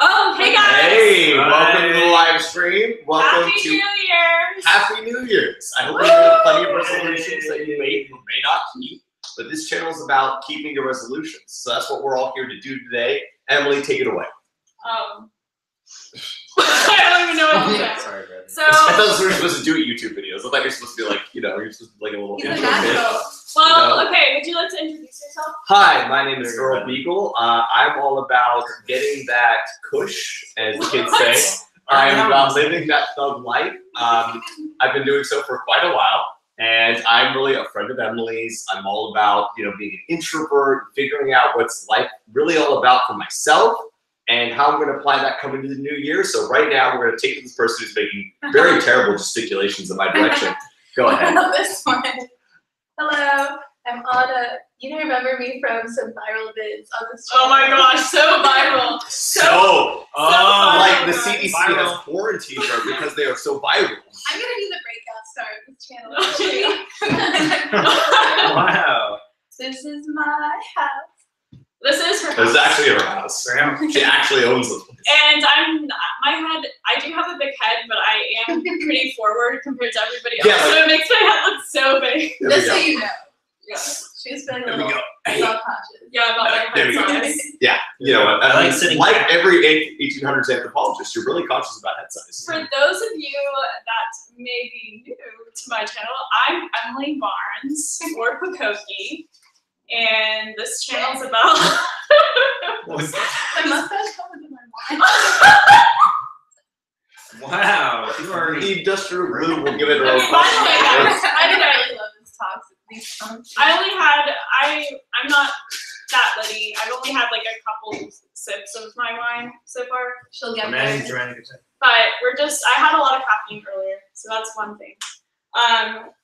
Oh, hey guys! Hey, welcome to the live stream. Welcome Happy to New Year's! Happy New Year's. I hope you have plenty of resolutions that you may or may not keep. But this channel is about keeping your resolutions. So that's what we're all here to do today. Emily, take it away. I don't even know what to say. Sorry, Brandon. So, I thought we were supposed to do YouTube videos. I thought you were supposed to be like, you're supposed to be like a little intro bit. Well, okay, would you like to introduce yourself? Hi, my name is Earl Beagle. I'm all about getting that kush, as the kids say. I'm about living that thug life. I've been doing so for quite a while, and I'm really a friend of Emily's. I'm all about, being an introvert, figuring out what's life really all about for myself, and how I'm going to apply that coming to the new year. So right now, we're going to take this person who's making very terrible gesticulations in my direction. Go ahead. This one. Hello, I'm Anna. You remember me from some viral vids on this channel. Oh my gosh, so viral. So like the viral. CDC has quarantined her because they are so viral. I'm gonna be the breakout star of this channel. Wow. This is my house. This is her It was house. actually her house. She actually owns this place. And I do have a big head, but I am pretty forward compared to everybody else. Yeah, So it makes my head look so big. There we Just so go. you know. Yeah. She's been a There we little go. self-conscious. Yeah, about my There we head go. size. Yeah, I like sitting like back. every 1800s anthropologist, you're really conscious about head size. For those of you that may be new to my channel, I'm Emily Barnes, or Pucokie, and this channel's about... My mustache comes in my mind. Wow. You already. The industrial glue will give it a Okay, little by the way, guys, I really love this talk. These songs. I'm not that Litty. I've only had like a couple sips of my wine so far. She'll get Imagine there. trying to get But I had a lot of caffeine earlier, so that's one thing.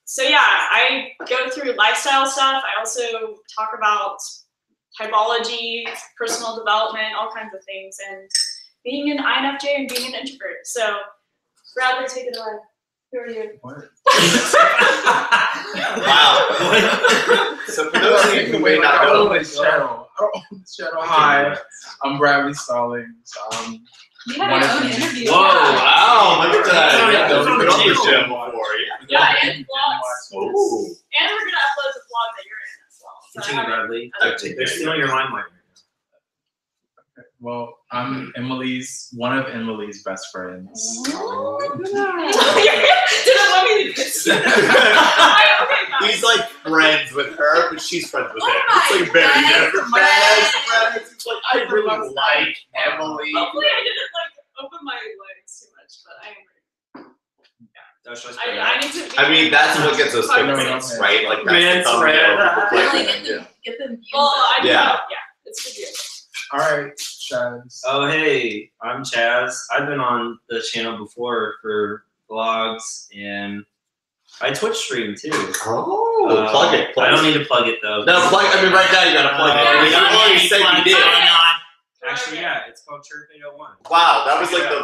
So yeah, I go through lifestyle stuff. I also talk about typology, personal development, all kinds of things, and being an INFJ and being an introvert. So, Bradley, take it away. Who are you? Wow. So for those of you who may not know, Hi, I'm Bradley Stallings. You had your own interview. Whoa, wow, look at that. Yeah, Those from been the on the table. show before, Yeah, and vlogs. Oh. And we're gonna upload the vlog that you're in as well. So I Continue, haven't- Bradley. Okay. They're still in your limelight. Well, I'm one of Emily's best friends. Didn't want me to kiss you. Okay, He's like friends with her, but she's friends with him. Oh It's like very my different. Friends. It's like, I really like Emily. hopefully I didn't like open my legs too much, but I am. That's just I need to. Be I mean, that's what gets us cognizant. famous, right? Like, Man's that's the thumbnail. red. People Really click on it, get them views. Well, I do. Yeah. Yeah, it's good. View. All right, Chaz. Oh, hey, I'm Chaz. I've been on the channel before for vlogs, and I Twitch stream too. Oh, plug it. I don't need to plug it though. No, plug. I mean, right now you gotta plug Yeah, it. yeah, You already said you did. Actually, yeah, it's called Chirp 801. Wow, that was like he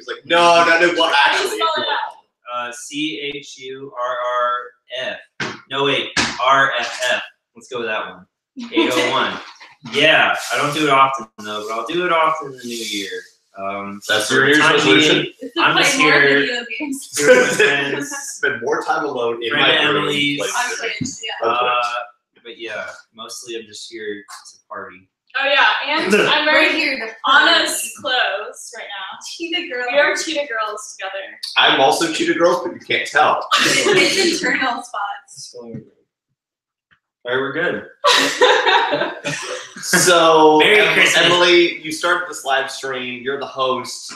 was like, no. Well, actually, Spell it out. CHURRF. No, wait, RFF. Let's go with that one. 801. Yeah, I don't do it often though, but I'll do it often in the new year. That's for your New Year's time resolution? being, It's to I'm play just more here. video games. here with my friends. Spend more time alone in Friend my room. Emily's. playing On video Twitch, games. yeah. But yeah, mostly I'm just here to party. Oh yeah, and I'm Right very here, the Anna's clothes right now. cheetah girl. We are cheetah girls together. I'm also Cheetah Girls, but you can't tell. It's internal spots. Alright, we're good. So, Merry Christmas. Emily, you started this live stream. You're the host.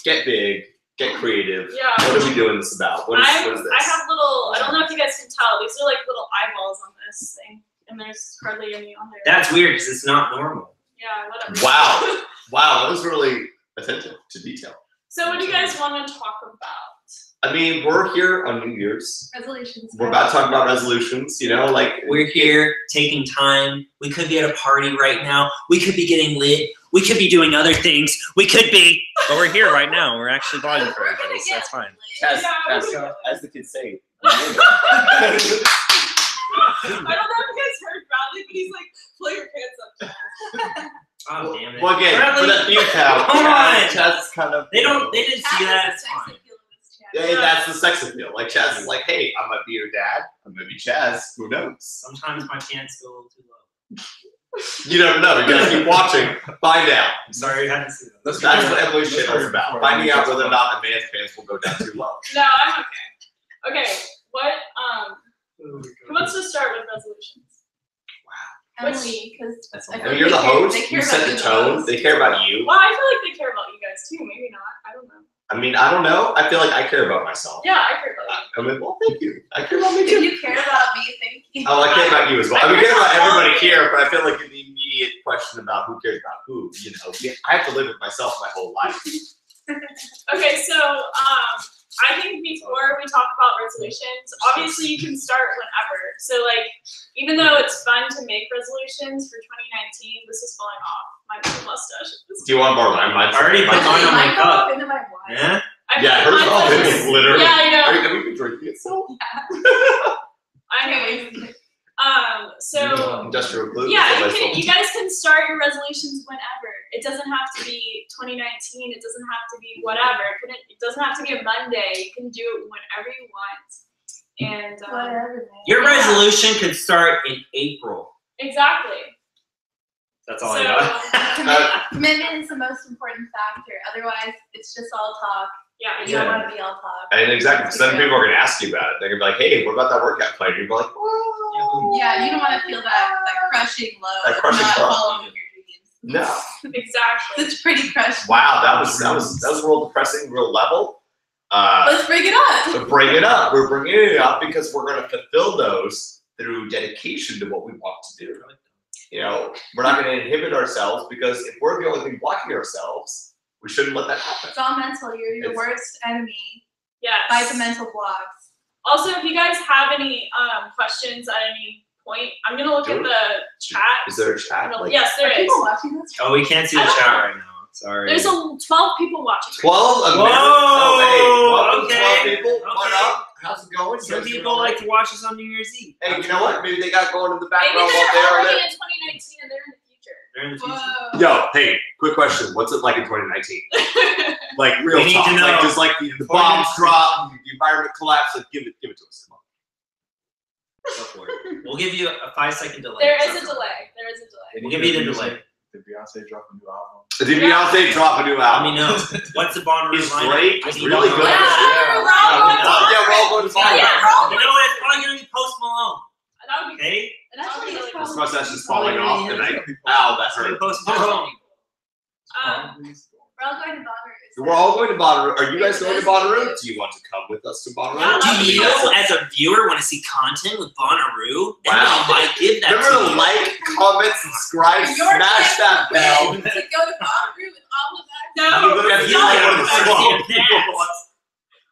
Get big. Get creative. Yeah. What are we doing this about? What is I this? have little. I don't know if you guys can tell. These are like little eyeballs on this thing, and there's hardly any on there. That's weird because it's not normal. Yeah, whatever. Wow. Wow, that was really attentive to detail. So, what do you guys want to talk about? I mean, we're here on New Year's. Resolutions. We're about to talk about resolutions, like We're here taking time. We could be at a party right now. We could be getting lit. We could be doing other things. We could be. But we're here right now. We're actually vlogging for everybody, so that's fine. as the kids say. I don't know if you guys heard Bradley, but he's like, pull your pants up. Oh damn it! Well, again, Bradley, for that view count, come on. Chaz is kind of. They didn't see that. Chaz It's has a sex fine. appeal in this chat. Yeah, that's the sex appeal. Like Chaz is like, hey, I might be your dad. I might be Chaz. Who knows? Sometimes my chance go a little too low. You never know. You gotta keep watching. Find out. I'm sorry, I had to see that. That's what evolution channel is about. Finding out whether or not a man's pants will go down too low. No, I'm okay. Okay, what? Who wants to start with resolutions? Emily, because That's I I feel mean, like you're the host. they care You set about the you tone. most. They care about you. Well, I feel like they care about you guys too. Maybe not. I don't know. I mean, I don't know. I feel like I care about myself. Yeah, I care about you. I mean, well, thank you. I care about me If too. you care about me, thank you. Oh, I care about you as well. I mean, I care about everybody here, but I feel like the immediate question about who cares about who, you know, I have to live with myself my whole life. Okay, so I think before we talk about resolutions, obviously you can start whenever. So like, even though it's fun to make resolutions for 2019, this is falling off my mustache. Do you want to borrow mine? Mine's Already put Actually, mine on my mine go cup. up into my wine. Yeah. I Yeah, feel hers like all mine's is literally. Yeah, I know. Have you been drinking it still? I know. So Industrial glue. yeah, That's you what I guys can start your resolutions whenever. It doesn't have to be 2019. It doesn't have to be whatever. It doesn't have to be a Monday. You can do it whenever you want. And Whatever. man. Your Yeah. resolution could start in April. exactly. That's all So- I got. Commitment is the most important factor. Otherwise, it's just all talk. Yeah, You don't want to be all talk. And exactly, because then people are going to ask you about it. They're going to be like, hey, what about that workout plan? You're going to be like, well. Yeah, you don't want to feel that crushing load That crushing of not blow. following your dreams. No. exactly. It's pretty crushing. Wow, that was real depressing, real level. Let's bring it up. But bring it up. We're bringing it up because we're going to fulfill those through dedication to what we want to do. You know, we're not going to inhibit ourselves because if we're the only thing blocking ourselves, we shouldn't let that happen. It's all mental. You're your It's- worst enemy. Yes. Fight the mental blocks. Also, if you guys have any questions at any point, I'm gonna look at the chat. Is there a chat? Like, Yes, there Are is. people watching this? Oh, we can't see the chat right now. Sorry. There's 12 people watching. 12? Whoa, Oh, hey, welcome, okay, 12 people. What okay. up? How's it going? Some people like to watch us on New Year's Eve. Hey, you know what? Maybe they got going in the Maybe background while they're they're already there. in 2019 and they're in the future. They're in the future. Whoa. Yo, hey, quick question. What's it like in 2019? Like real We need talk. to know. Like just like the bombs drop, the environment collapse. Like give it to us. Come on. Go for it. We'll give you a 5-second delay. There is a delay. There is a delay. We'll give you the delay. Did Beyonce drop a new album? Did Beyonce drop a new Let album? me know. What's the Bonnaroo It's lineup? great. I It's need to really know. good. Yeah, we're all going to Yeah, we're all going to Yeah, Bonnaroo. we're all You know what? It's probably gonna be Post Malone. That would be Okay? And actually, it's This probably mustache is falling off tonight. Ow, that hurt. Post Malone. we're all going to Bonnaroo. We're all going to Bonnaroo. Are you guys going to Bonnaroo? Do you want to come with us to Bonnaroo? Yeah, Do you, as a viewer, want to see content with Bonnaroo? Then Wow. I might give that Remember to to you. like, comment, subscribe, Your smash that bell. To go to Bonnaroo with all of that. No. You look at you you like one of the like swamp that. people.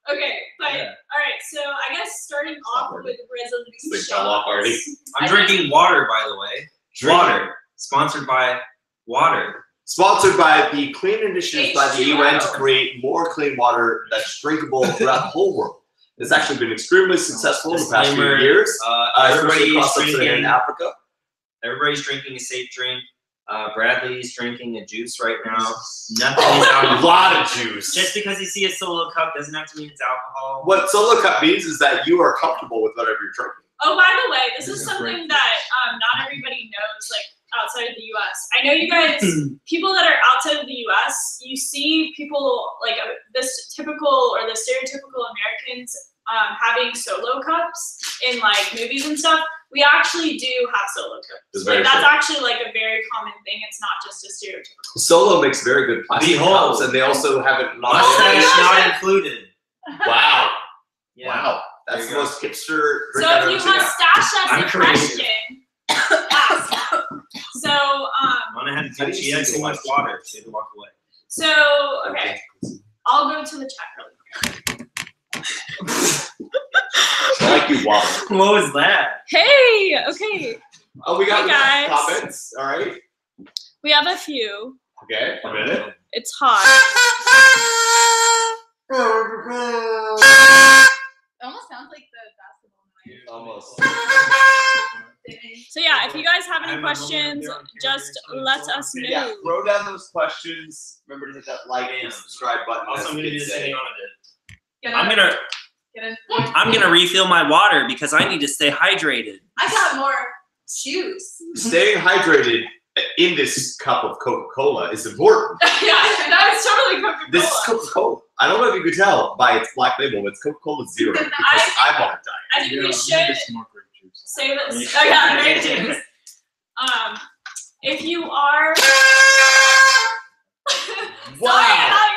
Okay, but Yeah. all right. So I guess starting off with resolutions. This thing fell off already. I'm drinking water, by the way. Water. Sponsored by water. Sponsored by the clean initiatives by the H2O. UN to create more clean water that's drinkable throughout the whole world. It's actually been extremely successful in the past few Disclaimer, years, especially Everybody's across sub-Saharan drinking. Africa. Everybody's drinking a safe drink. Bradley's drinking a juice right now. Nothing is A alcohol. lot of juice. Just because you see a solo cup doesn't have to mean it's alcohol. What solo cup means is that you are comfortable with whatever you're drinking. Oh, by the way, this is This is something great. that not everybody knows, like outside of the U.S. I know you guys, people that are outside of the U.S., you see people like this typical or the stereotypical Americans having solo cups in like movies and stuff. We actually do have solo It's cups. very Like, that's true. actually like a very common thing. It's not just a stereotypical. Solo makes very good plastic Behold. cups, and they also have it not. Mustache gosh. not included. Wow. Yeah. Wow. That's There the you go. most hipster drink So I've if ever you seen. mustache us I'm a creative. question, ask. So Mona had to How do do. you She had see too the much light? water. She had to walk away. So okay, I'll go to the chat really quick. I like you water. What was that? Hey, okay, Oh, we got Hey, guys. comments. All right. we have a few. Okay. A minute. It's hot. It almost sounds like the basketball noise. Almost. So yeah, if if you guys have I any have my moment questions, there on camera just here, so let it's us know. Yeah, throw down those questions. Remember to hit that like and Damn. subscribe button. Also, as I'm gonna do kids the say. same thing on it. Get I'm in- gonna get in- I'm gonna refill my water because I need to stay hydrated. I got more shoes. Staying hydrated in this cup of Coca-Cola is important. Yeah, that was totally Coca-Cola. This is Coca-Cola. I don't know if you could tell by its black label, but it's Coca-Cola Zero because I'm on a diet. I think we Yeah, should just more grape juice. say this. Oh yeah, great juice. If you are Wow,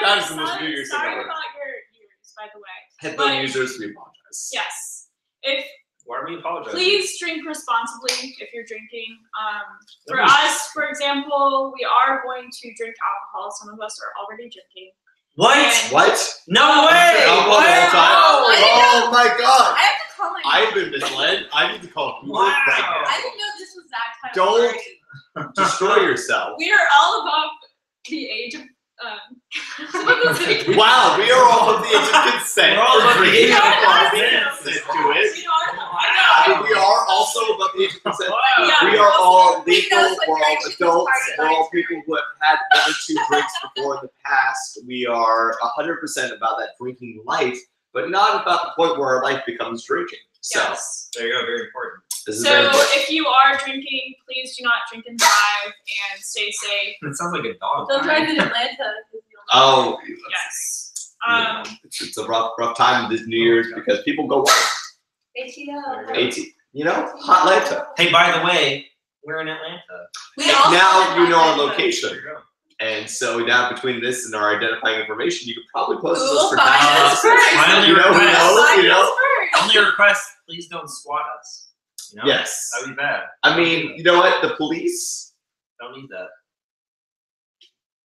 that is the most New Year's thing sorry ever. about your ears, by the way. Headphone But- users, we apologize. Yes. If Why are we apologizing? please drink responsibly if you're drinking. For Nobody's- us, for example, we are going to drink alcohol. Some of us are already drinking. What? And- What? No way! Alcohol the whole time? Oh, Oh my god! I have to call my I've mom. been misled. I need to call Google Wow. right I didn't know this was that kind Don't- of party. now. Destroy yourself. We are all above the age of. Wow, we are all of the age of consent. We're all for above the drinking age of alcohol. consent. Consent to it. We are. And we are also above the age of consent. Yeah. We are all We legal, know what we're all direction this adults, party we're all goes. people who have had 1 or 2 drinks before in the past. We are 100% about that drinking life, but not about the point where our life becomes drinking. So, Yes. There you go, very important. this is So very important. if you are drinking, please do not drink and drive and stay safe. It sounds like a dog. They'll fight. drive in Atlanta. Oh, Yes. it's a rough time this New Year's because people go work. ATL. 18, you know, hot Atlanta. Hey, by the way, we're in Atlanta. We also Now have you know our Atlanta. location. There you go. And so now between this and our identifying information, you could probably post Google us for find tax us purposes. first. Finally You know, who request. knows, Find you us know? first. Only request, please don't swat us. You know? Yes. That'd be bad. I mean, you know what? The police Don't need that.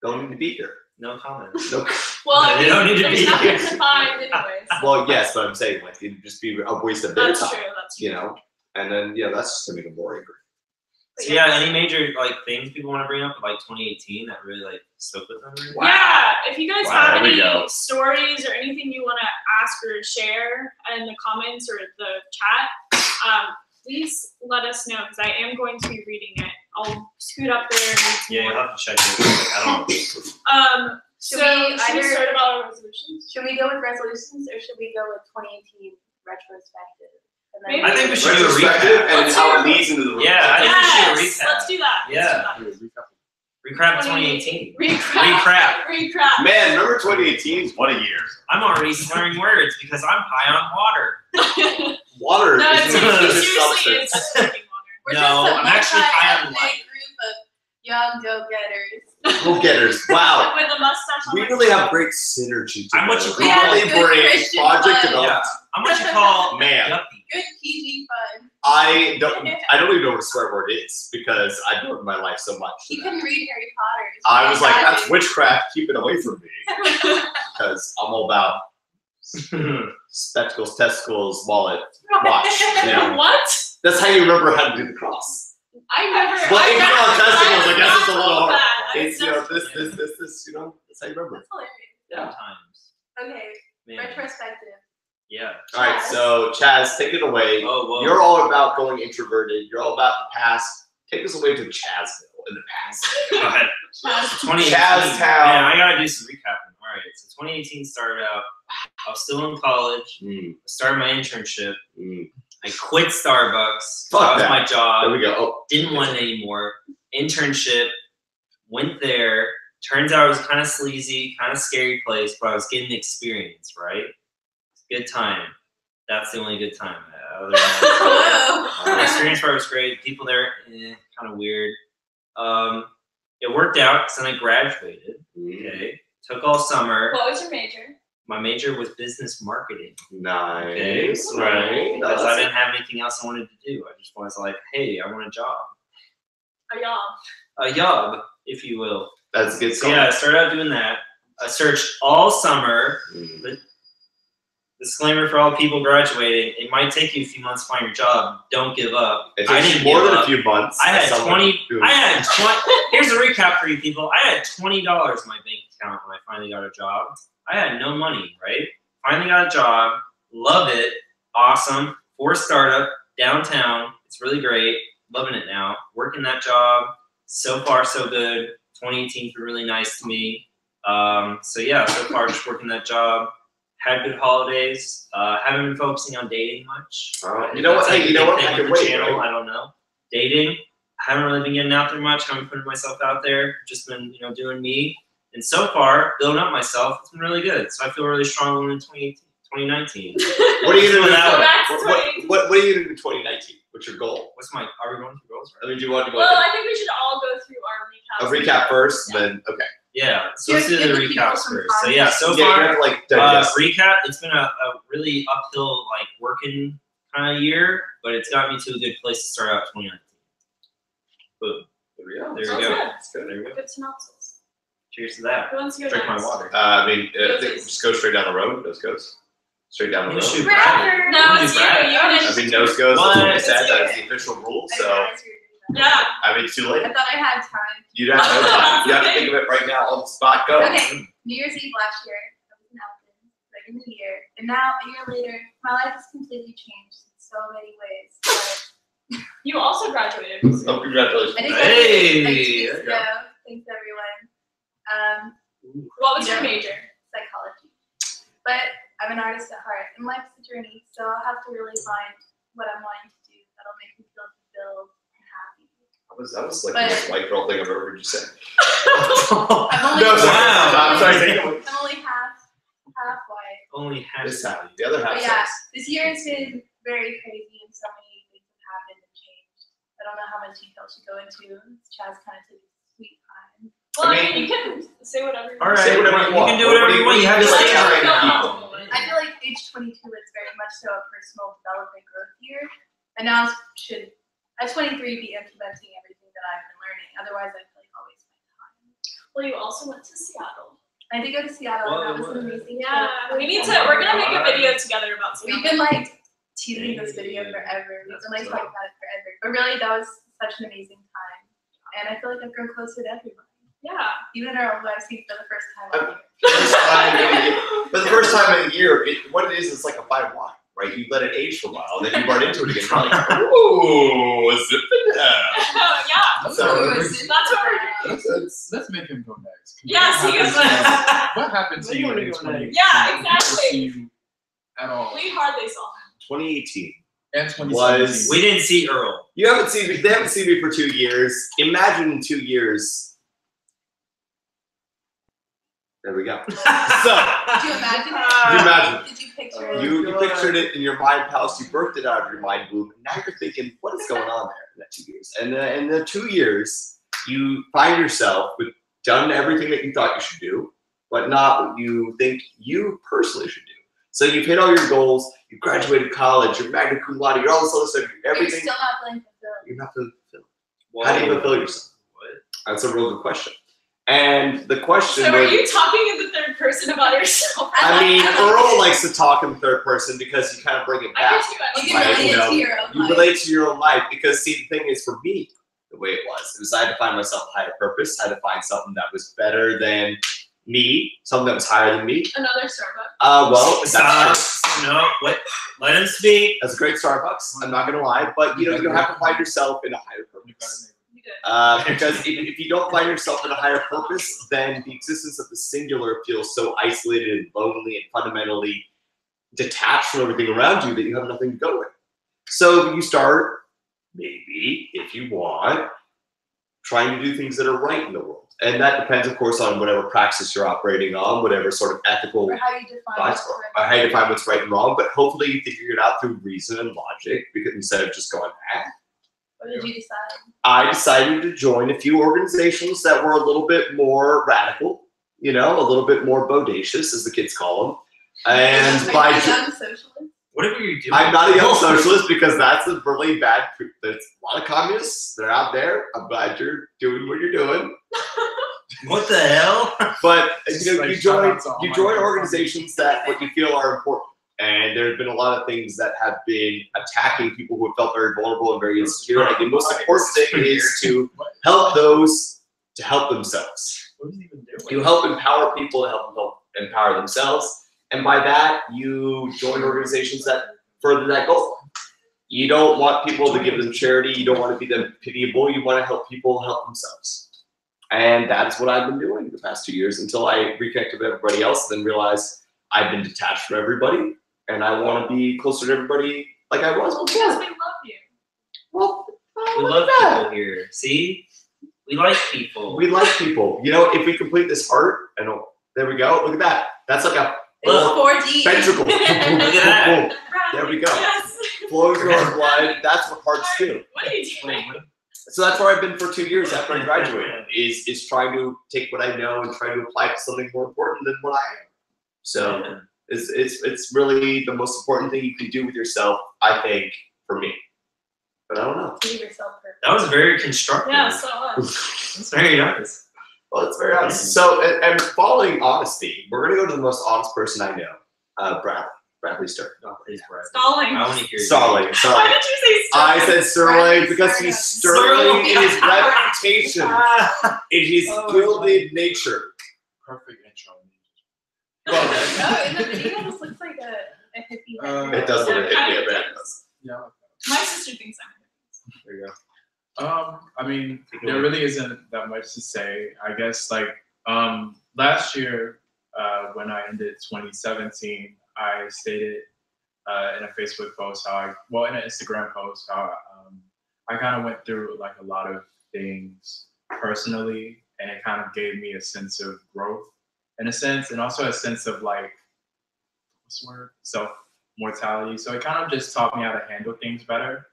don't need to be here. No comment. No. Well, They don't need to there's be nothing here. to find anyways. Well, yes, but I'm saying like it'd just be a waste of their That's time. true. That's true. You know, and then that's just gonna make them boring. But So yeah, any major like things people want to bring up like 2018 that really like stuck with them? Wow. Yeah, if you guys Wow, have there we any go. stories or anything you want to ask or share in the comments or the chat, please let us know because I am going to be reading it. I'll scoot up there and read some Yeah, you'll more. have to check it. I don't know. Should So we should we either- start about our resolutions? Should we go with resolutions or should we go with 2018 retrospective? And then Maybe- I think we should do a Retrospective recap. and Let's how do it leads into the Yeah, I think we should do a Yes, recap. let's do that. Yeah. Let's do that. Recap 2018. Recap. Recap. Man, remember 2018? What a year. I'm already slurring words because I'm high on water. Water No, is it's, an seriously, substance. it's just drinking water. We're No, just a I'm actually high on multi-ethnic life. group of young go-getters. Go-getters. Wow. With a mustache on We my really face. have great synergy. I'm what together. you We call- really Yeah, good bring Christian project fun. development. I'm what you call Man. yuppie. Good PG fun. I don't even know what a swear word is because I do it in my life so much. He couldn't read Harry Potter. I was like, that's Exactly. witchcraft. Keep it away from me because I'm all about spectacles, testicles, wallet, watch. You know, What? that's how you remember how to do the cross. I never. Well, I if you never- know testicles, I guess it's a never little thought hard. that. I It's never- this. You know, that's how you remember. That's hilarious. Yeah. Sometimes. Okay, Man. retrospective. Yeah. All right, so Chaz, take it away. Oh, whoa. You're all about going introverted. You're all about the past. Take us away to Chazville in the past. Go ahead. 2018. Chaztown. Man, I gotta do some recapping. All right, so 2018 started out. I was still in college. Mm, I started my internship. mm. I quit Starbucks. Fuck That was that. my There job. we go. Oh, Didn't want it anymore. Internship. Went there. Turns out it was kind of sleazy, kind of scary place, but I was getting experience, right? Good time. That's the only good time. Other than that, Whoa. the experience part was great. People there, kind of weird. It worked out because then I graduated. mm, Okay, took all summer. What was your major? My major was business marketing. nice, Okay, right? because I didn't have anything else I wanted to do. I just was like, hey, I want a job, A a job, if you will. That's a good So song. yeah, I started out doing that. I searched all summer. Mm. Disclaimer for all people graduating: it might take you a few months to find your job. Don't give up. It I takes didn't more give than up. a few months. I as had someone 20. who- I had 20. Here's a recap for you people. I had $20 in my bank account when I finally got a job. I had no money, right? Finally got a job. Love it. Awesome. For a startup downtown. It's really great. loving it now. Working that job. So far, so good. 2018's been really nice to me. So yeah, so far just working that job. Had good holidays. Haven't been focusing on dating much. You know what? Hey, you know what? I I can wait. channel, Right? I don't know. Dating. I haven't really been getting out there much. Haven't put myself out there. Just been, doing me. And so far, building up myself, it's been really good. So I feel really strong going into 2019. What are you gonna Go do? What are you gonna do in 2019? What's your goal? Are we going through goals? I mean, do you want to go? Well, I think we should all go through our recaps. A recap first, then okay. Yeah, so let's Just do the give the people recaps some first. So yeah, so Yeah, you far, have to like digest. recap, it's been a really uphill, like, working kind of year, but it's got me to a good place to start out 2019. Boom. There we go. There Sounds we go. good. That's good. There we go. Good synopsis. Cheers to that. Who wants to go Drink my next? water. I mean, I think just go straight down the road. Nose goes straight down the You road. should Rapper. brag. No, You it's should brag. you. You I didn't. mean, nose goes. What? That's what I said. It's That you. is the official rule. I So didn't realize you were doing that. Yeah. I mean, too late. I thought I had time. You don't have no time. You have to think of it right now on the spot. Go. Okay. New Year's Eve last year, I was in Athens, like in the year, and now a year later, my life has completely changed in so many ways. But You also graduated. Oh, congratulations. I did Hey, graduate like 2 there weeks you go. ago. Thanks everyone. What was Yeah. your major? Psychology. But I'm an artist at heart, and life's a journey, so I'll have to really find what I'm wanting to do that'll make me feel fulfilled and happy. That was like But- the most white girl thing I've ever heard you say. I'm only No, sorry. Wow. I'm sorry. Take it away. I'm only half white. Only half. This half. The other half. But yeah, sucks. this year has been very crazy and so many things have happened and changed. I don't know how much detail to go into. Chaz kind of took his sweet time. Well, I I mean- mean, you can say whatever you All want. right, Say whatever you want. can do whatever you want. You have the What do stage you right like now. I feel like age 22 is very much so a personal development growth year. And now should, at 23, be implementing everything that I've been learning. Otherwise, I feel like I'll waste my time. Well, you also went to Seattle. I did go to Seattle, and that was an amazing Yeah, trip. we need to. We're gonna make a video together about Seattle. We've been like teasing this video forever. We've been like talking about it forever. But really, that was such an amazing time. And I feel like I've grown closer to everyone. Yeah. Even our own lives, for the first time. First time in a year. But the first time in a year, what it is, it's like a fine wine, right? You let it age for a while, and then you run into it again. You're like, ooh, zip it down. Yeah. So That's what we're doing. Let's make him go next. Yes, he goes What next. What happened to What do you you wanna in go 2018? next? Yeah, We didn't exactly. see you at all. We hardly saw him. 2018. And 2017. We didn't see Earl. You haven't seen me. They haven't seen me for 2 years. Imagine in 2 years. There we go. So Did you imagine you it? imagine. Did you picture it? You pictured it in your mind palace. You birthed it out of your mind womb. And now you're thinking, what is going on there in that 2 years? And in the 2 years, you find yourself with done everything that you thought you should do, but not what you think you personally should do. So you've hit all your goals. You graduated college. You're magna cum laude. You're all this other stuff. But you're Everything. still not feeling fulfilled. You're not fulfilled. How do you fulfill yourself? What? That's a real good question. And the question So are was, you talking in the third person about yourself? I mean, Earl likes to talk in the third person because you kind of bring it I back. can You too. can Right, relate you it know, to your own You life. relate to your own life because, see, the thing is, for me, the way it was I had to find myself a higher purpose. I had to find something that was better than me, something that was higher than me. Another Starbucks. Well, that's Stop. No, what? Let him speak. a great Starbucks. I'm not gonna lie, but you have to find yourself in a higher purpose. You did. Because if you don't find yourself in a higher purpose, then the existence of the singular feels so isolated and lonely and fundamentally detached from everything around you that you have nothing to go with. So you start, maybe, if you want, trying to do things that are right in the world. And that depends, of course, on whatever praxis you're operating on, whatever sort of ethical Or how you define thoughts what's are, right. or how you define what's right and wrong. But hopefully you figure it out through reason and logic, because instead of just going, What did you decide? I decided to join a few organizations that were a little bit more radical, a little bit more bodacious, as the kids call them. And Are by you a young socialist? Whatever you're doing. I'm not a young socialist because that's a really bad. There's a lot of communists. They're out there. I'm glad you're doing what you're doing. What the hell? But Just you like join shout out to all my organizations that what you feel are important. And there have been a lot of things that have been attacking people who have felt very vulnerable and very insecure. And the most important thing is to help those to help themselves. What is he even doing? You help empower people to help empower themselves. And by that, you join organizations that further that goal. You don't want people to give them charity. You don't want to be them pitiable. You want to help people help themselves. And that's what I've been doing the past 2 years until I reconnected with everybody else, then realized I've been detached from everybody and I want to be closer to everybody like I was before. Because we love you. Well, We love people here. See? We like people. We like people. You know, if we complete this heart, and there we go. Look at that. That's like a It's 4D. ventricle. Look at that. There we go. Yes. Flowing through our blood. That's what hearts do. What are you doing? So that's where I've been for 2 years after I graduated, is trying to take what I know and try to apply it to something more important than what I am. So it's really the most important thing you can do with yourself, I think, for me. But I don't know. Leave yourself perfect. That was very constructive. Yeah, so That's very nice. Well, it's very honest. So, and following honesty, we're going to go to the most honest person I know, Bradley. Bradley Stern. Oh, please, Brad. stalling. I want to hear you. Sterling. Why Sorry. did you say I stalling? said Sterling because he's sterling in his reputation, in his gilded nature. Perfect intro. Well, Oh, in the video, this looks like a hippie. it does look Yeah, like kind a of bad. does. Yeah. My sister thinks I'm There you go. I mean, there really isn't that much to say. I guess like last year, when I ended 2017, I stated in a Facebook post in an Instagram post how I kind of went through like a lot of things personally, and it kind of gave me a sense of growth in a sense, and also a sense of like, what's the word? Self-mortality. So it kind of just taught me how to handle things better.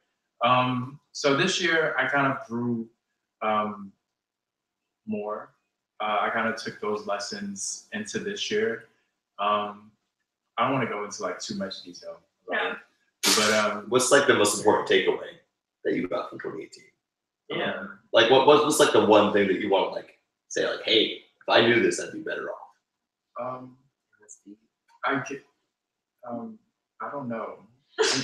So this year I kind of grew more. I kind of took those lessons into this year. I don't want to go into like too much detail about it, but What's like the most important takeaway that you got from 2018? Yeah. Like what was like the one thing that you want to like say like, hey, if I knew this, I'd be better off. I get, I don't know.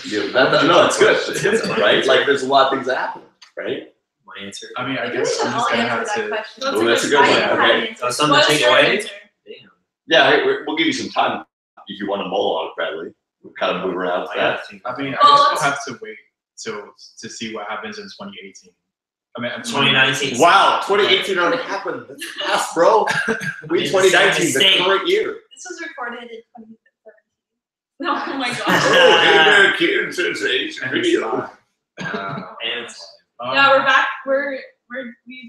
Yeah, no, it's good. It's good, right? Like there's a lot of things that happen, right? My answer. I mean, I Maybe guess we I'm should just all gonna answer have that to. question. That's Oh, that's a good I one. didn't have Okay. an answer. So something to What's take your away? answer? Damn. Yeah, hey, we'll give you some time if you want to mull on it, Bradley. We'll kind of move around to I that. gotta think. I mean, I Well, guess we'll have to wait to see what happens in 2018. I mean, 2019. Wow, 2018 already happened. That's fast, bro. We It's the same 2019, the mistake. current year. This was recorded in 2017. No, oh my gosh. Oh, hey there, kid, sensation And it's video. live. And it's Yeah, we're back. We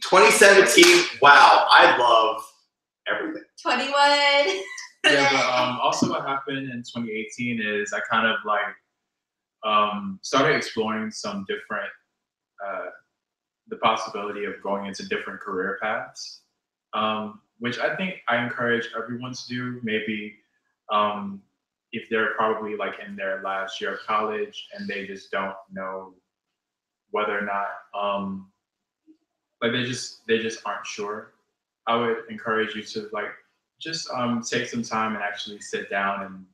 2017. Wow, I love everything. 21. Yeah, but also what happened in 2018 is I kind of like started exploring some different the possibility of going into different career paths, which I think I encourage everyone to do. Maybe if they're probably like in their last year of college and they just don't know whether or not like they just aren't sure. I would encourage you to like just take some time and actually sit down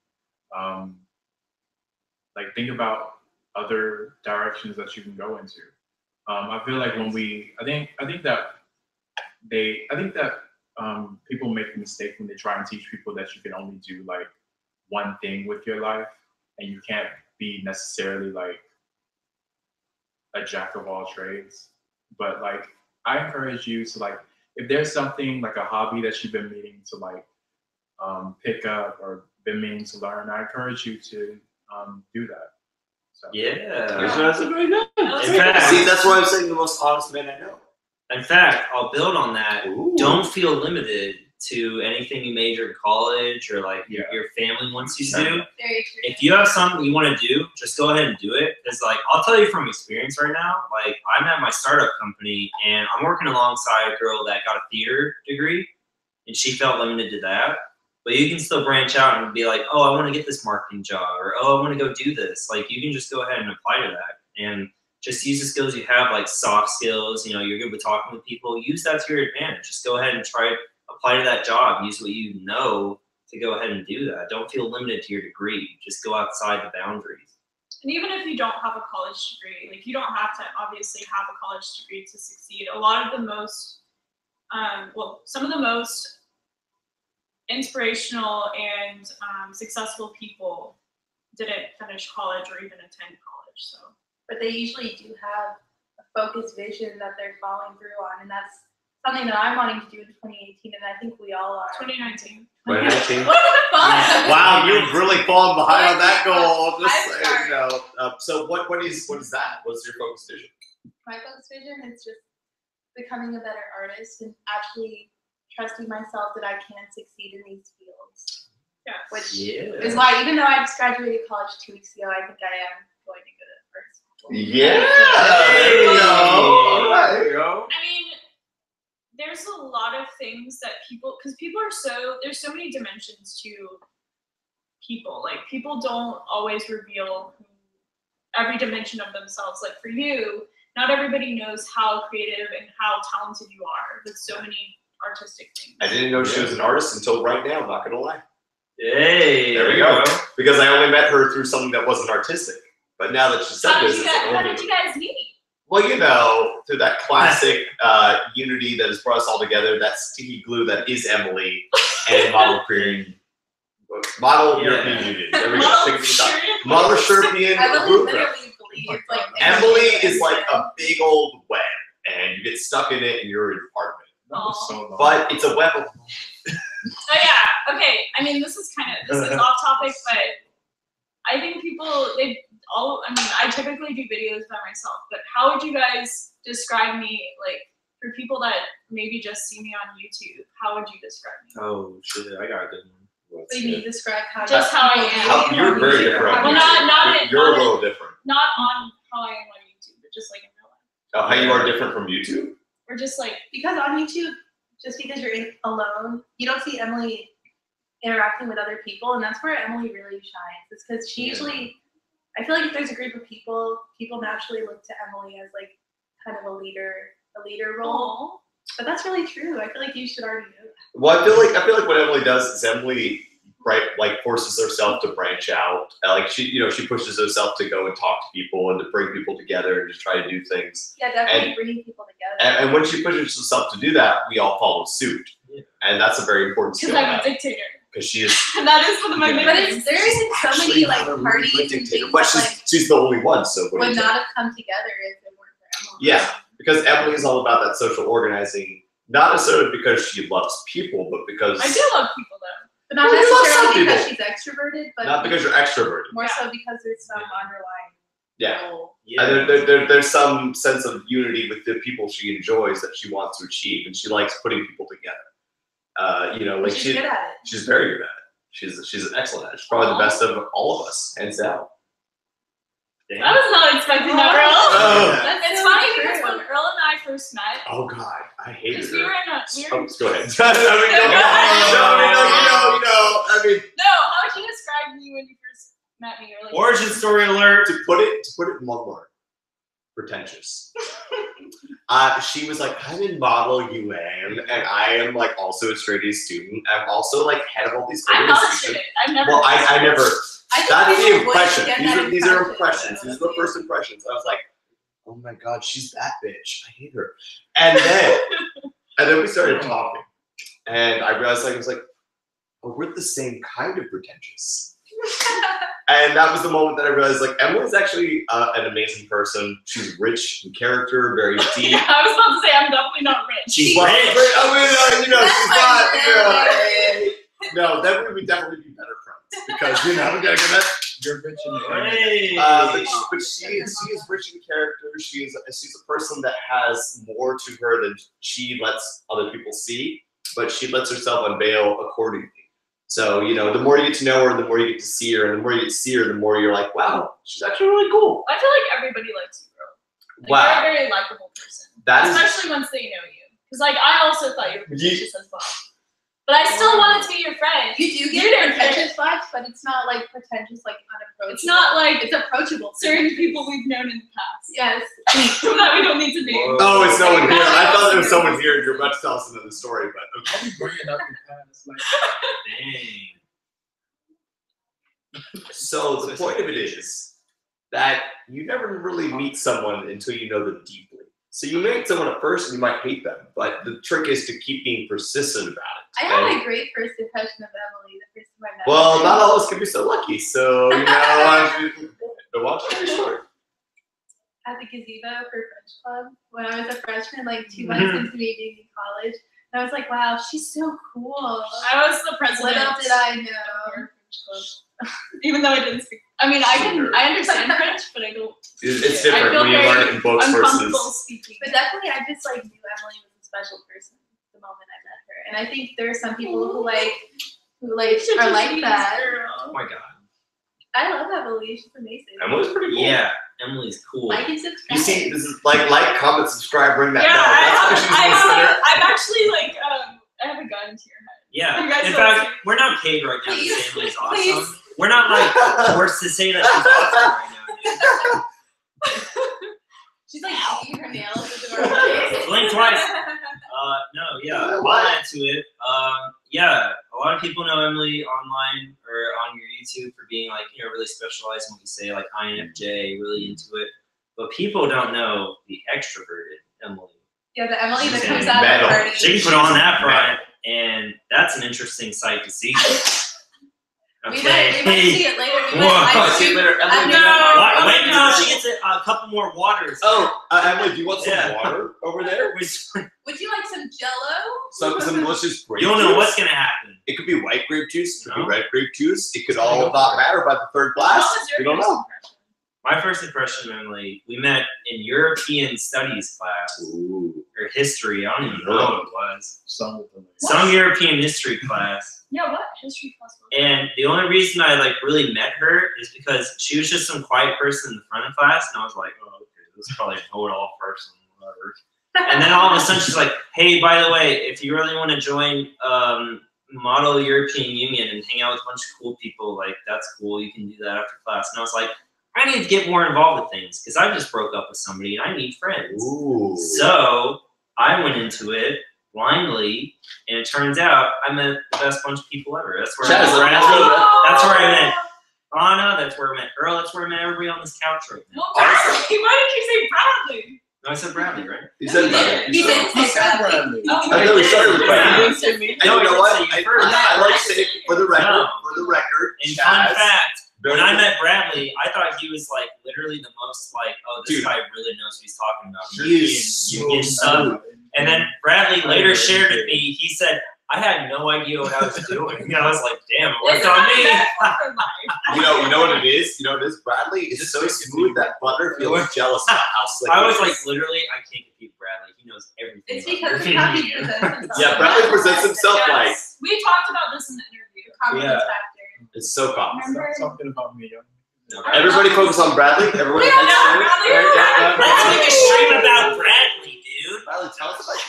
and like think about other directions that you can go into. I feel like when I think that people make a mistake when they try and teach people that you can only do like one thing with your life and you can't be necessarily like a jack of all trades. But like I encourage you to like, if there's something like a hobby that you've been meaning to like pick up or been meaning to learn, I encourage you to do that. So. yeah. That's very nice. In fact, See, that's why I'm saying the most honest man I know. in fact, I'll build on that. Ooh. Don't feel limited to anything you major in college or like your family wants you to do. Very true. If you have something you want to do, just go ahead and do it. Because like I'll tell you from experience right now, like I'm at my startup company and I'm working alongside a girl that got a theater degree and she felt limited to that. But you can still branch out and be like, oh, I want to get this marketing job, or oh, I want to go do this. Like you can just go ahead and apply to that and just use the skills you have, like soft skills. You know, you're good with talking with people. Use that to your advantage. Just go ahead and apply to that job. Use what you know to go ahead and do that. Don't feel limited to your degree. Just go outside the boundaries. And even if you don't have a college degree, like you don't have to obviously have a college degree to succeed. A lot of the most, some of the most inspirational and successful people didn't finish college or even attend college. So but they usually do have a focused vision that they're following through on, and that's something that I'm wanting to do in 2018, and I think we all are. 2019. 2019. What the fuck? Wow, you've really fallen behind on that goal. Just I'm saying, sorry. you know. So what is that? What's your focus vision? My focus vision is just becoming a better artist and actually trusting myself that I can succeed in these fields. Yeah. Which Yeah. is why, even though I just graduated college 2 weeks ago, I think I am going to go to art school. Yeah, there we go. All right, there you go. I mean, there's a lot of things that because people are there's so many dimensions to people. Like, people don't always reveal every dimension of themselves. Like, for you, not everybody knows how creative and how talented you are with so many artistic things. I didn't know she was an artist until right now, I'm not gonna lie. Hey, There we go. Because I only met her through something that wasn't artistic. But now that she said this, How did you guys meet? well, you know, through that classic unity that has brought us all together, that sticky glue that is Emily and Model European Union. There we go. Take it to the top. Model European I group. literally believe it's like Emily is like a big old web, and you get stuck in it, and you're in part of it. That was so long. But it's a web of Oh yeah, okay. I mean, this is off topic, but I think I typically do videos by myself, but how would you guys describe me, like, for people that maybe just see me on YouTube, how would you describe me? Oh shit, I got a good one. So you describe how Just how I am. You're very different. Well, not You're a little different. Not on how I am on YouTube, but just like in real life. Oh, how you are different from YouTube? Or just like, because on YouTube, just because you're alone, you don't see Emily interacting with other people, and that's where Emily really shines. It's because she usually, I feel like if there's a group of people naturally look to Emily as like kind of a leader role. But that's really true. I feel like you should already know that. Well, I feel like what Emily does is Emily, right, like forces herself to branch out. Like she pushes herself to go and talk to people and to bring people together and to try to do things. Yeah, definitely bringing people together. And when she pushes herself to do that, we all follow suit. Yeah. And that's a very important skill. because I'm a dictator. Because she is. And that is one of my But there isn't so many like parties and things that she's the only one, so what would not have come together if it weren't for Emily. Yeah, because Emily is all about that social organizing, not necessarily because she loves people, but because I do love people though. But not Well, you love some necessarily because people. she's extroverted, but not because you're extroverted. more so because there's some underlying Yeah. goal. There's some sense of unity with the people she enjoys that she wants to achieve, and she likes putting people together. Like She's good at it. she's very good at it. She's excellent at it. She's probably the best of all of us, hands down. I was not expecting that, Earl. Oh. It's so funny true. because when Earl and I first met, Oh God, I hated because her. we were in Oh, go ahead. I mean, No, how would you describe me when you first met me? Or like, Origin story alert. to put it in one word, pretentious. She was like, I'm in Model UM, and I am like also a straight A student. I'm also like head of all these I'm not organizations. straight. I've never. Well, I never. I think That's the people would impression. get that These are impression, impressions. though. These are the first impressions. I was like, oh my God, she's that bitch. I hate her. And then we started talking, and I realized I was like, oh, we're the same kind of pretentious. And that was the moment that I realized, like, Emily's actually an amazing person. She's rich in character, very deep. I was about to say I'm definitely not rich. She's rich. she's not. That's No, then we would definitely be better friends because we gotta get that. You're rich in the Hey. But she is rich in character. She's a person that has more to her than she lets other people see, but she lets herself unveil accordingly. So, the more you get to know her, the more you get to see her, and the more you get to see her, the more you're like, wow, she's actually really cool. I feel like everybody likes you, bro. Like, Wow. You're a very likable person. That is Especially once they know you. Because, like, I also thought you were pretentious as well. But I still wanted to be your friend. You do You get didn't pretentious vibes, but it's not like pretentious, like unapproachable. It's not like It's approachable. certain people we've known in the past. Yes. That we don't need to name. Oh, it's no one here. I thought there was someone here. You're about to tell us another story, but okay. I'll be bringing up your past. Like, Dang. So the point of it is that you never really meet someone until you know them deeply. So you meet someone at first and you might hate them, but the trick is to keep being persistent about it. I had a great first impression of Emily the first time I met Well, her. not all of us can be so lucky. So, why don't you short? at the gazebo for French club when I was a freshman, like 2 months into me being in college. And I was like, wow, she's so cool. I was the president. Little did I know. Even though I didn't speak. I mean, I understand French, but I don't. It's different when you learn it in books uncomfortable versus. speaking. But definitely, I just like knew Emily was a special person the moment I met her. And I think there are some people who are like that. Oh my god. I love Emily. She's amazing. Emily's pretty cool. Yeah, Emily's cool. Like and subscribe. You see, this is like, comment, subscribe, ring that Yeah, bell. That's why she's listener. I'm actually like, I have a gun to your head. Yeah. You guys In don't fact, we're not paid right now to Please, say Emily's awesome. please. We're not like forced to say that she's awesome right now, dude. She's like eating her nails with the Blink twice. No, yeah, I'll add to it. Yeah, a lot of people know Emily online or on your YouTube for being like, really specialized in what you say, like INFJ, really into it. But people don't know the extroverted Emily. Yeah, the Emily that She's comes in out metal. of the party. She can put on that front, and that's an interesting sight to see. We Okay. might see it later. We Whoa. might See you later, Emily. No. Wait until she gets a couple more waters. Oh, Emily, do you want some Yeah. water over there? Would you like some Jello? Some delicious grape You don't know juice? what's gonna happen. It could be white grape juice. It could No. be red grape juice. It could all not matter by the third What glass. was your We don't first know. impression? My first impression of Emily, we met in European Studies class, Ooh. or history, I don't even know what it was. Some European history class. Yeah, what? History class. And the only reason I really met her is because she was just some quiet person in the front of class, and I was like, oh, okay, this is probably a know-it-all person, whatever. And then all of a sudden she's like, hey, by the way, if you really want to join Model European Union and hang out with a bunch of cool people, that's cool, you can do that after class. And I was like, I need to get more involved with things because I just broke up with somebody and I need friends. Ooh. So I went into it blindly, and it turns out I met the best bunch of people ever. That's where I met Bradley. That's where I met Anna. That's where I met Earl. That's where I met everybody on this couch right now. Well, Bradley. Why did you say Bradley? No, I said Bradley, right? You said that. He didn't say Bradley. Oh, I know we started with Bradley. You said me. And you know what? I didn't say you first. I like to say for the record. No. For the record. And fun Chaz, fact, very when I good. met Bradley, I thought he was literally the most oh, this Dude. guy really knows what he's talking about. He is European so stuff. smooth. And then Bradley later shared with me, he said, I had no idea what I was doing. And I was like, damn, it worked on me. You know what it is? You know what it is? Bradley is so smooth that Butter feels jealous about how slick I it was is. like, literally, I can't compete with Bradley. He knows everything. It's about because of European how he Union. presents himself. Yeah, Bradley presents himself like Yes. We talked about this in the interview. Confidence Yeah. factor. it's so calm. Remember? Stop talking about me. No, Everybody focus on Bradley. Everybody. Yeah, Bradley. Let's make a stream about Bradley, dude. Bradley, tell us about.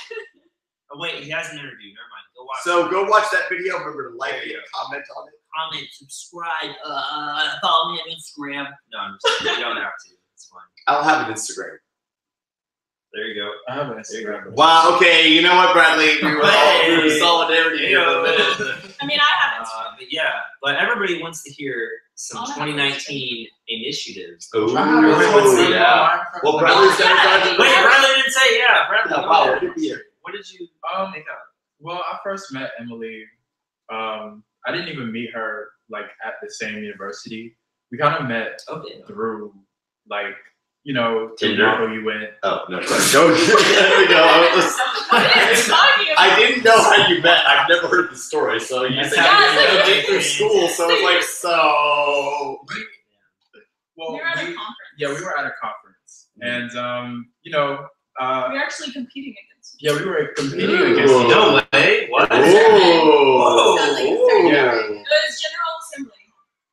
Oh, wait, he has an interview. Never mind. Go watch So go watch that video. Remember to like it, comment on it. comment, subscribe, follow me on Instagram. No, I'm just kidding. You don't have to. It's fine. I'll have an Instagram. There you go. I have an Instagram. Wow. Okay. You know what, Bradley? We were all we were Hey. solidarity here for a minute. I mean, I haven't. But yeah, but everybody wants to hear some I'll have 2019 initiatives. Ooh, Everybody wants to yeah. Well, Bradley's gonna start. Wait, Bradley didn't say yeah. Bradley, Yeah, go wow, ahead. good year. What did you think of? Well, I first met Emily. I didn't even meet her at the same university. We kind of met Okay. through through Tinder? Model you went. Oh no! Sorry. There we go. What are you talking about? I didn't know how you met. I've never heard the story. So you That's said how you you met met. through school. So it's like so. Well, We were at a we- conference. yeah, we were at a conference, and We were actually competing against each yeah, we were competing Ooh. against. each other. No way. What? Ooh. Sounds like a surgery. Yeah. It was General Assembly.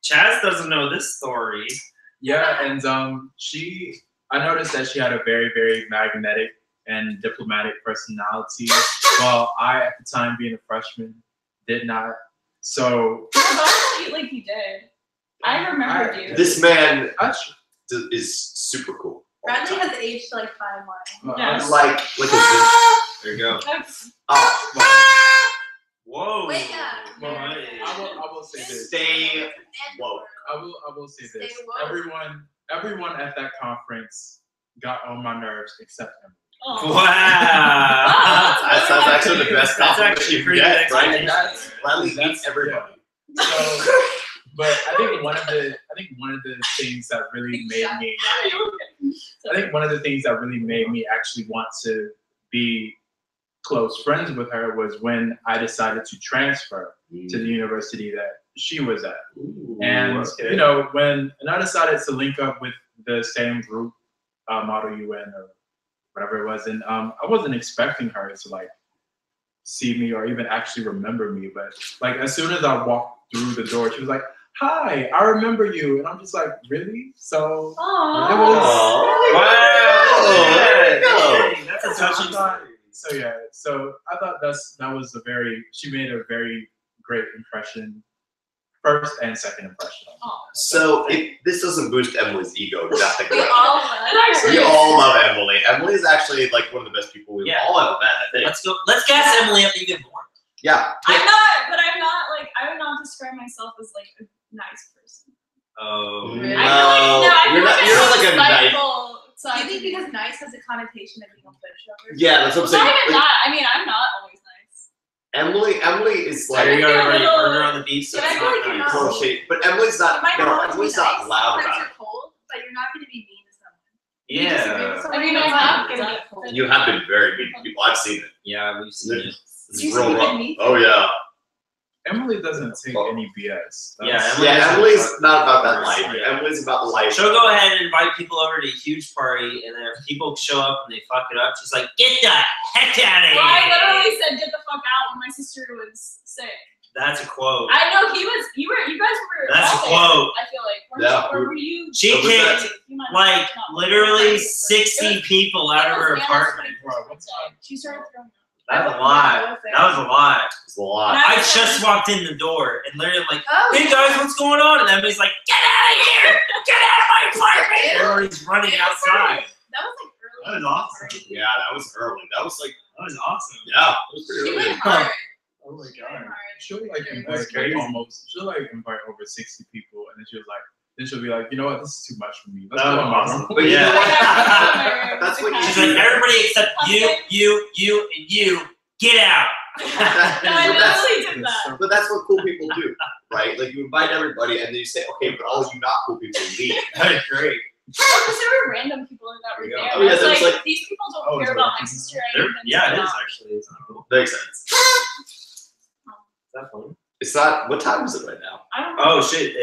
Chaz doesn't know this story. Yeah, and I noticed that she had a very, very magnetic and diplomatic personality. While I, at the time being a freshman, did not. So But I don't like you did. I remembered you. This man I, is super cool. Bradley has aged to 5 lines. Yes. Like a There you go. That's- Whoa. Wake up. Boy. I will say this. Stay woke. I will say Stay this. woke. Everyone at that conference got on my nerves except him. Oh. Wow. That sounds actually the best That's compliment actually you pretty can get, good right? explanation. Bradley That's- hates everybody. So, but I think one of the things that really made me I think one of the things that really made me actually want to be close friends with her was when I decided to transfer to the university that she was at. And you know, when I decided to link up with the same group, Model UN or whatever it was, and I wasn't expecting her to like see me or even actually remember me, but like as soon as I walked through the door, she was like, "Hi, I remember you," and I'm just like, "Really?" So it was wow. That's a touching story. So yeah, so I thought she made a very great impression, first and second impression. So if this doesn't boost Emily's ego, nothing. We all love Emily. Emily is actually like one of the best people we've all ever met, I think. Let's gas Emily up even more. Yeah. I would not describe myself as like a nice person. Oh. Really? You're not like a nice. So I think because nice has a connotation of being a pushover. Yeah, that's what I'm saying. Not even that. I mean, I'm not always nice. Emily is like. You're gonna write murder on the beach. So But I feel like you're not. Bullshit. But Emily's not. Emily's not loud Sometimes about you're it. cold, but you're not going to be mean to someone. Yeah. I mean, I have been cold. You have been very mean to people. I've seen it. Yeah, we've seen it. It's real rough. Oh yeah. Emily doesn't take any BS. Emily's not about that life. Emily's about the life. She'll go ahead and invite people over to a huge party, and then if people show up and they fuck it up, she's like, "Get the heck out of here!" Well, I literally said, "Get the fuck out" when my sister was sick. That's a quote. I know you guys were. That's a all quote. there, I feel like. Were you? She kicked like literally 60 people out of her apartment. She started throwing up. That was a lot. That was a lot. It's a lot. I just walked in the door and literally like, "Hey guys, what's going on?" And everybody's like, "Get out of here! Get out of my apartment!" Everybody's running outside. That was like early. That was awesome. Yeah, that was early. That was like. That was awesome. Yeah, it was pretty She early. went hard. Oh my She went god. hard. She'll like invite crazy. she'll like invite over 60 people, and then she'll be like, "You know what, this is too much for me. Let's That go was to my awesome. room." But you know what? That's what you She's like, "Everybody except you, and you, get out." No, I literally did that. But that's what cool people do, right? Like you invite everybody, and then you say, "Okay, but all you not cool people leave." That was great. Because there were random people that were there. Oh, yeah, I was there was, like, like- these people don't care about my sister. Yeah, it is actually. It's not cool. Makes sense. Is that funny? It's not. What time is it right now? I don't know. Oh shit!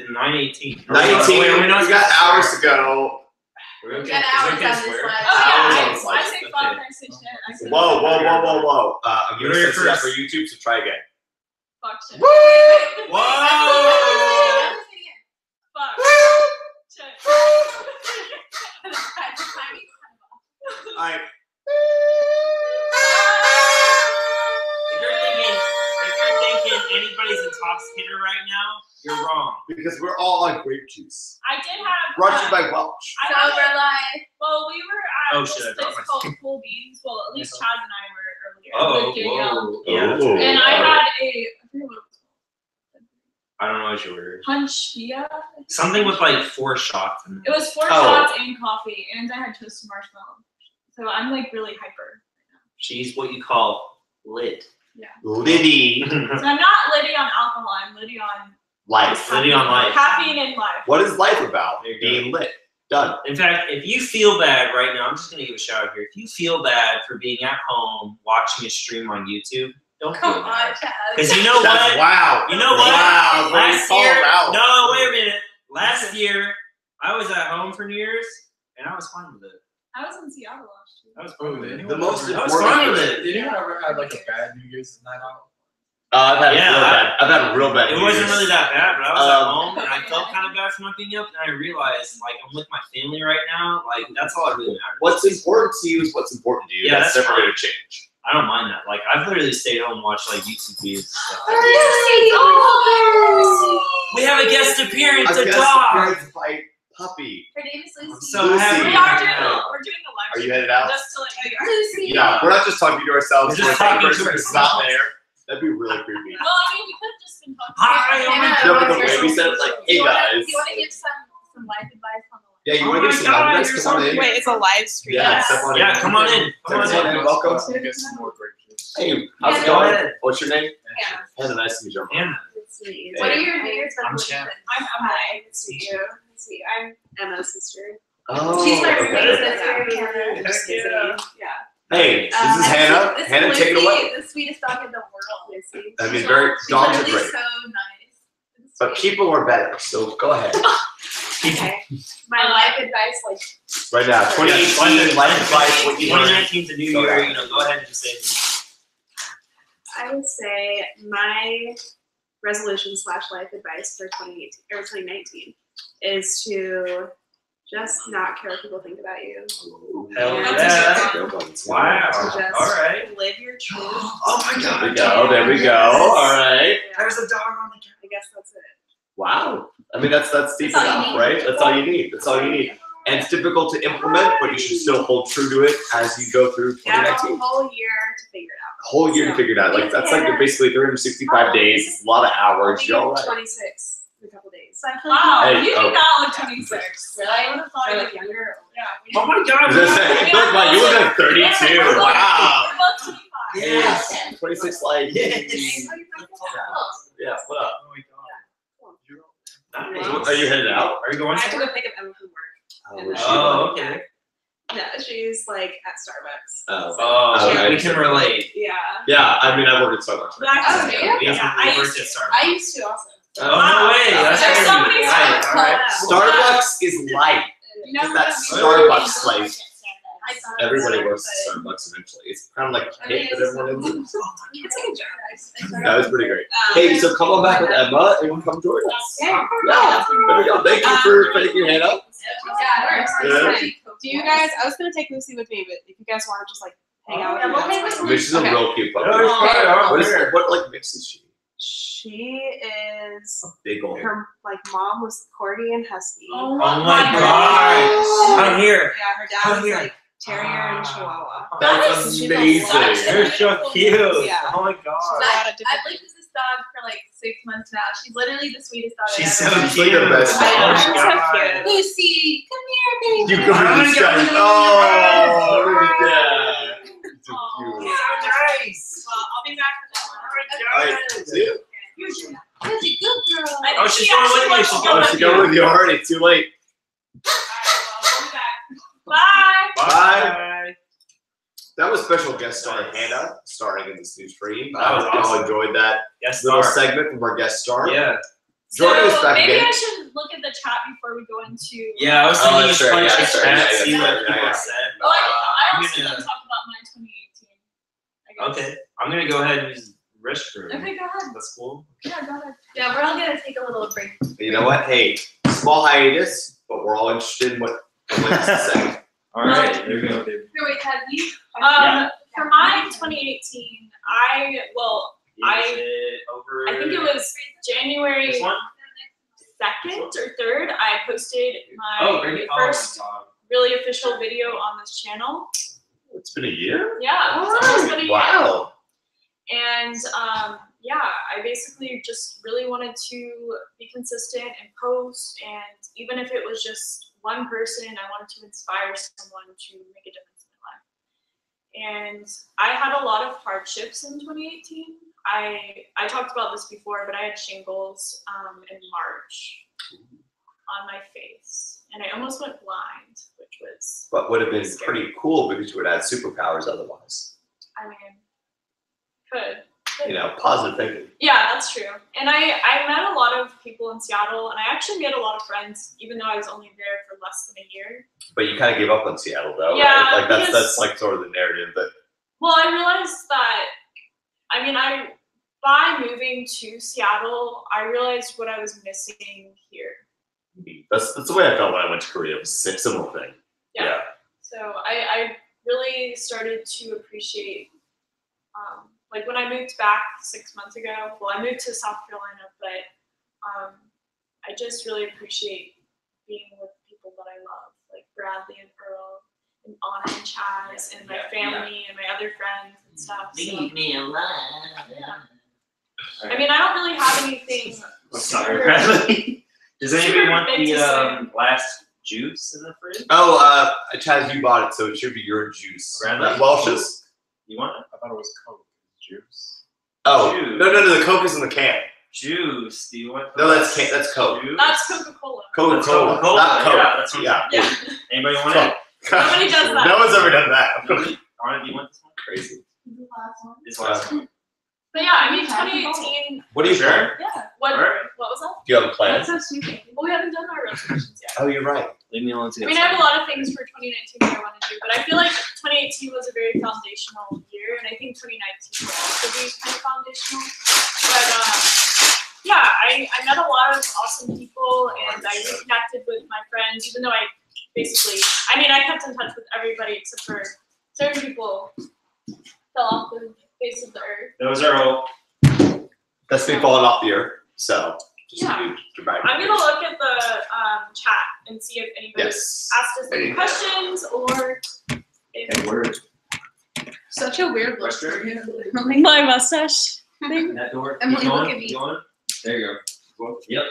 9:18. 19. We got hours to go. We're okay. We got Is it hours okay to on this swear? one. Oh Hours on yeah, the I slice. say fuck, I say shit. I say Whoa. I'm You gonna heard it censor that for first. YouTube, so try again. fuck shit. Whoa! Fuck. Shit. Alright. If you're thinking anybody's intoxicated right now, you're wrong. Because we're all on grape juice. I did have. Brought to you by Welch. I had Sober life. Well, we were at Oh, this shit, I place dropped my called Cool Beans. Well, at least Chaz and I were earlier. Oh, with Danielle. whoa. Yeah. Ooh. And I had I forget what it was I don't know what you ordered. called. Punchia? Something with like 4 shots in It was 4 Oh. shots and coffee, and I had toasted marshmallow. So I'm like really hyper. She's what you call lit. Litty. So I'm not Litty on alcohol. I'm Litty on Life. Litty on life. caffeine and life. What is life about? There you go. Being lit. Done. In fact, if you feel bad right now, I'm just gonna give a shout out here. If you feel bad for being at home watching a stream on YouTube, don't feel Come on, bad. Chaz. Because you know That's what? wow. You know what? Wow. Last Call year, him out. no, wait a minute. Last year, I was at home for New Year's, and I was fine with it. I was in Seattle last year. I was Oh, fine with did it. anyone The most ever- I was fine with it. Did anyone ever have like a bad New Year's night out? I've had Yeah, real bad. I've had real bad. It New wasn't Year's. really that bad, but I was at home and I Yeah. felt kind of bad for not being up, and I realized like I'm with my family right now. Like that's all that really matters. What's important to you is what's important to you. Yeah, that's that's never fine. going to change. I don't mind that. Like I've literally stayed home and watched like YouTube videos and stuff. We have a guest appearance, a guess dog. appearance by Puppy. Her name is Lucy. I'm so Lucy. happy. We are doing we're doing a live Are you stream, headed out? just to let you know. Lucy. Yeah, we're not just talking to ourselves. We're just like, talking to person is ourselves. not there. That'd be really creepy. Well, I mean, we could have just been talking. Hi, Hannah, No, but the what's way your- we said it, like, hey Do you wanna- guys. Do you want to give some life advice on the way? Yeah, you want Oh to my give some God, advice? you're Come on so in. Wait, it's a live stream. Yeah, Yes. step on Yeah, in. come on in. Come on Step in. in. Welcome. So get some more grape juice. Hey, how's it Yeah, go going? ahead. What's your name? Hannah. Hannah, nice to meet you. Anna. What are your New Year's I'm resolutions? Hi, nice to meet you. Nice to meet you. I'm Emma's sister. Oh, She's my okay. roommate. That's very Hannah. Heck yeah. Yeah. Hey, this is Hannah. This is Hannah, take it Lucy, away. the sweetest dog in the world. Lucy. I mean, very dogs are She's great, literally so nice. but people are better. So go ahead. Okay. My life advice, like, Right now, 2018 life advice. What you learned? 2019 is a new Go year. ahead. You know, go ahead and just say it. I would say my resolution / life advice for 2018 or 2019 is to just not care what people think about you. Hell Yeah. yeah. To Wow. just All right. live your truth. Oh my There we god. go. There we go. All right. Yeah, There's a dog on the couch. I guess that's it. Wow. I mean, that's deep That's all you enough, need. right? That's all you need. That's all you need. And it's difficult to implement, but you should still hold true to it as you go through Yeah, a 2019. whole year to figure it out. A whole year to figure it out. Like that's like basically 365 days. It's a lot of hours. You're all right. 26 in a couple days. So I feel like Wow, Hey, you oh. did not look 26. Really? I would have thought you Or looked younger. Yeah. Oh my god. Look, man, you look at 32. Wow. We're both 25. Yes. 26 like. Yes. Yeah. What up? Oh my god. So, Nice. are you headed out? Are you going I have to somewhere? go pick up Emma from work. Oh, okay. No, she's like at Starbucks. Oh. Oh, Okay. we can relate. Yeah. Yeah. I mean, I work at Starbucks. But I Oh, yeah, yeah. I We used worked at to. Starbucks. I used to also. Oh, no way. That's There's so crazy. many Right, Starbucks all right. Starbucks is light. You know That's what I Starbucks mean? life. I thought Everybody so, works but- at Starbucks eventually. It's kind of like I mean, hate that everyone is. It's like a joke. That was pretty great. Hey, so come on back with Emma and come join us. Yeah, there we go. Thank you for taking your hand up. Yeah. Do you guys? I was gonna take Lucy with me, but if you guys want to just like hang out with me, we'll hang that's with fine. She's a Okay. real cute puppy. Oh, What is what like mix is she? She is. Big old. Her like mom was Corgi and Husky. Oh Oh my my god. I'm here. Yeah, her dad Come was here. like terrier and Chihuahua. That's She's amazing. You're so cute. Yeah. Oh my god. I've lived with this dog for like 6 months now. She's literally the sweetest dog She's I've so ever met. She's like the best I know, dog. she's so God. cute. Lucy, come here, baby. You go to I'm this gonna guy. go. Oh, look at that. So cute. nice. Well, I'll be back for that one. All right, see you. Lucy, good girl. Oh, she's going with you. She's Oh, going she go with you already. Too late. Bye. Bye. That was special guest star Hannah starring in this new stream. That was I hope you all awesome. enjoyed that Yes, little star. segment from our guest star. Yeah. Jordan is back maybe again. I should look at the chat before we go into. Yeah, I was Oh, thinking you that's should right. punch Yeah, the that's right. chat, Yeah, see yeah, what yeah, people yeah. said. Oh, I I'm also gonna- gonna talk about my 2018. I guess. Okay, I'm gonna go ahead and use the restroom. Okay, go ahead. That's cool. Yeah, go ahead. Yeah, we're all gonna take a little break. You know what? Hey, small hiatus, but we're all interested in what Emily has to say. All right, there we go. Here, wait, Ted, you? For my 2018, I Use it over. think it was January This one? 2nd or 3rd. I posted Oh, my really? first really official video on this channel. It's been a year? Yeah, it's almost been a year. Wow. And yeah, I basically just really wanted to be consistent and post, and even if it was just one person, I wanted to inspire someone to make a difference in their life. And I had a lot of hardships in 2018. I talked about this before, but I had shingles in March on my face, and I almost went blind, which was, But would have been pretty cool because you would have had superpowers otherwise. I mean, could. You know, positive thinking. Yeah, that's true. And I met a lot of people in Seattle, and I actually made a lot of friends, even though I was only there for less than a year. But you kind of gave up on Seattle, though. Yeah, right? Like that's because- like sort of the narrative. But Well, I realized that, I mean, by moving to Seattle, I realized what I was missing here. that's the way I felt when I went to Korea. It was a similar thing. Yeah. So I really started to appreciate, like when I moved back 6 months ago, well, I moved to South Carolina, but I just really appreciate being with people that I love, like Bradley and Earl and Anna and Chaz and my family and my other friends and stuff. So, Leave me alone. I mean, I don't really have anything. Sorry, super- Bradley. Does anybody super want big the to say. last juice in the fridge? Oh, Chaz, you bought it, so it should be your juice. Bradley? Welch's. You want it? I thought it was Coke juice. Oh, Juice. no, the Coke is in the can. Juice. Do you want? No, that's Coke. Juice? That's Coca-Cola. Coca-Cola. Coca-Cola. Not Coke. Yeah, that's what Yeah. Yeah. Anybody want it? Nobody does that. No one's ever done that. Anna, do you want this one? Crazy. The last one. This last one. But yeah, I mean, 2018. What are you Sure. sure? Yeah. What? Alright. What was that? Do you have a plan? That's so stupid. Well, we haven't done our resolutions yet. Oh, you're right. Leave me alone too. I mean, I have a lot of things for 2019 that I want to do, but I feel like 2018 was a very foundational year, and I think 2019 will also be kind of foundational. But yeah, I met a lot of awesome people, and I reconnected with my friends, even though I kept in touch with everybody except for certain people fell off the face of the earth. Those are all. That's me falling off the earth. So, just Yeah. to remind I'm you. gonna look at the chat and see if anybody Yes. asked us any questions or if word. Such a weird look for you. my mustache thing. That door. Emily, Keep look going, at me. keep going. There you go. Yep.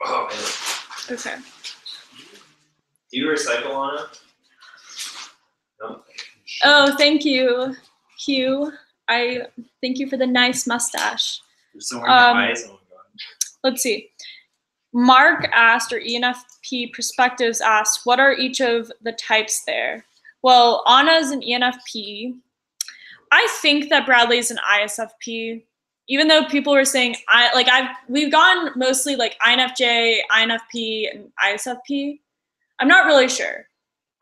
Oh man. Okay. Do you recycle on it? No. Oh, thank you, Hugh. I thank you for the nice mustache. There's somewhere in your Um, eyes. Oh my god. Let's see. Mark asked, or ENFP Perspectives asked, what are each of the types there? Well, Anna's an ENFP. I think that Bradley's an ISFP. Even though people were saying we've gone mostly like INFJ, INFP, and ISFP. I'm not really sure.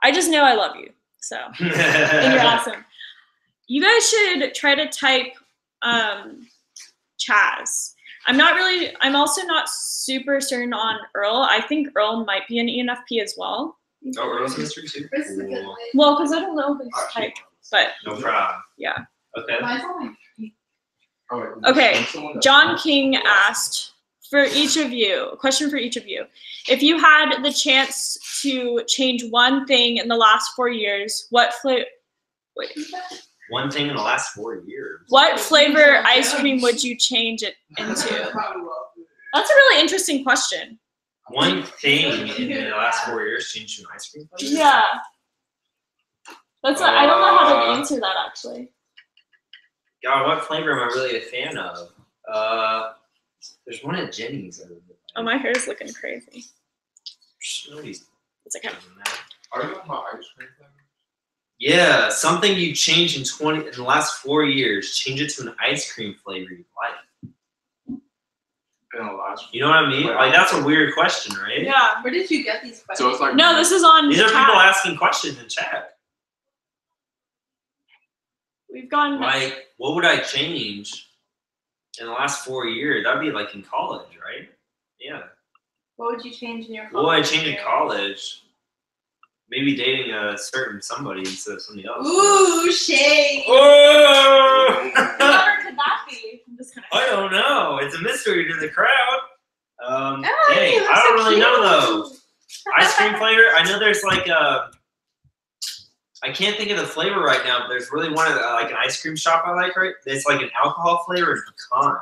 I just know I love you. So and you're awesome. You guys should try to type Chaz. I'm also not super certain on Earl. I think Earl might be an ENFP as well. Oh, Earl's history too. This is a good Cool. way. Well, because I don't know his type, but No problem. yeah. Okay. Mine's on my feet. Okay, John King asked for each of you, a question for each of you. If you had the chance to change one thing in the last 4 years, what One thing in the last 4 years. what flavor ice cream would you change it into? That's a really interesting question. One thing in the last 4 years changed to an ice cream flavor? Yeah. I don't know how to answer that actually. God, what flavor am I really a fan of? There's one at Jenny's. Oh, my hair is looking crazy. Nobody's It's okay. doing that. Are you talking about ice cream flavor? Yeah, something you changed in the last 4 years. Change it to an ice cream flavor you like. In the last. You know what I mean? Like that's a weird question, right? Yeah. Where did you get these questions? So it's like. No, this is on These are chat. people asking questions in chat. We've gone. Like, what would I change in the last 4 years? That'd be like in college, right? Yeah. What would you change in your What would I college change in year? college? Maybe dating a certain somebody instead of somebody else. Ooh, shade. Oh! Whoever could that be? I'm just gonna. I don't know. It's a mystery to the crowd. Dang, you look I don't so really know cute. though. Ice cream flavor. I know there's like a. I can't think of the flavor right now, but there's really one of the, like an ice cream shop I like. Right, it's like an alcohol flavor and pecan.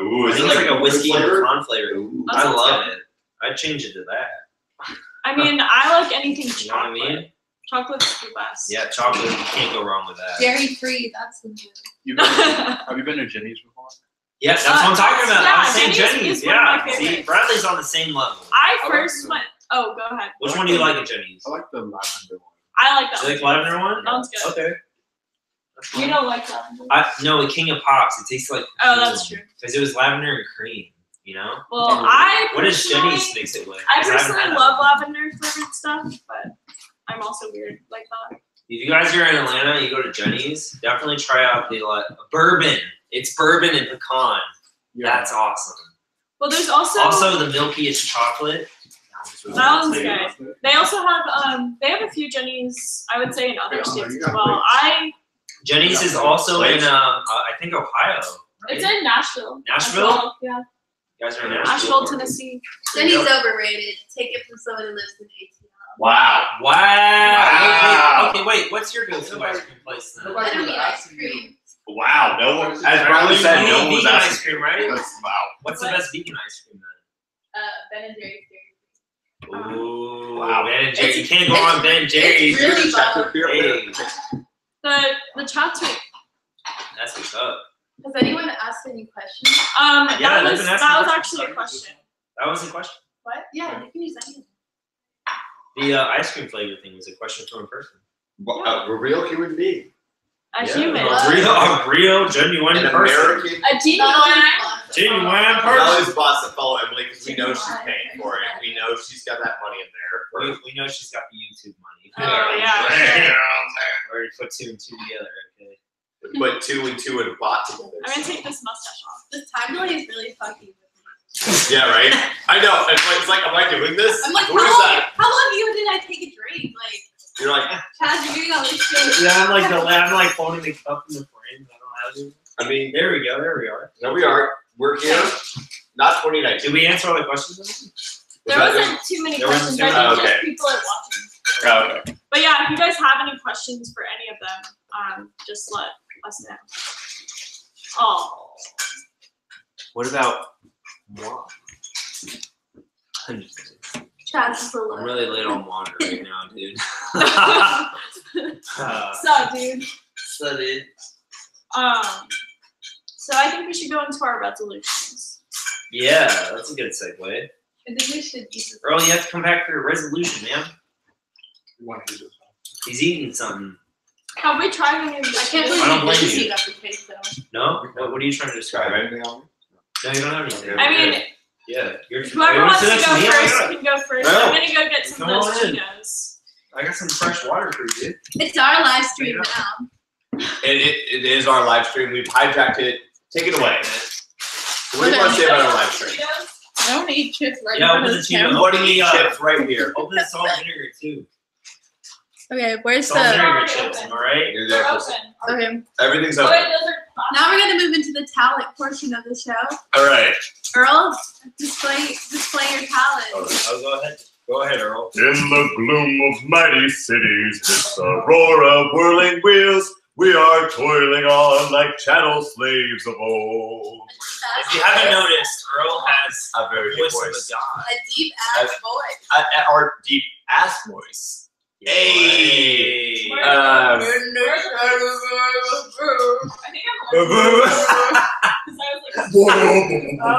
Ooh, I is think it it's like a whiskey and flavor? pecan flavor. Ooh. That I sounds love good. it. I'd change it to that. I mean, I like anything You know what I chocolate. mean? Chocolate's the best. Yeah, chocolate. You can't go wrong with that. Dairy free. That's the new. Have you been to Jenny's before? Yeah, that's what I'm talking about. Yeah, I'm saying Jenny's Jenny's. is one of my Yeah. See, favorites. Bradley's on the same level. I I first like went. Oh, go ahead. Which one do you like at Jenny's? I like the lavender one. I like that. Do you like one. lavender one? That one's good. Okay. That's You fine. don't like that. No, the King of Pops. It tastes like. Oh, that's true. Because it was lavender and cream. You know. Well, I What does personally, Jenny's mix it with? I 'Cause haven't personally had that love one. lavender flavored stuff, but I'm also weird like that. If you guys are in Atlanta, you go to Jenny's. Definitely try out the bourbon. It's bourbon and pecan. That's awesome. Well, there's also Also, the milkiest chocolate. That one's good. They also have they have a few Jenny's, I would say, in other Yeah, states you as got well. Jenny's is also in I think Ohio. Right? It's in Nashville. as Nashville? well, yeah. You guys are in Nashville, Tennessee. Jenny's overrated. Take it from someone who lives in ATL. Wow. Wow. Wait. What's your go-to ice cream place then? I don't eat ice cream. Wow. No one, as Bradley You said, eat no one was vegan ice asking. cream, right? Wow. What's the best vegan ice cream then? Ben and Jerry's dairy. Ooh, Wow. Ben and Jerry. You can't go on Ben and Jerry's. It's really Chapter here. Hey, The chats are that's what's up. Has anyone asked any questions? Yeah, that they've was been asking actually a questions. question. That was a question. What? Yeah, you can use anything. The ice cream flavor thing was a question from a person. A real human being. A Yeah, human. a real, genuine An person. American. A genuine. Genuine We person. always boss that follow Emily because we know she's paying for it. We know she's got that money in there. We know she's got the YouTube money. Oh, yeah. Or you put 2 and 2 together, okay? Put 2 and 2 and bot together. I'm gonna take this mustache off. This time delay is really fucking with me. Yeah, right? I know. It's like, am I doing this? I'm like, What is that? how long ago did I take a drink? Like, You're like, Chad, you're doing all this shit. Yeah, I'm like holding the cup in the frame. I don't have it. I mean, There we go. There we are. there we are. We're here. Not 2019. Did we answer all the questions? There wasn't too many There wasn't questions. too I many? think just Okay. people are watching. Oh, okay. But yeah, if you guys have any questions for any of them, just let us know. Oh. What about moi? I'm Chad's just a little. really late on water right now, dude. So, dude. So, dude. So I think we should go into our resolutions. Yeah, that's a good segue. I think we should eat this. Earl, you have to come back for your resolution, man. You want to do this? He's eating something. Have we tried any of I these? can't I believe don't you blame didn't you. heat up the cake though. No? What are you trying to Describe describe? anything on me? No, you don't have anything. I mean, Yeah. You're, whoever wants to go me, first can go first. No. I'm gonna go get some Come of those on in. Cheetos. I got some fresh water for you, dude. It's our live stream now. It is our live stream. We've hijacked it. Take it away. What do you want to say about our live stream? Cheetos? I don't eat chips right Yeah, in front open of the this Cheetos. camera. What do you need chips right here? Open the salt and vinegar, too. Okay, where's Salt and the? vinegar chips, am I right? You're They're there. open. Okay, Everything's Oh, open. wait, those are now we're gonna move into the talent portion of the show. All right. Earl, display your talent. Oh, go ahead. Go ahead, Earl. In the gloom of mighty cities, this aurora of whirling wheels, we are toiling on like chattel slaves of old. If you haven't noticed, Earl has A very the good voice of a voice. god. A deep ass voice. Our deep ass voice. Hey. Hey. I think I'm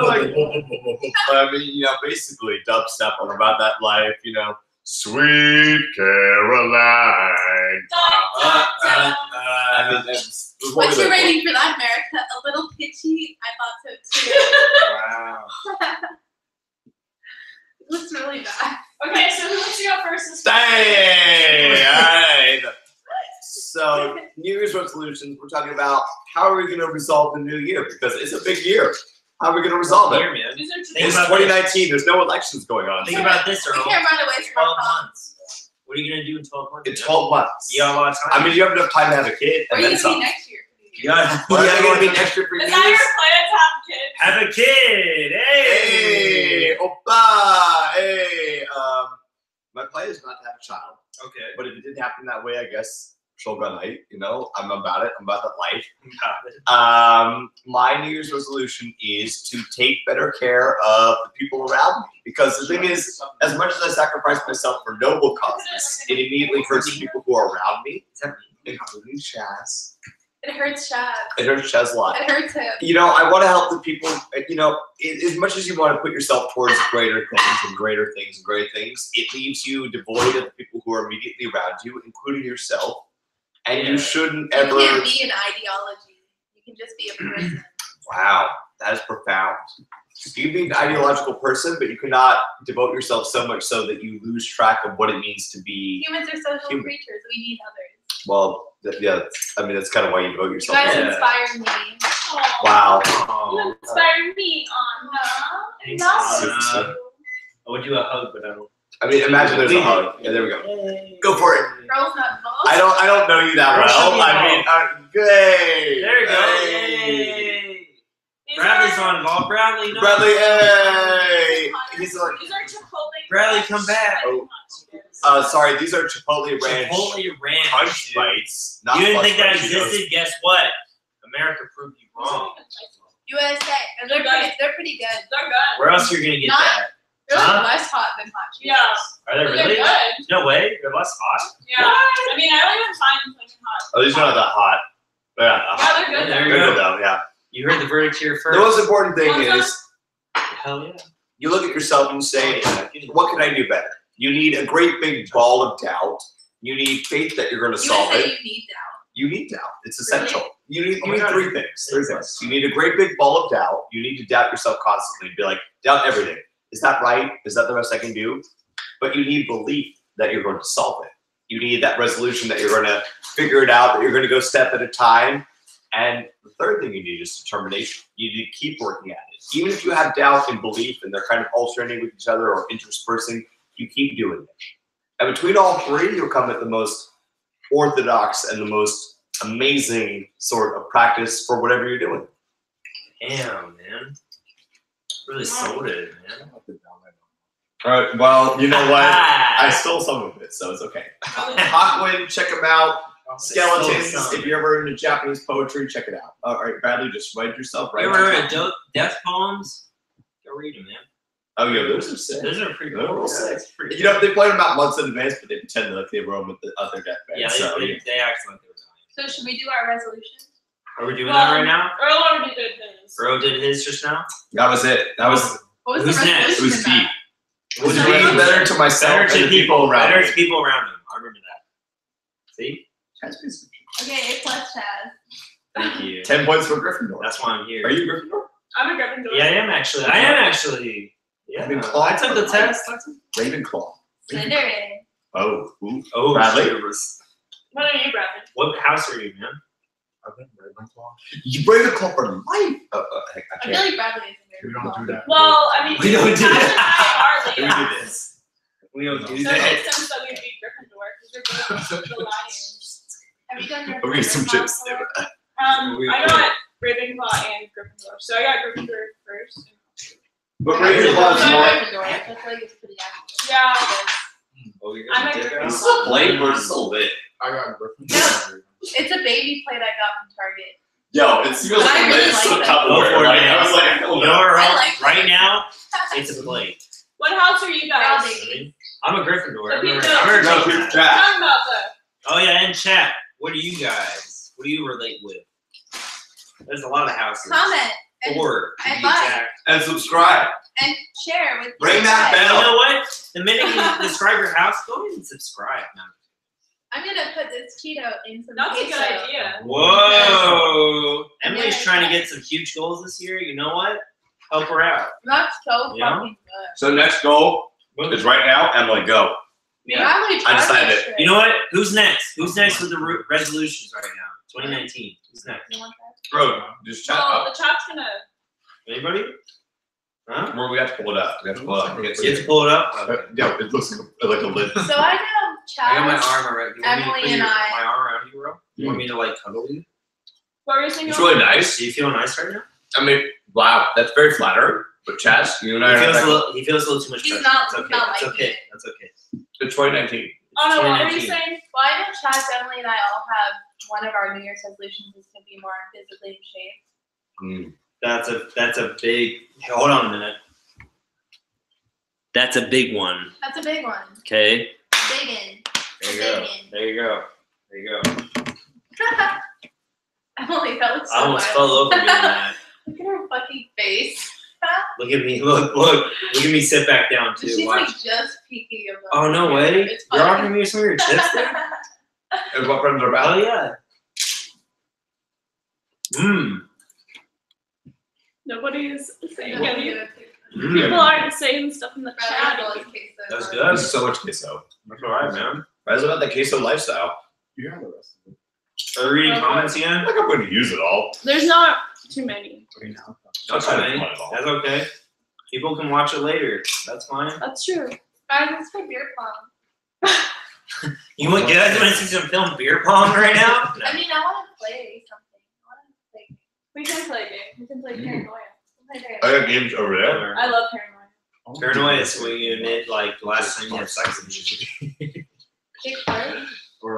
I mean, you know, basically dubstep on about that life, you know. Sweet Caroline. I mean, that's one What's of your the- rating for that, America? A little pitchy? I thought so too. Wow. It looks really bad. Okay, so who wants to go first? Hey, all right. So, New Year's resolutions, we're talking about how are we going to resolve the new year? Because it's a big year. How are we going to resolve it? Here, man. These are Think It's about 2019. There's no elections going on. Think about this, We Earl. can't run away from 12 our thoughts. months. What are you going to do in 12 months? In 12 months. You got a lot of time. I mean, you have enough time to have a kid Where and are you then gonna some. be next year? You got What are you going to be next year for Is New that your Year's? plan to have kids? Have a kid. Hey. Hey, oppa, hey. My plan is not to have a child, Okay. but if it didn't happen that way, I guess shulga night. You know, I'm about it. I'm about that life. My New Year's resolution is to take better care of the people around me. Because the thing is, as much as I sacrifice myself for noble causes, it immediately hurts the people who are around me, including Chaz. It hurts Chad. It hurts Chaz a lot. It hurts him. You know, I want to help the people. You know, as much as you want to put yourself towards greater things and greater things and great things, it leaves you devoid of the people who are immediately around you, including yourself. And you shouldn't You ever. can't be an ideology. You can just be a person. Wow, that is profound. You can be an ideological person, but you cannot devote yourself so much so that you lose track of what it means to be. Humans are social Human. creatures. We need others. Well, yeah. I mean, that's kind of why you devote You yourself. guys to it. inspire me. Aw. Wow. You inspire me, Anna. I Thanks, love Anna. you. I would do a hug, but I don't. I mean, imagine there's a hug. Yeah, there we go. Go for it. Girls not involved. I don't know you that Girls should well. be I mean, hey. There you go. Hey. Yay. These Bradley's are- not involved. Bradley, no. Bradley, hey. He's like, These are Chipotle. Bradley, come back. Oh. Sorry, these are Chipotle Ranch Chipotle Ranch. punch dude. bites. Not You didn't Flush think that Bites, Cheetos. existed? Guess what? America proved you wrong. USA. And they're They're pretty good. They're good. Where else are you gonna get Not- that? They're Huh? like less hot than hot Cheetos. Yeah. Are they But really? they're good. No way. They're less hot. Yeah. I mean, I don't even find flaming hot. At least they're not that hot. They're not that hot. Yeah, they're good. There They're you good go. though, yeah. You heard the verdict here first. The most important thing What's is Hell yeah. you look at yourself and say, what can I do better? You need a great big ball of doubt. You need faith that you're going to You solve would say it. you need doubt. You need doubt. It's essential. You need, Oh you my need God. three things. You need a great big ball of doubt. You need to doubt yourself constantly. Be like, doubt everything. Is that right? Is that the best I can do? But you need belief that you're going to solve it. You need that resolution that you're going to figure it out, that you're going to go step at a time. And the third thing you need is determination. You need to keep working at it. Even if you have doubt and belief and they're kind of alternating with each other or interspersing, you keep doing it. And between all three, you'll come at the most orthodox and the most amazing sort of practice for whatever you're doing. Damn, man. Really sold it, man. All right, well, you know what? I I stole some of it, so it's okay. Hawkwind, check them out. Skeletons, if you're ever into Japanese poetry, check it out. All right, Bradley, just write yourself right You ever now. read death poems? Go read them, man. Oh, yeah, those are sick. Those are pretty They're cool. real Yeah, sick. it's pretty You know, they play them out months in advance, but they pretend like they were on with the other deathbed. Yeah, so, they act like they were dying. So should we do our resolutions? Are we doing that right now? Earl already did his. Bro did his just now. that was it. That was What was Who's the next? it. resolution Was about? deep. It was being better to myself Better and to the people around Better me. to people around him. I remember that. See? Okay, A plus Chaz. Thank you. 10 points for Gryffindor. That's why I'm here. Are you Gryffindor? I'm a Gryffindor. Yeah, I am actually. I am actually. Yeah. Ravenclaw? I took the test. Ravenclaw. Slytherin. Oh, ooh. Oh, Bradley? shit. What are you, Bradley? What house are you, man? I've been Ravenclaw. You Ravenclaw for life. I I can't. feel like Bradley is a We very don't do that. Well, I mean, We don't do Cash and that. I are We Leos. do this. We don't do So it that. makes sense that we'd be Gryffindor because we're both the lions. Have you done your We're getting some Ravenclaw chips. before? I got Ravenclaw and Gryffindor. So I got Gryffindor first. But I actually Ravenclaw's don't know more. Gryffindor. I feel like it's pretty accurate. Yeah, it is. Oh, you're I'm gonna a dip Gryffindor. out? This is a blade or it's a lit. I got Gryffindor. It's a baby plate I got from Target. Yo, it feels like I a really lit. It's like so that. Tupperware. Go for it, Like, man. I was like, hold You know on. what, I like right it. now, it's a plate. What house are you They're all guys? babies. I'm a Gryffindor. I remember No, taking keep that. track. Talking about the. Oh yeah, in chat. What do you guys? What do you relate with? There's a lot of houses. Comment and, 4 to be and like. exact. And subscribe. and share with Ring your that friends. bell. You know what? The minute you describe your house, go ahead and subscribe. Now. I'm gonna put this Cheeto in some That's a queso. good idea. Whoa! Emily's Yeah. trying to get some huge goals this year. You know what? Help her out. That's so Yeah. fucking good. So next goal is right now, Emily, go. Yeah. Bradley I decided Target it. strip. You know what? Who's next? Who's next with the resolutions right now? 2019. Who's next? You want that? Bro, just chat Well, up. the chat's gonna. Anybody? Huh? Where we have to pull it up. We have to pull it up. You have to pull it up. Okay. Yeah, it looks like a lid. So I know I got my Chaz. arm around you. Want me to Emily put and I- my arm around you, bro? You want me to like cuddle you? What were you saying? It's really nice. Do you feel nice right now? I mean, wow, that's very flattering. But Chaz, you and I He feels, are he feels a little too much He's pressure. not- It's he's okay. not That's liking okay. it. That's okay. It's 2019. Oh no, what were you 2019. saying? Well, I know Chaz, Emily, and I all have one of our New Year's resolutions is to be more physically in shape. That's a big. Hold on a minute. That's a big one. That's a big one. Okay. Biggin. There you go. Biggin. There you go. There you go. Emily, that looks so I almost wild. fell over doing that. Look at her fucking face. Look at me. Look at me sit back down too. She's Watch. like just peeking above. Oh no way! It's You're funny. offering me some of your chips there? And what friends are Oh about? yeah. Mmm. Nobody's saying Yeah, anything. yeah. People aren't saying stuff in the chat. Bradley loves queso. That's This good. is so much queso. That's alright, man. That's about the queso lifestyle. You have the rest of it. Are we reading Okay. comments I again? think I'm going to use it all. There's not too many. That's Okay. That's okay. People can watch it later. That's fine. That's true. Guys, let's play beer pong. You guys want to see some film beer pong right now? I mean, I want to play something. I want to play. We can play a game. We can play Paranoia. Play beer. I got games over there. I love Paranoia. Paranoia is when you admit like the last time you had sex and shit. Big part.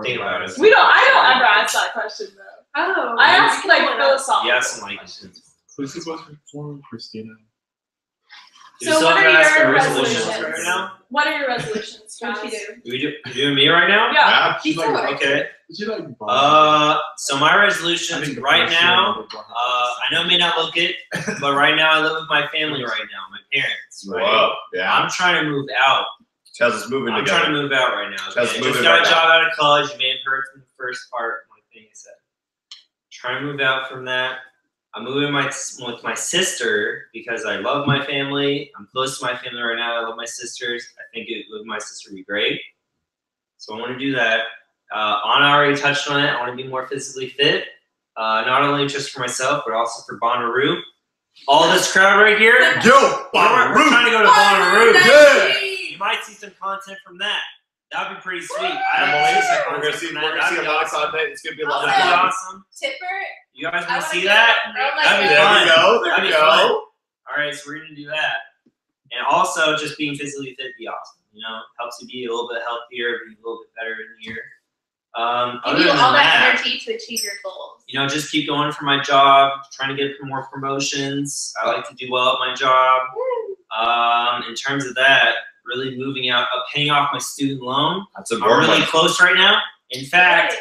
Think about it. I don't ever ask that question though. Oh. I ask like You philosophical. ask some like This is what's for Christina. So what are your resolutions resolutions? right now? What are your resolutions, guys? What you do? You doing me right now? Yeah. She's like, Okay. she like, So my resolutions right now, I know it may not look it, but right now I live with my family right now, my parents. Right? Whoa, yeah. I'm trying to move out. Chaz is moving I'm together. trying to move out right now. Chaz is Okay? moving Just got right a job out of college. You may have heard from the first part of my thing I said. Trying to move out from that. I'm moving with my sister because I love my family. I'm close to my family right now. I love my sisters. I think living with my sister would be great. So I want to do that. Anna already touched on it. I want to be more physically fit. Not only just for myself, but also for Bonnaroo. All this crowd right here. Yo, We're trying to go to Bonnaroo. Yeah. You might see some content from that. That'd be pretty sweet. We're gonna see a lot of content. It's gonna be a lot of That'd be fun. awesome. Tipper. You guys I want to wanna see get that? on real, like, That'd be There fun. we go. There That'd we be go. fun. All right, so we're gonna do that, and also just being physically fit would be awesome. You know, helps you be a little bit healthier, be a little bit better in here. Other Give you than all that that, energy to achieve your goals. you know, just keep going for my job, trying to get more promotions. I like to do well at my job. In terms of that, really moving out, paying off my student loan. That's a I'm really one. close right now. In fact,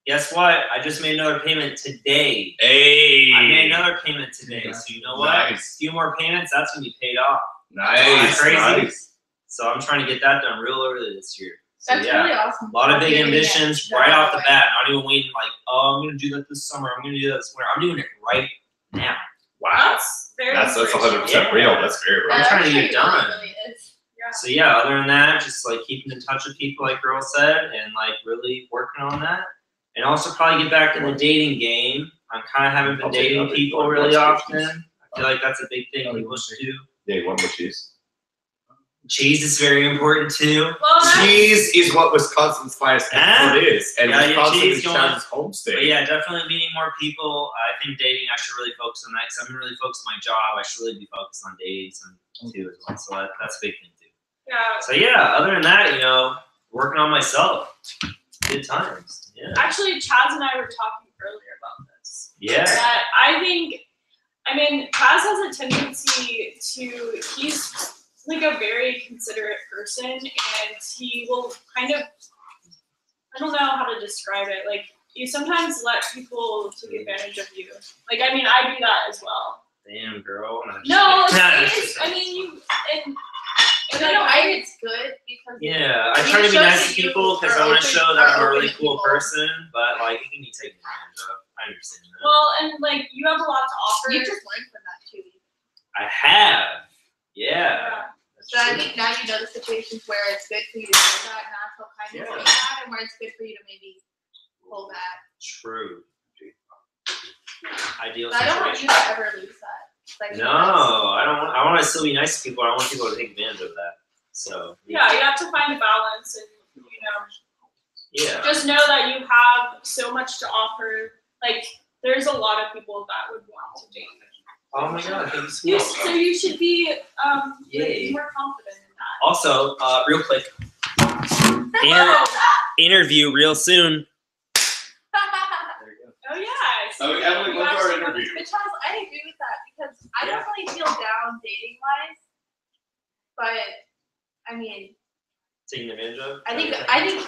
guess what? I just made another payment today. Hey. I made another payment today. So you know what? Nice. A few more payments, that's gonna be paid off. Nice. Crazy. Nice. So I'm trying to get that done real early this year. So That's yeah, really awesome. a lot of big You're gonna get ambitions that right out off the way. bat. Not even waiting like, oh, I'm gonna do that this summer. I'm gonna do that this winter. I'm doing it right now. Wow. That's very That's inspirational. 100% real. That's very real. I'm trying to Actually, get it done. Really is. Yeah. So yeah, other than that, just like keeping in touch with people, like Girl said, and like really working on that, and also probably get back in the dating game. I kind of haven't been I'll take dating another people one. really What's often. yours? I feel like that's a big thing people should do. Yeah, one more cheese. Cheese is very important too. Well, that's, Cheese is what Wisconsin's finest export is, and Yeah, your Wisconsin cheese is going. Chaz's home state. But yeah, definitely meeting more people. I think dating, I should really focus on that because I've been really focused on my job. I should really be focused on dating some too as well. So that's a big thing too. yeah. So yeah, other than that, you know, working on myself. Good times. Yeah. Actually, Chaz and I were talking earlier about this. Yeah. That I think, I mean, Chaz has a tendency to, he's like a very considerate person, and he will kind of, I don't know how to describe it, like, you sometimes let people take advantage of you. Like, I mean, I do that as well. Damn, girl. No, Nah, it's, I mean, you, and And like, I think it's good because Yeah, I it try to be shows nice that to you people because are I want to open- show that I'm a are really open to cool people. person, but like it can be taken advantage of. I understand that. well, and like, you have a lot to offer. you just learned from that too. I have. Yeah. Yeah. That's So I true. think now you know the situations where it's good for you to do that, not so kind of Yeah. say that, and where it's good for you to maybe pull back. True. Ideal But I don't want you situation. to ever lose that. Like, No, I don't. I want to still be nice to people. I don't want people to take advantage of that. So Yeah, you have to find a balance, and you know, yeah. just know that you have so much to offer. Like, there's a lot of people that would want to date. Oh my god, thank you You, so much. so you should be Yay. more confident in that. Also, real quick, Oh, interview real soon. There you go. oh yeah. So, Emily, You what's our actually interview? But Charles, I agree with that because I Yeah. definitely feel down dating wise. But I mean, Taking advantage of. I think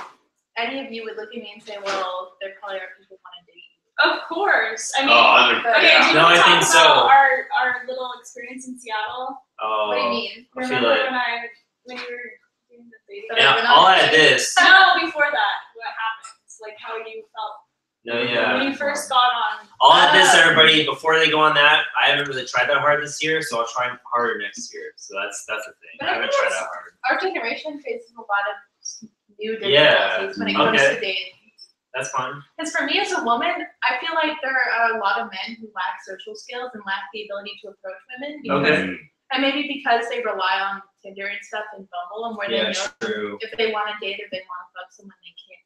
any of you would look at me and say, well, there probably are people who want to date you. Of course. I mean, But okay, do you No, want I to talk think so. about our little experience in Seattle? Oh. what do you mean? I feel Remember like. when you were doing the dating? But Yeah, we're not I'll add dating. this. No, before that, what happens? Like how you felt No, when yeah. you first got on. I'll add this, everybody. Before they go on that, I haven't really tried that hard this year, so I'll try harder next year. So that's the thing. But I haven't tried that hard. Our generation faces a lot of new Yeah, difficulties when it comes okay. to dating. That's fine. Because for me as a woman, I feel like there are a lot of men who lack social skills and lack the ability to approach women. Because, Okay. And maybe because they rely on Tinder and stuff and Bumble, and where Yeah, they know true. if they want to date or they want to fuck someone,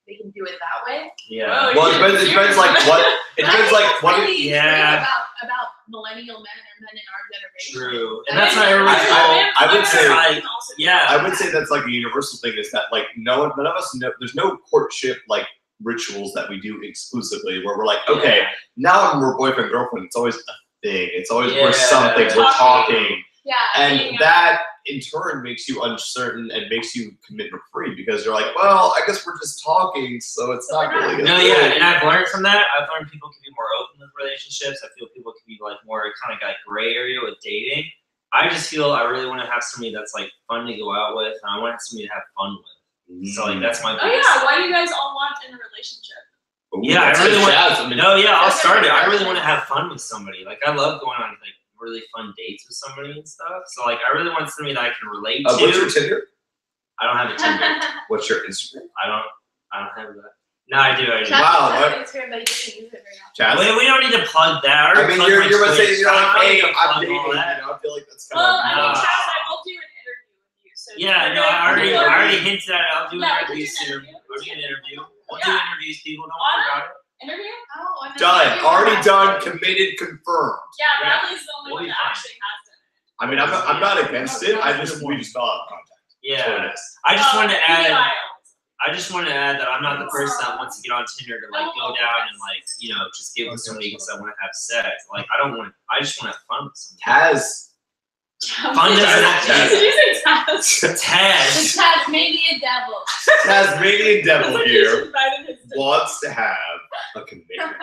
they can do it that way. Yeah. Oh, Well, it depends like what. It But I depends think like it's what. really Yeah. about millennial men or men in our generation. True. And I that's think not everyone's fault. I would say- Like, yeah. I would say that's like a universal thing is that like none of us know. There's no courtship like rituals that we do exclusively where we're like, okay, now we're boyfriend girlfriend. It's always a thing. It's always we're Yeah. something. We're talking. Yeah. And that in turn makes you uncertain and makes you commitment free because you're like, well, I guess we're just talking, so it's not really. No, yeah, and I've learned from that. I've learned people can be more open with relationships. I feel people can be like more kind of like gray area with dating. I just feel I really want to have somebody that's like fun to go out with, and I want somebody to have fun with. So like that's my. Oh yeah, why do you guys all want in a relationship? Ooh, yeah, I really want. No, yeah, I'll That's start it. I okay. really want to have fun with somebody. Like I love going on like really fun dates with somebody and stuff. So like I really want somebody that I can relate to. What's your Tinder? I don't have a Tinder. What's your Instagram? I don't have that. No, I do. Wow, what? Instagram, but you can use it right now. Chaz? We don't need to plug that. I mean, you're saying you're like, hey, I'm plug dating. all that. You know, I feel like that's kind Well, of. I mean, Nah. Chaz, I will do an interview with you. So Yeah, no, I already hinted at it. I'll do an Yeah, interview we'll do soon. an We'll do an interview. We'll Yeah. do interviews, people. Don't worry about it. Interview? Oh, and then Done. you Already have done. to- Committed. Confirmed. Yeah, Bradley's the only We'll one be that fine. actually has done it. I mean, I'm not against it. We just fell out of contact. That's what Yeah. it is. I just wanted to Well, add. I just wanted to add that I'm not the person that wants to get on Tinder to like go down and like just get with somebody because I want to have sex. Like I don't want. I just want to have fun with somebody. Taz. Fun doesn't have to Did be. you say Taz? The Taz. Tasmanian devil. Tasmanian devil Like here he's invited his sister. wants to have a commitment.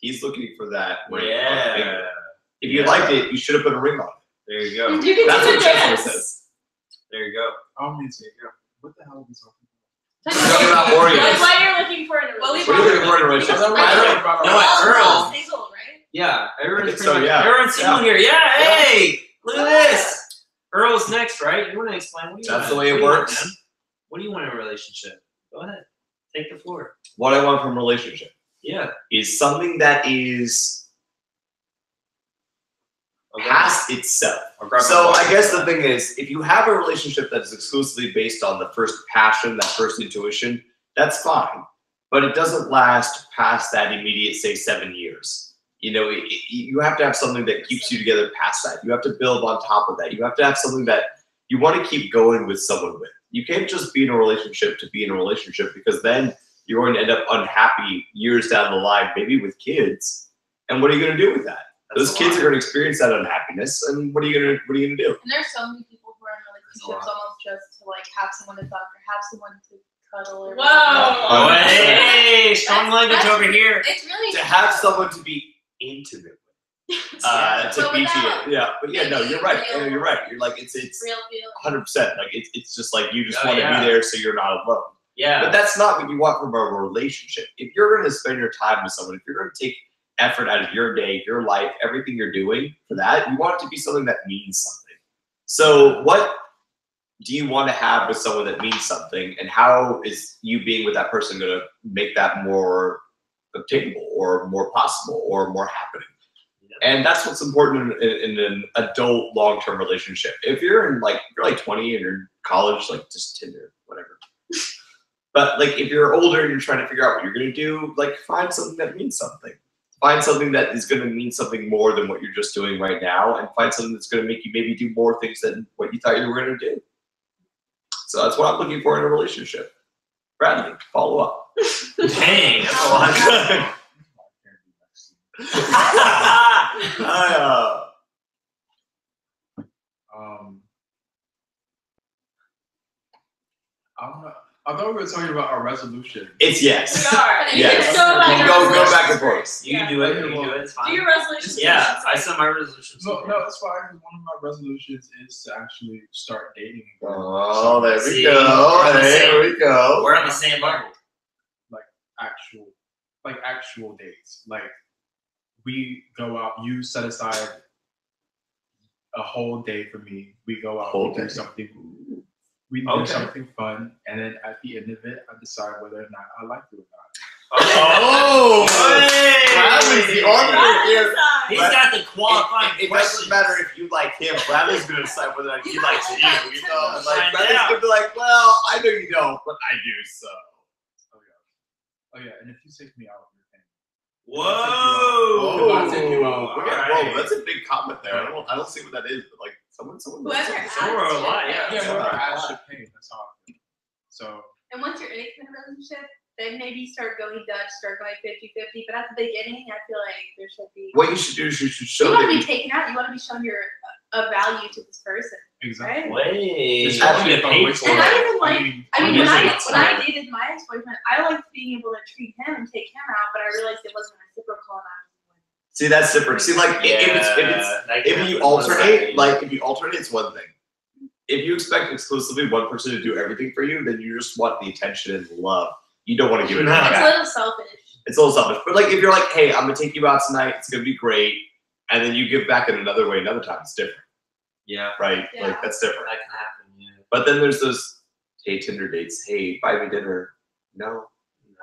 He's looking for that ring. Yeah. If you liked it, you should have put a ring on it. There you go. You can That's do what the Chaz dance. says. There you go. I don't mean to. Yeah. What the hell are we talking Talking about Oreos. Like what you're looking for in a Well, we relationship. What are you looking for in a relationship? about? I don't- No, what, We're all Earl? single, right? Yeah, everyone's think so, pretty much- yeah. everyone's single Yeah. here. Yeah, Yeah. hey, look at this. Earl's next, right? You want to explain? What do you That's want? the way it What do you want, works. man? What do you want in a relationship? Go ahead, take the floor. What I want from a relationship Yeah. is something that is Okay. past itself. I'll grab my So water. I guess the thing is, if you have a relationship that's exclusively based on the first passion, that first intuition, that's fine. But it doesn't last past that immediate, say, 7 years. You know, you have to have something that keeps you together past that. You have to build on top of that. You have to have something that you want to keep going with someone with. You can't just be in a relationship to be in a relationship because then you're going to end up unhappy years down the line, maybe with kids. And what are you going to do with that? Those kids are going to experience that unhappiness, and what are you going to do? And there's so many people who are in relationships almost just to like have someone to fuck or have someone to cuddle or. Whoa. Oh, hey, strong language That's- over here. It's really To have someone to be intimate with, to So be without- but yeah, no, you're right. You're right. You're like it's real feeling. 100%. Like it's just like you just Oh, want to yeah. be there so you're not alone. Yeah. But that's not what you want from a relationship. If you're going to spend your time with someone, if you're going to take effort out of your day, your life, everything you're doing for that, you want it to be something that means something. So what do you want to have with someone that means something, and how is you being with that person going to make that more obtainable or more possible or more happening? And that's what's important in an adult long-term relationship. If you're in if you're like 20 and you're in college, like just Tinder, whatever. But like if you're older and you're trying to figure out what you're gonna do, like find something that means something. Find something that is gonna mean something more than what you're just doing right now, and find something that's gonna make you maybe do more things than what you thought you were gonna do. So that's what I'm looking for in a relationship. Bradley, follow up. Dang, that's a lot. I don't know. I thought we were talking about our resolution. It's yes. We are. Yes. So You go back and forth. You can do it. You can do it. It's Do fine. your resolutions. Yeah, I set my resolutions. No, it's fine. One of my resolutions is to actually start dating again. Oh, there we See, go. we're on the There we go. We're on the same level. Actual dates. Like we go out. You set aside a whole day for me. We go out. Whole We do day. something. We do Okay. something fun, and then at the end of it, I decide whether or not I like it or not. Oh, Hey! Bradley's the arbiter here. He's got the qualifying It doesn't questions. matter if you like him. Bradley's gonna decide whether or not he likes you. You know, like Find Bradley's out. gonna be like, well, I know you don't, but I do. So Oh yeah, and if you take me out, you're paying. Whoa! I'll take you out. whoa, that's a big comment there. I don't see what that is, but like someone. Whoever asks Somewhere a lot, should yeah. pay. Yeah, whoever asks should pay. That's how I feel. So And once you're in a relationship, then maybe start going Dutch, start going 50-50. But at the beginning, I feel like there should be. What you should do is you should You show want to that be taken out. You want to be shown your of value to this person. Exactly. Right? Wait, It's actually actually paid fun. for And it. I even like, I mean, when I it's dated my ex-boyfriend, I liked being able to treat him and take him out, but I realized it wasn't reciprocal, and I was like, See, that's different. See, like if you alternate, it's one thing. If you expect exclusively one person to do everything for you, then you just want the attention and love. You don't want to give it it's a back. little selfish. It's a little selfish. But like if you're like, hey, I'm gonna take you out tonight, it's gonna be great, and then you give back in another way another time, it's different. Yeah, Right? Yeah. Like that's different. that can happen. Yeah. But then there's those, hey, Tinder dates, hey, buy me dinner. No,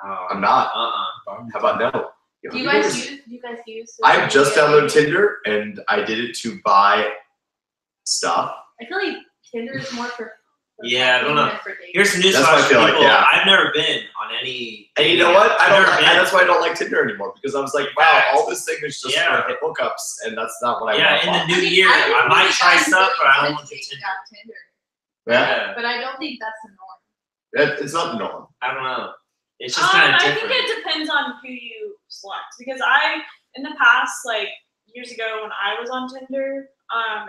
No. I'm not. Uh-uh. How about no? Do you guys use? I've just social media downloaded dating? Tinder and I did it to buy stuff. I feel like Tinder is more for Yeah, I don't fucking know. than for dating. Here's some news That's what I flash feel for like, people. yeah. I've never been on any. And you know what? I've never been. That's why I don't like Tinder anymore, because I was like, wow, all this thing is just Yeah. for hit hookups, and that's not what I Yeah, want. in the new year, I might try stuff, but I don't want to Tinder. Tinder. Yeah, But I don't think that's the norm. it's not the norm. I don't know. It's just kind of I different. think it depends on who you select, because in the past, like years ago when I was on Tinder,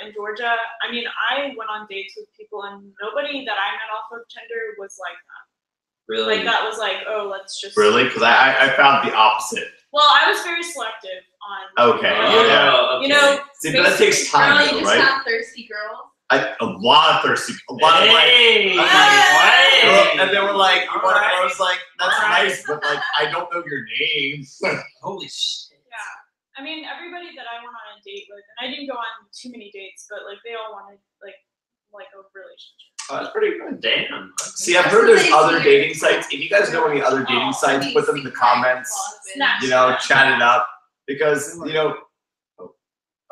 in Georgia, I mean, I went on dates with people and nobody that I met off of Tinder was like that. Really? Like that was like, oh, let's just. Really? Because I found the opposite. Well, I was very selective on. Okay. Oh, You know, See, but that takes time, Girl, though, you just right? found thirsty girls. A lot of thirsty, a lot of like. Hey, I'm like, hey. and they were like, you want Alright. I was like, that's Alright. nice, but like, I don't know your name. Holy shit. Yeah. I mean, everybody that I went on a date with, and I didn't go on too many dates, but like they all wanted like a relationship. That's pretty good. Damn. See, I've heard there's other dating sites. If you guys know any other dating sites, put them in the comments. Snap. You know, chat it up, because you know.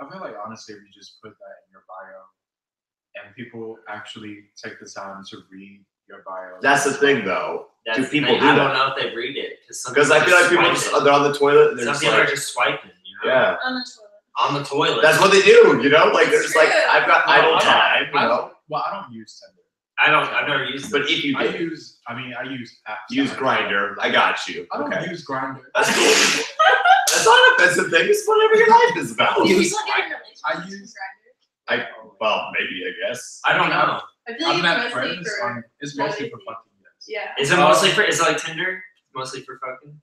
I feel like honestly, if you just put that in your bio, and people actually take the time to read your bio. That's the thing, though. That's Do the people thing. do I that? don't know if they read it Because I feel like people just they're on the toilet and they're Some just people are like, just swiping. You know? yeah. On the toilet. On the toilet. That's what they do, you know. Like they're It's just like, true. I've got Well, idle I time, you don't- know. Well, I don't use Tinder. I've never used it. But if you I did, use apps. use Grinder. I got you. I don't Okay, use Grinder. that's cool. That's not an offensive thing. It's whatever your life is about. People use- get in relationships I with use- Grindr. Well, maybe I guess. I don't know. I feel I've like met it's mostly friends for on. It's mostly for fucking yes. yeah. Is it mostly for? Is it like Tinder? Mostly for fucking.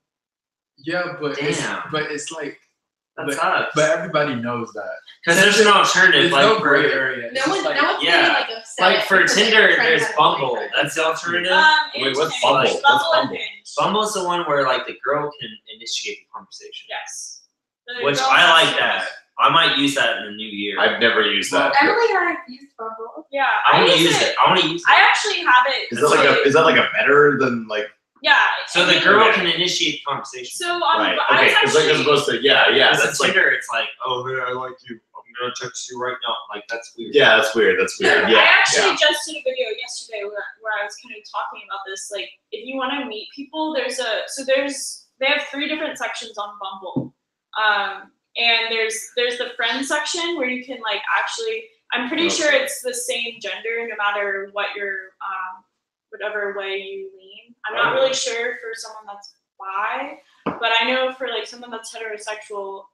Yeah, but Damn. it's like, That but, sucks. but everybody knows that. Because there's an alternative. There's Like no for, gray area. It's No just one, like, no one's yeah. getting like upset. like for because, like, Tinder, your friend there's has a Bumble. boyfriend. That's the alternative. Wait, what's Hinge. Bumble? What's Bumble and Bumble? Hinge. Bumble's the one where like the girl can initiate the conversation. Yes. The Which girl I has like to- that. I might use that in the new year. I've never used that. Emily and I used Bumble. Yeah. I want to use use it. I want to use it. I actually have it. Is that like a better than like? Yeah. So the girl can initiate the conversation. So Right. I Okay. was Because like as actually. opposed to yeah. Because That's on like Tinder, it's like, oh, hey, I like you. I'm gonna text you right now. Like that's weird. yeah. That's weird. That's weird. Yeah. I actually Yeah. just did a video yesterday where I was kind of talking about this. Like, if you want to meet people, they have 3 different sections on Bumble, and there's the friend section where you can like actually. I'm pretty sure it's the same gender no matter what your whatever way you lean. I'm not really sure for someone that's bi, but I know for like someone that's heterosexual,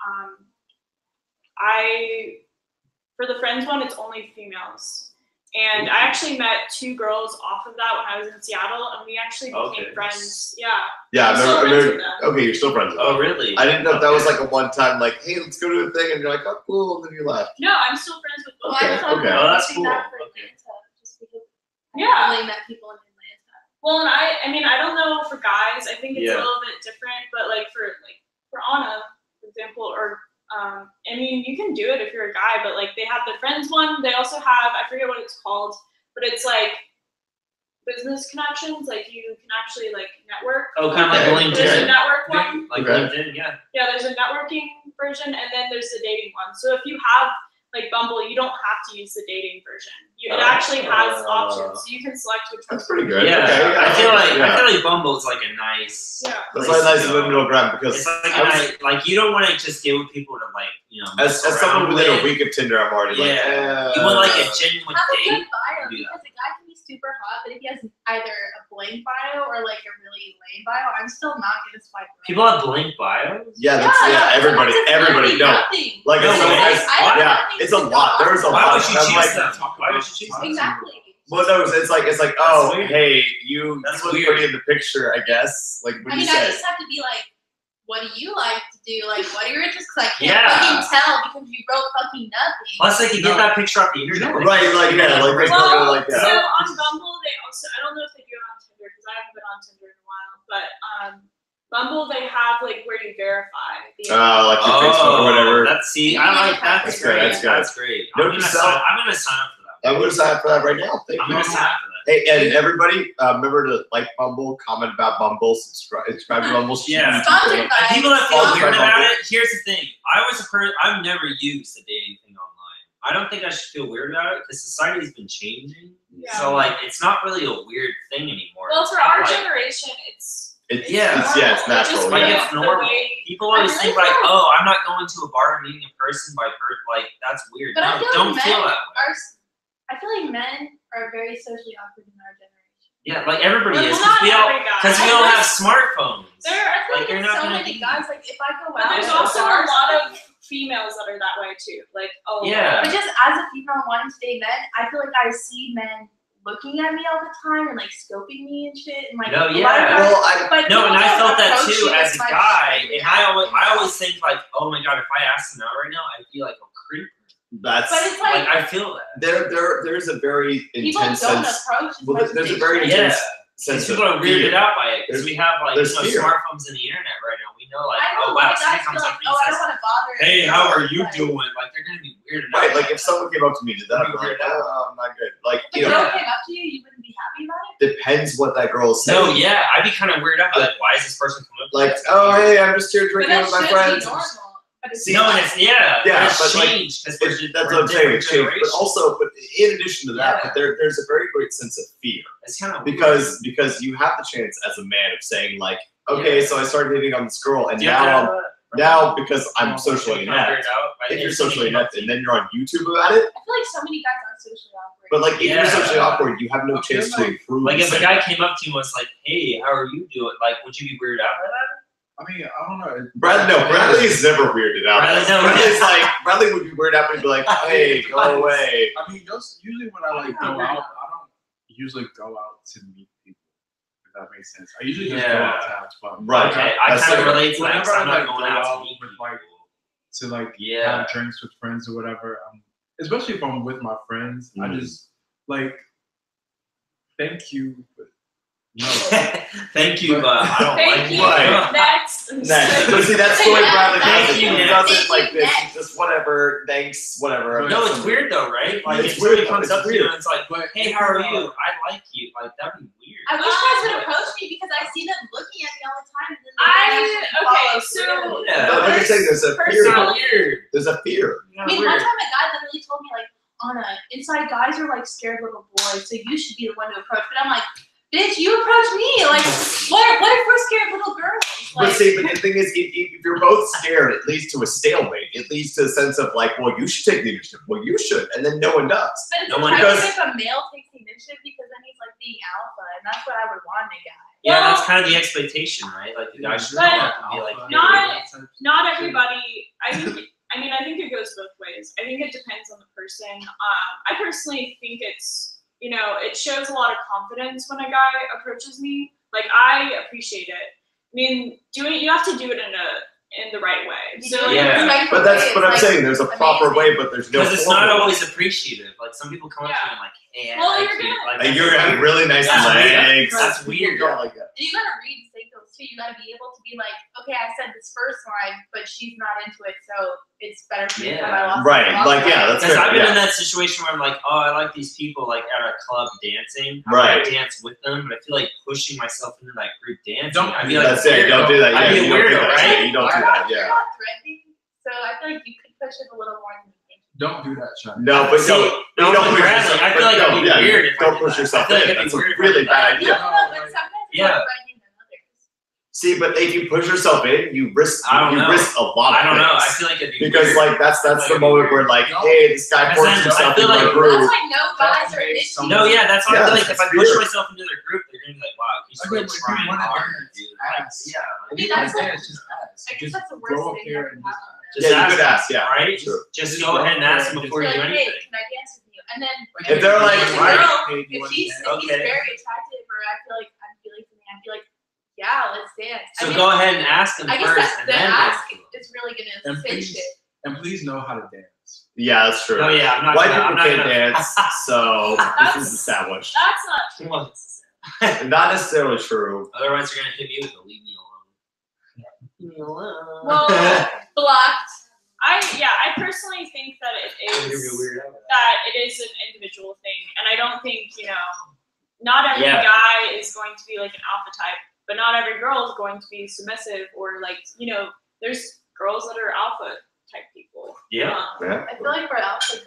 for the friends one, it's only females. And I actually met 2 girls off of that when I was in Seattle, and we actually became Okay. friends. Yeah. Yeah. I'm still I've friends never- with them. okay, you're still friends with Oh, them. really? I didn't know if that was like a one time like, hey, let's go to a thing, and you're like, oh, cool, and then you left. No, I'm still friends with both. Okay, I thought okay. that Oh, that's would be that cool. for Okay. Atlanta, just because Yeah. I only met people in Atlanta. Well, and I mean, I don't know for guys. I think it's Yeah. a little bit different, but like for Anna, for example, or I mean, you can do it if you're a guy, but like they have the friends one. They also have, I forget what it's called, but it's like business connections. Like you can actually like network. Oh, kind of like Okay. There's a LinkedIn. network one. Like Okay. LinkedIn, yeah. Yeah, there's a networking version, and then there's the dating one. So if you have like Bumble, you don't have to use the dating version. It actually has options, so you can select which one. That's pretty good. Yeah. Okay, I feel yeah. like Bumble's like a nice. Yeah. That's place like nice to in the go. middle ground because It's like I a was- nice, like you don't want to just deal with people to like as mess someone around within a with. week of Tinder, I'm already like, Yeah. You want like a genuine Have a date. good bio do because a guy can be super hot, but if he has either a blank bio or like a really lame bio, I'm still not gonna swipe right. People have blank bios. Yeah, that's everybody. Sometimes it's literally No, nothing. like No, it's a lot. There's a Why lot. would you I'm choose like, them? Why would you choose them? Exactly. well, no, it's like, oh, weird. hey, you That's look weird. pretty in the picture, I guess. Like, what I do you mean, I say? just have to be like, what do you like to do? Like, what are your interests? Because I can't Yeah. fucking tell because you wrote fucking nothing. Plus, they could get that picture off the internet. Right, like, yeah, like, there's Well, no like so that. on Bumble, they also, I don't know if they do it on Tinder because I haven't been on Tinder in a while, but Bumble, they have like where you verify. Like your Facebook or whatever. That's I like that. That's good, that's good. That's great. Note I'm to gonna self. sign up for that. I'm gonna sign up for that right now. Thank I'm you. gonna sign up for that. Hey, and everybody, remember to like Bumble, comment about Bumble, subscribe to Bumble. Yeah. Sponsored by- And people that feel Oh, weird Bumble. about it, here's the thing. I've never used the dating thing online. I don't think I should feel weird about it because society's been changing. Yeah. So like, it's not really a weird thing anymore. Well, for our generation, it's It's Yeah. it's natural. Like, Yeah. it's normal. People always I think really like, feel- oh, I'm not going to a bar and meeting a person by person. Like, that's weird. But I No, feel don't like feel men that way. I feel like men are very socially awkward in our generation. Yeah, like everybody Well, is not because we all every guy. because we I don't feel have smartphones. I feel Like, like you're there's not so gonna many be- guys, like if I go But out there's to also a bars, lot of females that are that way too. Like, oh, Yeah. but just as a female wanting to date men, I feel like I see men looking at me all the time and like scoping me and shit. And like, No, a lot of yeah. guys- Well, but No, people and I don't felt that approach too you as a much guy, as and I always think like, oh my god, if I ask them out right now, I feel like a creep. that's But it's Like like, I feel that. there's a very people intense don't sense. approach as Well, much as there's they a very should. Yeah. intense sense People are of weirded fear. out by it because we have like There's fear. smartphones and the internet right now. We know like, I know oh a wow, lot of somebody guys comes feel up like, to me oh, I and don't says, want to bother. hey, anyone, how are you but- doing? Like they're gonna be weirded out. Right, by like if it. someone came up to me and did that, I'd be like, oh, I'm not good. Like, If a you know, girl Yeah. came up to you, you wouldn't be happy about it? depends what that girl is saying. No, yeah, I'd be kind of weirded out. Like, why is this person coming up? to me? Like, It's oh, weird. hey, I'm just here But drinking that with my should friends. be normal. But it's See, No, and it's yeah, Yeah, it's but, like, changed because we're That's what I'm saying. It's changed. But also, but in addition to that, Yeah. but there's a very great sense of fear it's kind of because you have the chance as a man of saying like, okay, Yeah. so I started hitting on this girl, and now because I'm socially inept. If you're socially inept and then you're on YouTube about it, I feel like so many guys are socially awkward. but like if Yeah. you're socially awkward, you have no I feel chance to like- improve. Like if a yourself. guy came up to you and was like, "Hey, how are you doing?" Like, would you be weirded out by that? I mean, I don't know. Bradley is never weirded out. Bradley's like Bradley would be weirded out and be like, hey, go away. I mean, usually when I like go out, I don't usually go out to meet people. If that makes sense. I usually just go Yeah. out to have fun. Right. Okay, I That's kind of like- relate to that. 'cause Whenever I I'm not like going go out to out meet with people. like to like Yeah. have drinks with friends or whatever, especially if I'm with my friends, I just like thank you, but no. Thank you, but I don't Thank like you. you. Right. Next. Next. But see, that's the way Bradley Thank does it. you, He next. does it Thank like you, this. next. Just whatever, thanks, whatever. No, it's weird though, right? Like It's if somebody weird, comes it's up to you weird. and it's like, But "Hey, how are you? I like you." Like that'd be weird. I wish guys would approach me because I see them looking at me all the time. And then they don't okay, actually follow so Yeah. But like I say, there's a It's fear. not weird. There's a fear. Not I mean, weird. one time a guy literally told me like, Anna, inside guys are like scared little boys, so you should be the one to approach. But I'm like, bitch, you approach me. Like, what if we're scared little girls? But Like, see, but the thing is, if you're both scared, it leads to a stalemate. It leads to a sense of like, well, you should take the initiative. Well, you should, and then no one does. but it's No one attractive does. if a male takes the initiative because then he's like being alpha, and that's what I would want in a guy. Yeah, Well- that's kind of the expectation, right? Like the guy should But come up and be like, not everybody. I think it goes both ways. I think it depends on the person. I personally think it's, it shows a lot of confidence when a guy approaches me. Like, I appreciate it. I mean, you have to do it in the right way. So like, Yeah. But that's what I'm saying. There's a proper way, but there's no. because it's not formal way. always appreciative. Like some people come up to you and like, "Hey, I Well, like you're you." gonna- Like, And you're having really nice That's weird. legs. That's weird. Yeah, like that. And you gotta read signals too. You gotta be able to be like, okay, I said this first line, but she's not into it, so it's better for me to cut Yeah. my loss. Right. Like, yeah, that's Because fair. I've been Yeah. in that situation where I'm like, oh, I like these people like at a club dancing. I Right. might dance with them, but I feel like pushing myself into that group dancing. Don't I'd do be that. like, That's it. Don't do that. I'd Yeah, be a you don't do weirdo, that. right? Yeah, you don't do that. You're Yeah. not threatening, so I feel like you could push it a little more than you think. Don't do that, Sean. No, but See, no, don't push Bradley, yourself. I feel like no, it'd be yeah, weird if I don't did push that. yourself I feel like in. it'd be That's a weird if I really did bad that. idea. No, but sometimes it's Yeah. more threatening than others. See, but if you push yourself in, you risk a lot of I don't know. I things. feel like it'd be Because weird. like that's the moment where like, hey, this guy forced himself into a group. That's like no guys are initiating. No, yeah, that's why I feel like if I fear. push myself into their group, they're gonna be like, wow, he's really trying hard. Ask. Yeah. I mean, that's like, Just ask. I guess Just that's the go worst up thing here that can and happen. Just Yeah, you could ask, yeah. Right? Sure. Just go ahead and ask them before you do Like, anything. hey, can I dance with you? And then If they're like, if he's very attractive or I feel like I'm feeling something, I'd be like, yeah, let's dance. So go ahead and ask them I guess first, that's and the then ask dance. is really gonna And cinch please, it. and please know how to dance. Yeah, that's true. Oh yeah, I'm not White gonna, people I'm not can't gonna, dance, so this is established. That's not true. Not necessarily true. Otherwise, you're gonna hit me with a leave me alone. Leave me alone. Well, blocked. I personally think that it is an individual thing, and I don't think not every guy is going to be like an alpha type, but not every girl is going to be submissive or like there's girls that are alpha type people. Yeah. I feel like we're alpha girls.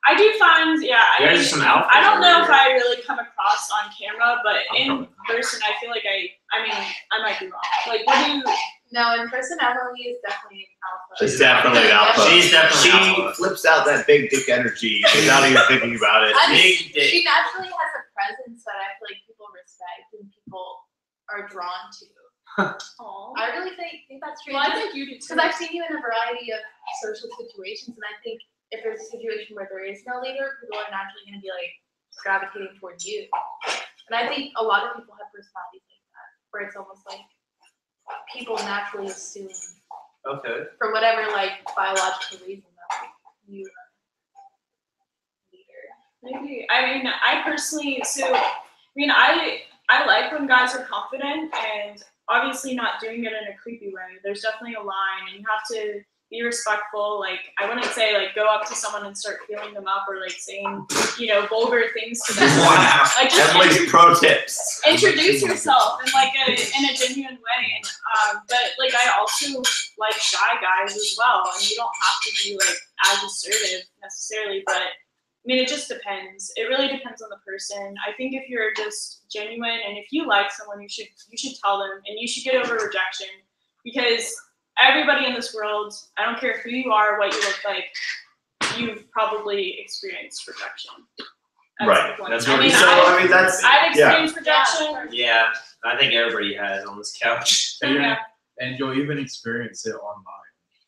I do find, There's some alphas I don't know over if here. I really come across on camera, but in person, I feel like I might be wrong. Like, what do you? No, in person, Emily is definitely an alpha. She's definitely an alpha. She's definitely She alpha. flips out that big dick energy without even thinking about it. Big dick. She naturally has a presence that I feel like people respect and people are drawn to. Aw. I really think that's true. Well, I think you do too. Because I've seen you in a variety of social situations, and I think if there's a situation where there is no leader, people are naturally going to be like gravitating towards you. And I think a lot of people have personalities like that, where it's almost like people naturally assume, Okay. for whatever like biological reason, that like, you are a leader. Maybe. I mean, I personally, I like when guys are confident and obviously not doing it in a creepy way. There's definitely a line, and you have to be respectful. Like, I wouldn't say like go up to someone and start feeling them up or like saying vulgar things to them. Wow. Like, just Emily's pro tips. introduce yourself in like in a genuine way. And, but like I also like shy guys as well, and you don't have to be like as assertive necessarily, but I mean, it just depends. It really depends on the person. I think if you're just genuine and if you like someone, you should tell them, and you should get over rejection, because everybody in this world, I don't care who you are, what you look like, you've probably experienced rejection. at Right. some point. That's I what mean, we said. I've experienced rejection. Yeah, I think everybody has on this couch. Yeah. And you'll even experience it online.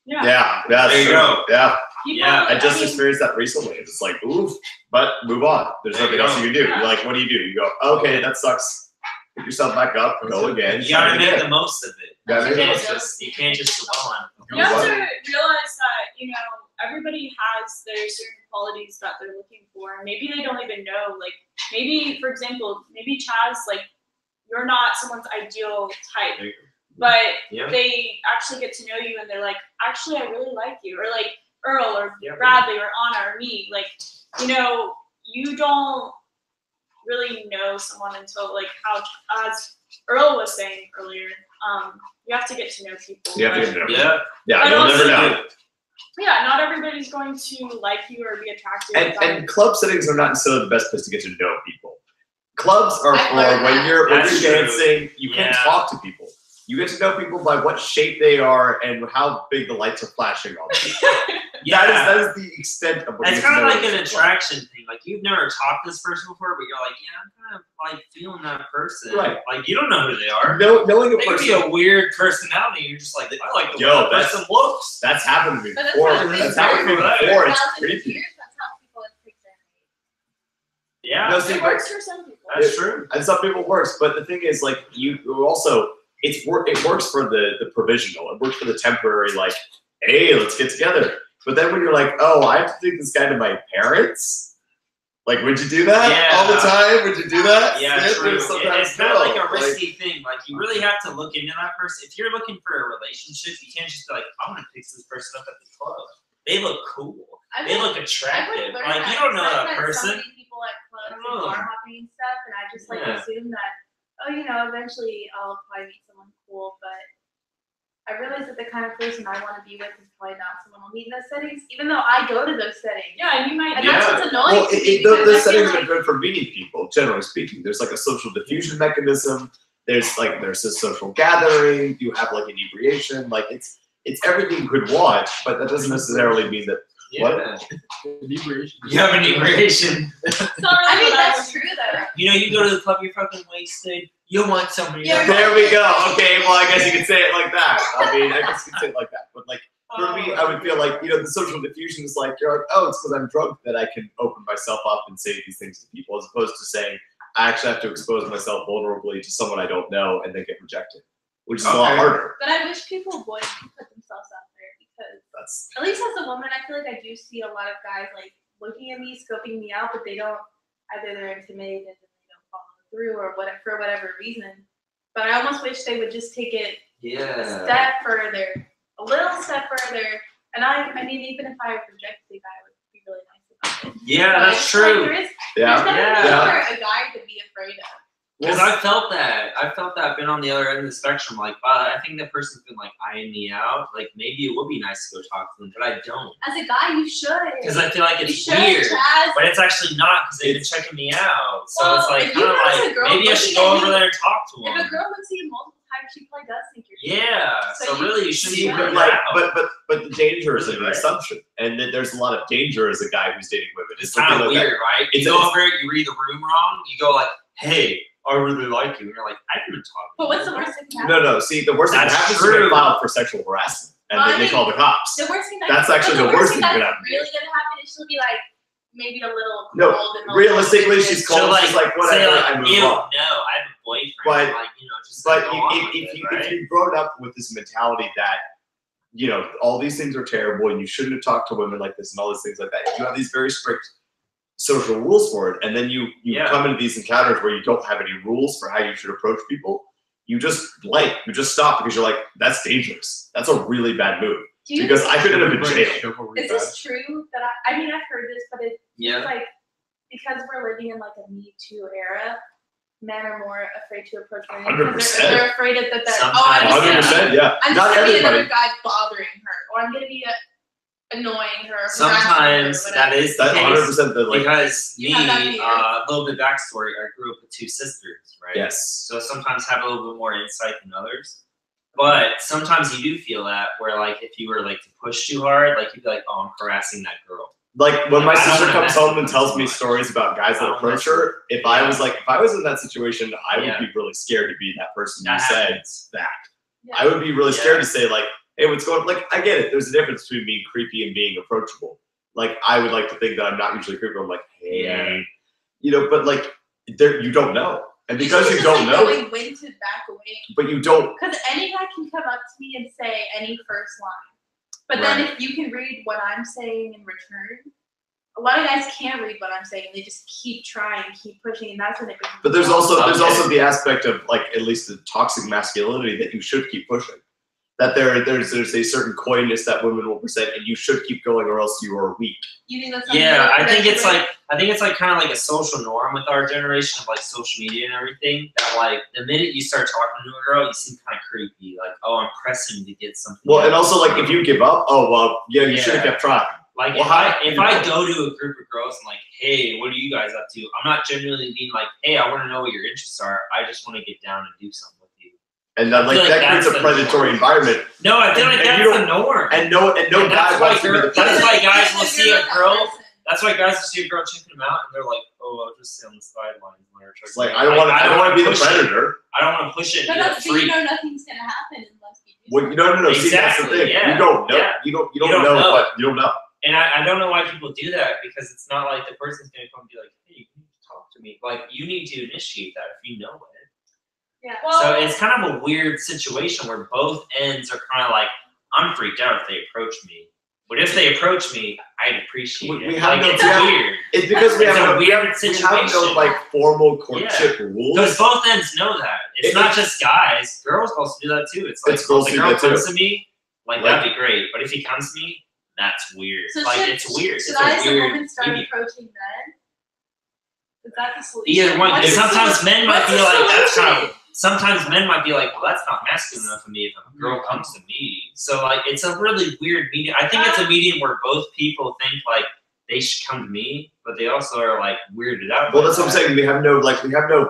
Yeah. Yeah, that's There you true. go. Yeah, People, Yeah, I just mean, experienced that recently. It's like, oof, but move on. There's There nothing you else go. you can do. Yeah. You're like, what do? You go, okay, that sucks. Pick yourself back up, go again. You gotta try make again. the most of it. Gotta You make can't the just dwell on. You have to realize that, everybody has their certain qualities that they're looking for. Maybe they don't even know. Like, maybe, for example, maybe Chaz, like, you're not someone's ideal type, but Yeah. they actually get to know you and they're like, actually, I really like you. Or like Earl or Yeah. Bradley or Anna or me. Like, you don't really know someone until, like, how, as Earl was saying earlier, you have to get to know people. You have to but- get to know. Yeah. Yeah, But you'll also- never know. Yeah, not everybody's going to like you or be attracted. And club settings are not necessarily the best place to get to know people. Clubs are I've for learned when that. you're That's true. dancing, you can't Yeah. talk to people. You get to know people by what shape they are and how big the lights are flashing on them. Yeah. That is the extent of what It's you kind of know like an is a club. attraction thing. Like, you've never talked to this person before, but you're like, yeah, I'm kind of like feeling that person. Right. Like, you don't know who they are. Knowing a They could be person. a weird personality. You're just like, I like the way Yo, that that's- person looks. That's happened to me But that's before. how That's happened to me people- before. It's Thousands of creepy. years, that's how people have picked their mate. Yeah, No, see, It but- works for some people. that's true. and some people works, but the thing is, like, you also it works for the provisional. It works for the temporary, like, hey, let's get together. But then when you're like, oh, I have to take this guy to my parents, like, would you do that Yeah. all the time? Would you do that? Yeah, There's true. sometimes It's kind of like no. a risky thing. Like, you really have to look into that person. If you're looking for a relationship, you can't just be like, I'm gonna pick this person up at the club. They look cool. I've They been- look I've attractive. learned Like, that you don't know because I've that met so person. many people at clubs and Oh. bar hopping and stuff, and I just like Yeah. assume that, eventually I'll probably meet someone cool, but I realize that the kind of person I want to be with is probably not someone I'll meet in those settings, even though I go to those settings. Yeah, and you might. And Yeah. that's what's annoying Well, to me because those I feel settings like are good for meeting people, generally speaking. There's like a social diffusion mechanism. There's a social gathering. You have like inebriation. Like it's everything you could want, but that doesn't necessarily mean that. Yeah. Inebriation. You have inebriation. I mean, that's true though. You know, you go to the club, you're fucking wasted. You want somebody. Yeah. There we go. Okay, well, I guess you could say it like that. I mean, I guess you could say it like that. But like for me, I would feel like, the social diffusion is like, you're like, oh, it's because I'm drunk that I can open myself up and say these things to people, as opposed to saying I actually have to expose myself vulnerably to someone I don't know and then get rejected, which is a lot harder. But I wish people would put themselves out there, because at least as a woman, I feel like I do see a lot of guys like looking at me, scoping me out, but they don't, either they're intimidated and they don't follow through or whatever, for whatever reason. But I almost wish they would just take it a step further, a little step further. And I mean, even if I reject the guy, I would be really nice about it. Yeah, But that's true. Like, there's nothing for a guy to be afraid of. Because I felt that. I've been on the other end of the spectrum. Like, wow, I think that person's been like eyeing me out. Like, maybe it would be nice to go talk to them, but I don't. As a guy, you should. Because I feel like it's you should, weird. Chaz. But it's actually not, because they've been checking me out. So Well, it's like, if you kind of notice like, a girl maybe I should looking go at over you- there and talk to them. If a girl looks at you multiple times, she probably does think you're cute. Yeah. So really, you shouldn't See, be but putting like, that out. but the danger is Really, an right? assumption, and that there's a lot of danger as a guy who's dating women. It's kind of looking weird, at- right? You it's- go over, you read the room wrong, you go like, hey, I really like you. And you're like, I didn't talk to But you. what's the worst thing that happens? No. See, the worst thing that That's happens is you true. get filed for sexual harassment, and Well, then I they mean, call the cops. The worst thing That's actually the worst thing that that's could happen. really gonna happen is she'll be like maybe a little No, cold and realistically, she's So cold. She's like, whatever, say like, I move ew, on. no, I have a boyfriend. But- like, just But go on with if it, you right? if you've grown up with this mentality that all these things are terrible and you shouldn't have talked to women like this and all these things like that, if you have these very strict social rules for it, and then you come into these encounters where you don't have any rules for how you should approach people, you just stop because you're like, that's dangerous. That's a really bad move. Because I could end up in jail. Is this true that I mean I've heard this, but it's Yeah. like because we're living in like a Me Too era, men are more afraid to approach women because 100%. they're afraid that they're Sometimes, I'm just 100%, yeah. I'm Not just gonna be everybody. another guy bothering her, or I'm gonna be annoying her. Sometimes that is the That's case. 100% the like. Because You have that me, fear. a little bit backstory, I grew up with two sisters, right? Yes. So sometimes have a little bit more insight than others. But sometimes you do feel that where like if you were like to push too hard, like you'd be like, oh, I'm harassing that girl. Like when my I don't sister wanna comes mess home with and them tells too me much. stories about guys I that don't approach mess with her, if I was in that situation, I would Yeah. be really scared to be that person who That said happens. that. Yeah. I would be really Yeah. scared to say like, hey, what's going on? Like, I get it. There's a difference between being creepy and being approachable. Like, I would like to think that I'm not usually creepy. I'm like, hey, but like, you don't know. And because you don't know, knowing when to back away. but you don't. Because any guy can come up to me and say any first line. But then if you can read what I'm saying in return, a lot of guys can't read what I'm saying. They just keep trying, keep pushing, and that's when it becomes. But there's a also problem. the aspect of like at least the toxic masculinity that you should keep pushing. That there's a certain coyness that women will present, and you should keep going, or else you are weak. You think that's something Yeah, that I think it's prevents like kind of like a social norm with our generation of like social media and everything. That like the minute you start talking to a girl, you seem kind of creepy. Like, oh, I'm pressing to get something. Well, and also like if you give up, oh well, yeah, you should have Yeah. kept trying. Like Well, if I go to a group of girls and like, hey, what are you guys up to? I'm not genuinely being like, hey, I want to know what your interests are. I just want to get down and do something with you. And I then like feel like that creates that's a the predatory norm. environment. No, I feel like And that's you the norm. And no And guy that's why wants to be the that's predator. why guys will If see you're a not that girl. person. That's why guys will see a girl checking them out and they're like, oh, I'll just sit on the sidelines and let her check It's like me I out. don't want to be the push it. predator. I don't want to push it. But You're a that's, so you freak. know nothing's gonna happen unless you do. Well, no. See, that's the Exactly, thing. yeah, You don't know. yeah. You don't You don't know know. what you don't know. And I don't know why people do that because it's not like the person's gonna come and be like, hey, you need to talk to me. Like you need to initiate that if you know it. Yeah. So it's kind of a weird situation where both ends are kind of like, I'm freaked out if they approach me. But if they approach me, I'd appreciate it. We have Like no it's doubt. weird. It's because we It's have a no weird we have situation. no like formal courtship rules. Because both ends know that. It's not just guys. Girls also do that too. It's like, It's girls if do the girl that too. comes to me, like Yeah. that'd be great. But if he comes to me, that's weird. So like should, it's weird. Should It's I a as a weird woman start medium. approaching men? Is that the solution? Either one. What's Because the sometimes solution? men might What's be the like, that's solution? kind of. Sometimes men might be like, well, that's not masculine enough for me if a girl Mm-hmm. comes to me. So like, it's a really weird medium. I think it's a medium where both people think like, they should come to me, but they also are like weirded out. Well, by that's what I'm that. saying. We have no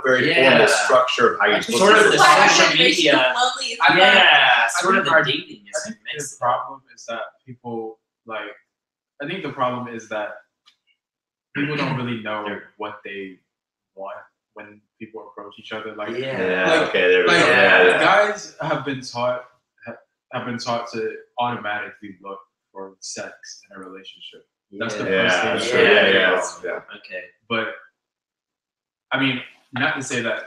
very formal structure of how you're supposed Sort to of do the it. social media. I Sort of think the dating I think the problem is that people like. I think the problem is that people don't really know what they want when people approach each other. Like, okay, there we go. Guys have been taught to automatically look for sex in a relationship. That's the first thing. Okay. But I mean, not to say that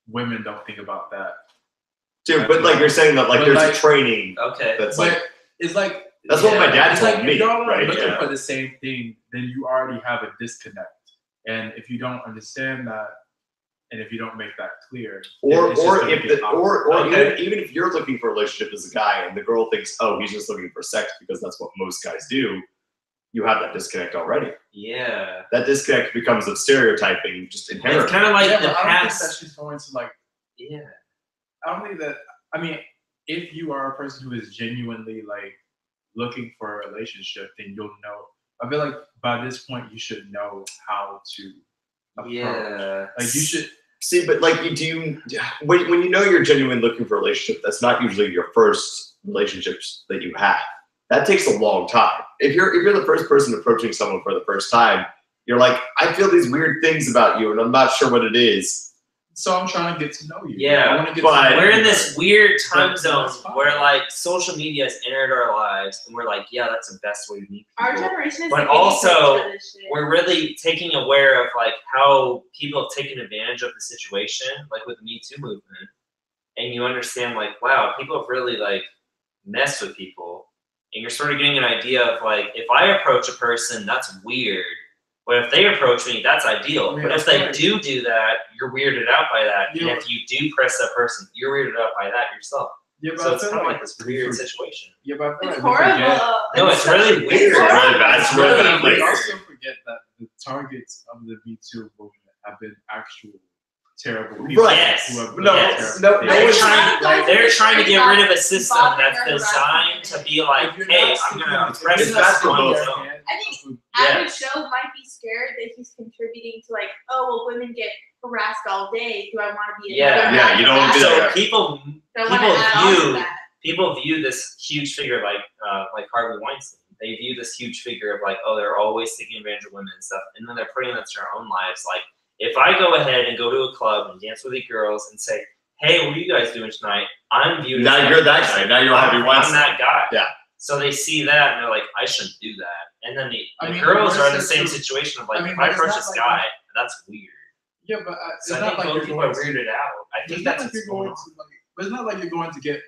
women don't think about that. Dude, but like you're saying that like there's a training. Okay. That's but like it's like that's what my dad told like me. if y'all are right? looking for the same thing, then you already have a disconnect. And if you don't understand that, and if you don't make that clear, or it's just even if you're looking for a relationship as a guy and the girl thinks, oh, he's just looking for sex because that's what most guys do, you have that disconnect already. Yeah. That disconnect becomes of stereotyping just inherently. It's kind of like the I don't think past. that she's going to like. Yeah. I don't think that. I mean, if you are a person who is genuinely like looking for a relationship, then you'll know. I feel like by this point you should know how to approach. Yeah. Like you should. See, but like when you know you're genuinely looking for a relationship, that's not usually your first relationships that you have. That takes a long time. If you're the first person approaching someone for the first time, you're like, I feel these weird things about you, and I'm not sure what it is. So I'm trying to get to know you. Yeah, I want to get to know we're you. in this weird time That's zone fine. where like social media has entered our lives, and we're like, yeah, that's the best way to meet Our people. generation is But the guinea pigs also, for this shit. We're really taking aware of like how people have taken advantage of the situation, like with the Me Too movement, and you understand like, wow, people have really like messed with people, and you're sort of getting an idea of like, if I approach a person, that's weird. But if they approach me, that's ideal. Yeah, but if they do that, you're weirded out by that. Yeah. And if you do press that person, you're weirded out by that yourself. Yeah, but So I it's feel kind of like like this weird situation. Yeah, but I feel It's like we forget. horrible. No, it's really weird. It's really bad. It's really But we weird. also forget that the targets of the Me Too movement have been actual terrible people Right. Yes. who have done Yes. terrible No, things. They're trying to get rid of a system Involving that's or designed to be like, If you're hey, not I'm sticking gonna with it, oppress it's this bad for on both. its own. I think Yes. average Joe might be scared that he's contributing to like, oh well, women get harassed all day. Do I want to be Yeah. another Yeah, guy you don't harassed? do So that. people Do I want to add on to that? people view this huge figure like Harvey Weinstein. They view this huge figure of like, oh, they're always taking advantage of women and stuff, and then they're putting that to their own lives. Like, if I go ahead and go to a club and dance with the girls and say, hey, what are you guys doing tonight? I'm viewed Now as you're that guy. Now you're Harvey I'm Weinstein. that guy. Yeah. So they see that and they're like, I shouldn't do that. And then the I mean, girls but are in the it's same true. situation of like, I mean, if I but it's approach not this like guy, that's weird. Yeah, but it's So I not think like both you're people are going to. weirded out. I think It's not that's like you're what's going going to on. like. But it's not like you're going to get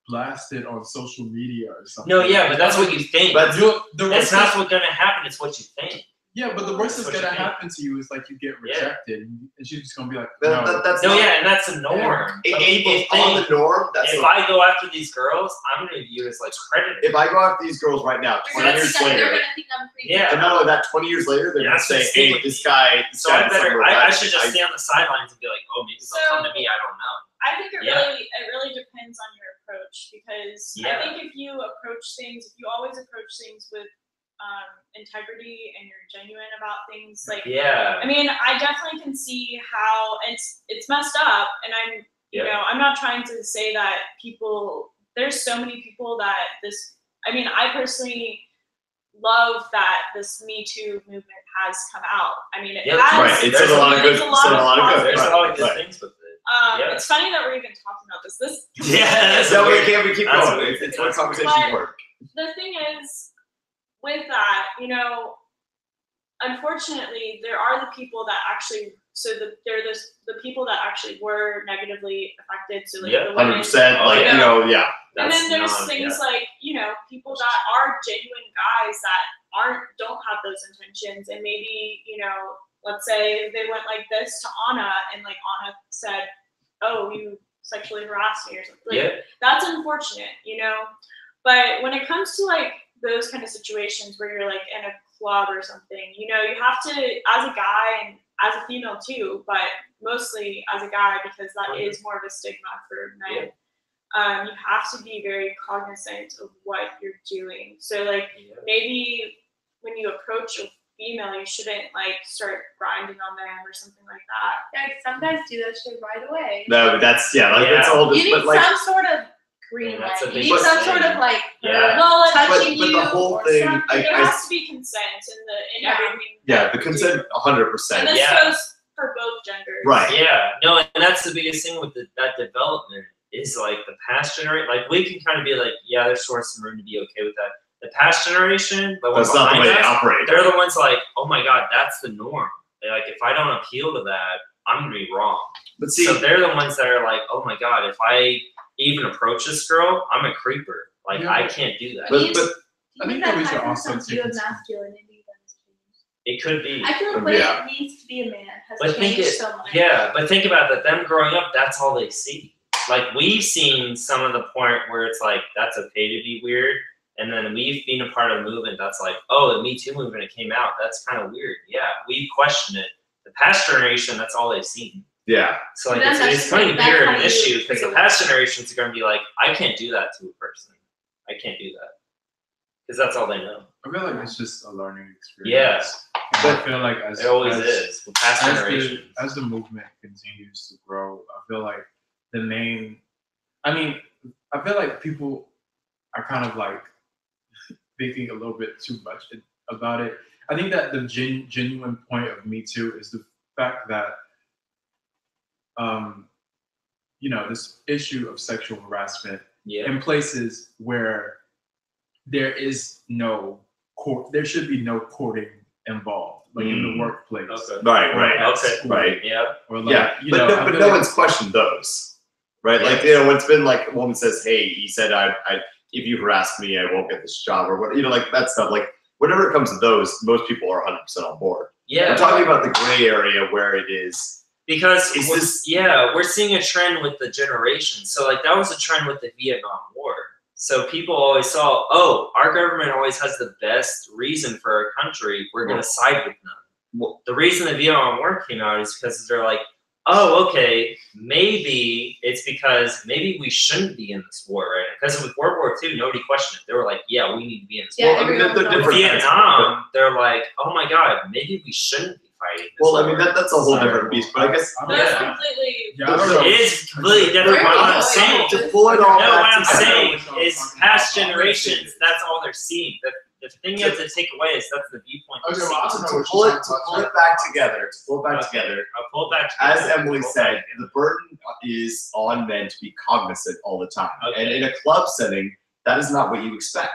blasted on social media or something. No, yeah, but that's what you think. But The That's worst not is- what's gonna happen. It's what you think. Yeah, but the worst That's that's what you gonna think. happen to you is like you get Yeah. rejected, and she's just gonna be like, That- no. that's No, not, yeah, and that's a norm. But people if on the think norm, that's if not, I go after these girls, I'm gonna view as like predator. if I go after these girls right now, 20 They're years gonna later, think I'm creepy. Yeah. and not only that, 20 years later, they're Yeah, gonna that's say, just hey, stupid. this guy, So I better. I should just I- stay on the sidelines and be like, oh, maybe they'll come to me. I don't know. I think it Yeah. really depends on your approach because Yeah. I think if you approach things, if you always approach things with integrity and you're genuine about things, like Yeah. I mean, I definitely can see how it's messed up, and I'm you Yeah. know I'm not trying to say that people. There's so many people that this. I mean, I personally love that this Me Too movement has come out. I mean, it Yeah, has. Right, it's a lot of good. It's It's a lot of good. There's a Right, lot of good right. things with it. Yeah. It's funny that we're even talking about this. Yeah. So we can't keep That's going. weird. It's what conversations But- work. The thing is, with that, unfortunately, there are the people that actually. So they're the people that actually were negatively affected. So like Yeah, the women. 100%. Like Yeah. yeah. And That's then there's not- things yeah. like people that are genuine guys that don't have those intentions, and maybe let's say they went like this to Anna, and like Anna said, "Oh, you sexually harassed me" or something. Like, Yeah. that's unfortunate, But when it comes to like those kind of situations where you're like in a club or something, you have to, as a guy and as a female too, but mostly as a guy because that is more of a stigma for men. You have to be very cognizant of what you're doing. So like maybe when you approach a female, you shouldn't like start grinding on them or something like that. Yeah, some guys do that shit right away. No, but that's that's a whole You different. need But like, some sort of green Yeah, that's light. a You big need some thing. sort of like Yeah. Well, like, touching but you. the whole or thing, something. there has to be consent in Yeah. everything. yeah, that the we consent, do. 100%. And this Yeah. goes for both genders. Right. Yeah, no, and that's the biggest thing with that development is like the past generation. Like we can kind of be like, yeah, there's sort of some room to be okay with that. The past generation, the ones That's not the way behind they us, operate. they're the ones like, oh my god, that's the norm. They're like, if I don't appeal to that, I'm gonna be wrong. But see, So they're the ones that are like, oh my god, if I even approach this girl, I'm a creeper. Like Yeah. I can't do that. but Do you I think think that we that should type of also sense take view of into- masculinity that has changed? It could be. I feel like what Yeah. it means to be a man has But think changed it, so much. yeah, but think about that. Them growing up, that's all they see. Like we've seen some of the point where it's like that's okay to be weird, and then we've been a part of a movement that's like, oh, the Me Too movement, it came out. That's kind of weird. Yeah, we question it. The past generation, that's all they've seen. yeah, So like But then that's it's just going like, to be that's an how you issue because the treat past generations are going to be like, I can't do that to a person. I can't do that because that's all they know. I feel like it's just a learning experience. Yeah. And I feel like as It always as, is. The past generations. as the movement continues to grow, I feel like the main, I feel like people are kind of like thinking a little bit too much about it. I think that the genuine point of Me Too is the fact that, this issue of sexual harassment Yeah. in places where there is no court, there should be no courting involved, like in the workplace. Okay. right, or right, at Okay. school, right. Yeah. Or like, Yeah, you but know, no, I but feel no like- one's questioned those, right? Like when it's been like a woman says, "Hey, he said I if you harass me, I won't get this job," or what, like that stuff. Like whenever it comes to those, most people are 100% on board. Yeah. We're talking about the gray area where it is. Because Is we're- this- we're seeing a trend with the generation. So like that was a trend with the Vietnam War. So people always saw, oh, our government always has the best reason for our country. We're gonna side with them. Well, The reason the Vietnam War came out is because they're like, oh, okay, maybe it's because maybe we shouldn't be in this war, right? Because with World War II, nobody questioned it. They were like, yeah, we need to be in this Yeah, war. I mean, everyone they're knows. different. Vietnam, they're like, oh my god, maybe we shouldn't be fighting this Well, I war. mean that's a whole Sorry, different beast. But I guess I don't That's know. completely. Yeah, I don't know. It is completely different. But what I'm saying, to pull it all no, what back I'm together. saying is past I'm gonna say generations, this. that's all they're seeing. The thing you have to take away is that's the viewpoint. Okay, they're well, I seeing. don't know to pull it back together. To pull it back Okay. together. I'll pull it back As together. Emily Pull it said, back the burden is on men to be cognizant all the time. Okay. And in a club setting, that is not what you expect.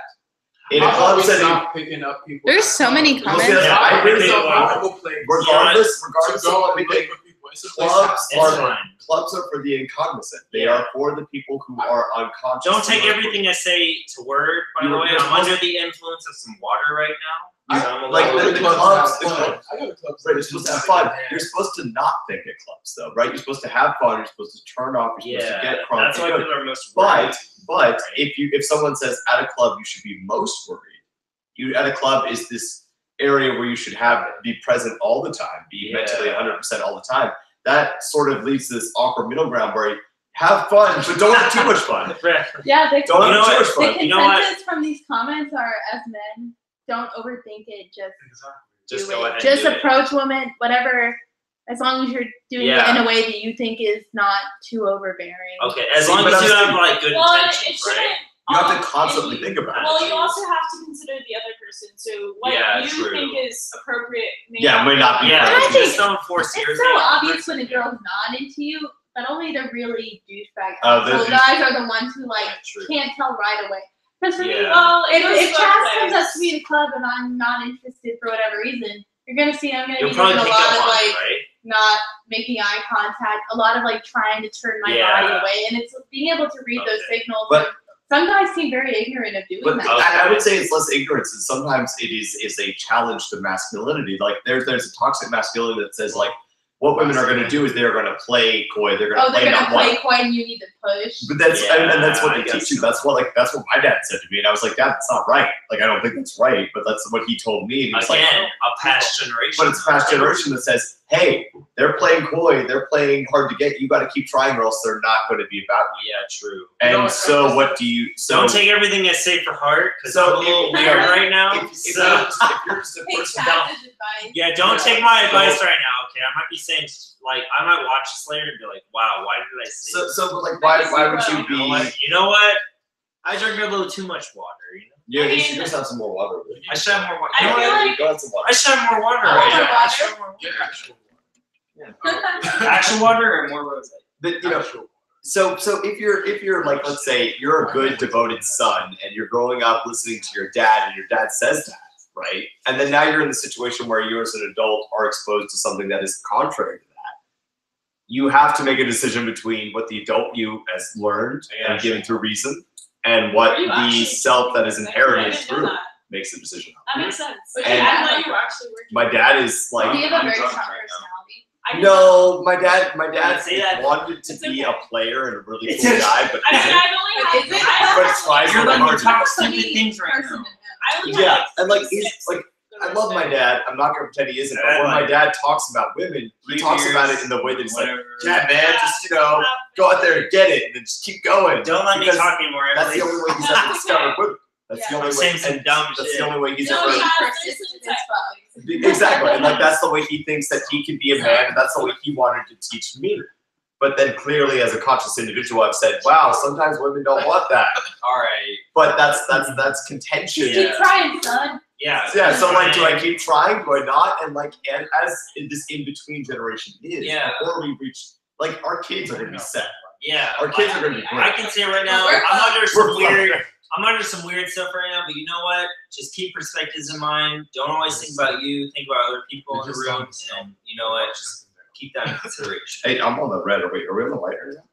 In a How about club we setting, stop picking up people? There's so many comments. Yeah, I agree. It's a Yeah. horrible place. regardless to of go and everything, look for people. It's a place clubs to- It's are fine. clubs are for the incognizant. They Yeah. are for the people who are unconscious. Don't take everything I say to word, by the way. You're I'm supposed- under the influence of some water right now. So I'm a like little the clubs clubs, have the fun. clubs. I go to clubs. Right, you're supposed to have fun. You're supposed to not think at clubs, though, right? You're supposed to have fun. You're supposed to turn off. You're supposed to yeah, get crunk. that's why You're people are most worried. But if someone says at a club you should be most worried, you at a club is this area where you should be present all the time, be mentally 100% all the time. That sort of leads to this awkward middle ground where you have fun, but don't have too much fun. Yeah, the, Don't You know have too what? much the fun. You know what? consensus from these comments are, as men, don't overthink it. Just Just do go it. ahead. Just and do approach women, whatever. As long as you're doing Yeah. it in a way that you think is not too overbearing. it. Okay, as See, long but as you I'm have like good Well, it intentions, shouldn't. right? You have to constantly think about it. Well, you also have to consider the other person. So what Yeah, you true. think is appropriate may Yeah, may not be. Yeah, I you think just don't force It's your so thing. obvious when a girl's not into you, but only the really douchebag Oh, the asshole guys are the ones who like Yeah, true. can't tell right away. Because for me, Yeah. Well, it goes if both Chaz comes ways. up to me at a club and I'm not interested for whatever reason, you're gonna see I'm gonna You'll be doing probably a pick lot up of on like it, right? not making eye contact, a lot of like trying to turn my Yeah. body away, and it's being able to read those Okay. signals. But- and some guys seem very ignorant of doing But that. I would say it's less ignorance, and sometimes it is a challenge to masculinity. Like there's a toxic masculinity that says like what women are going to do is they're going to play coy. They're going to Oh, play they're gonna not one. play coy and you need to push. But that's and that's what Yeah, they I teach you. guess That's what my dad said to me, and I was like, Dad, that's not right. Like I don't think that's right, but that's what he told me. And he was Again, like, a past generation. but it's past generation that says hey, they're playing coy, they're playing hard to get. You got to keep trying, or else they're not going to be about you. Yeah, true. And so, what do you? So Don't take everything I say for heart, because So I'm a little weird right now. if So you're just a Take person, passage advice. yeah, don't take my advice right now. Okay, I might be saying like I might watch this later and be like, wow, why did I say? so but like, why would you You know what? be? You know what? I drink a little too much water. You know. Yeah, you should just have some more water. I should have more water. I You know feel what? like- Go have some water. I should have more water. I want Right more now. I should have more Get water. actual Actual water or more rose? But you know, so if you're like, let's say you're a good devoted son and you're growing up listening to your dad and your dad says that, right? And then now you're in the situation where you as an adult are exposed to something that is contrary to that. You have to make a decision between what the adult you has learned and given through reason and what Are you the actually- self that is I inherited didn't know through that. makes the decision. That makes sense. And- I thought you were actually working. My dad is Do like, you have a I'm very drunk strong right now. personality? I didn't no, know. my dad Say that. wanted to It's be okay. a player and a really It's cool okay. guy, but I mean, isn't. I've only Is it? had. But it's fine. You're letting me hard to talk do. stupid things right Person. now. I only Yeah, had and like six he's like, the I rest love of my it. dad. I'm not gonna pretend he isn't, but when my dad talks about women, he talks about it in the way that he's like, yeah, man, just go out there and get it, and then just keep going. Don't let me Because talk anymore. That's the only way he's ever discovered women. That's the Yeah. only I'm way. saying some dumb That's shit. the only way he's No, ever. yeah. Persistent as fuck. Exactly, and like that's the way he thinks that he can be a man, and that's the way he wanted to teach me. But then clearly, as a conscious individual, I've said, "Wow, sometimes women don't want that." All right. But that's contention. Just keep trying, son. Yeah. Yeah, so like, do I keep trying? Do I not? And like, and as in this in between generation is, Yeah. before we reach, like, our kids are gonna be set. Yeah. Our kids are gonna be I great. can say right now, We're I'm under some We're weird. fine. I'm under some weird stuff right now, but you know what? Just keep perspectives in mind. Don't always think about you. Think about other people in the room, and you know what? Just keep that in consideration. Hey, I'm on the red. Are we on the white right now?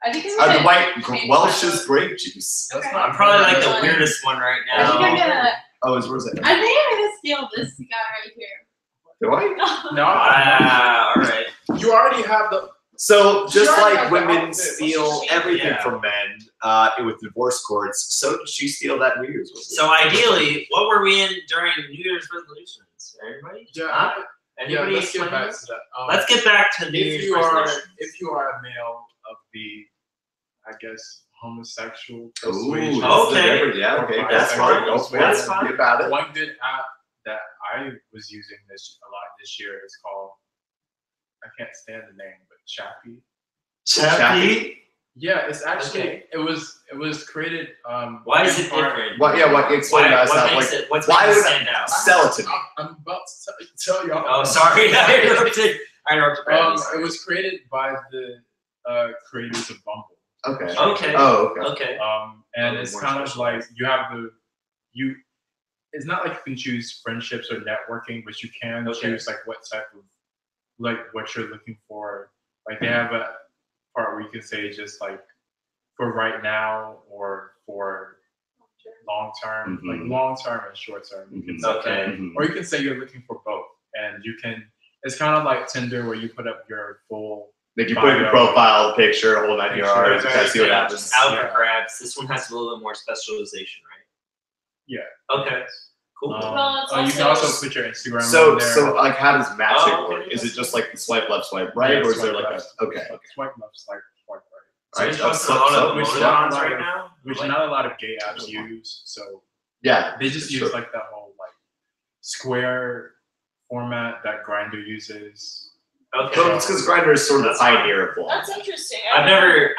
I think The white Welch's grape juice. Okay. I'm probably like the weirdest one right I think I'm now. gonna. Oh, where's it? I think I'm gonna steal this guy right here. Do I? No, Ah, all right. you already have the. So just Sure, like like women the steal outfit. everything Yeah. from men with divorce courts, so did she steal that New Year's resolution. So ideally, what were we in during New Year's resolutions? Everybody? Yeah, Huh? yeah. Anybody Let's get explain back this? to that. Let's get back to New If Year's you are, resolutions. if you are a male of the, I guess, homosexual Ooh, persuasion. Okay. Yeah, okay. Or That's fine. bisexual Go for it. That's fine. Be about it. One good app that I was using a lot this year is called, I can't stand the name, but Chappy. Chappy? Yeah, it's actually Okay. it was created. Why is it in part- different? What? Yeah. What? Explain to us What how. makes Like, it? What's why making it would I- stand out? sell it to me. I'm about to tell y'all. Oh, sorry, I interrupted. It was created by the creators of Bumble. Okay. Okay. Oh, okay. Okay. And Oh, it's more kind of like specialized. you have it's not like you can choose friendships or networking, but you can Okay. choose like what type of, like what you're looking for. Like they have a part where you can say just like for right now or for long term, Mhm. like long term and short term. You can Mhm. set Okay. that. Mhm. Or you can say you're looking for both, and you can. It's kind of like Tinder where you put up your full. Like you put in your profile picture, whole 9 yards, Picture, kind of see what Yeah, happens. just out Yeah. for grabs. This one has a little bit more specialization, right? Yeah. Okay. Cool. Well, it's You can also- also put your Instagram So, on there. so like, how does matching Oh, okay. work? Is it just like the swipe left, swipe right, Yeah, or is there swipe like left. a okay? Swipe left, swipe right. So you're Alright, posting a lot of which emoticons one? right now? Which Like- not a lot of gay apps use. So Yeah, they just sure. use like that whole like square format that Grindr uses. Okay. So it's because Grindr is sort of the That's fine. pioneer of That's blog. interesting. I've never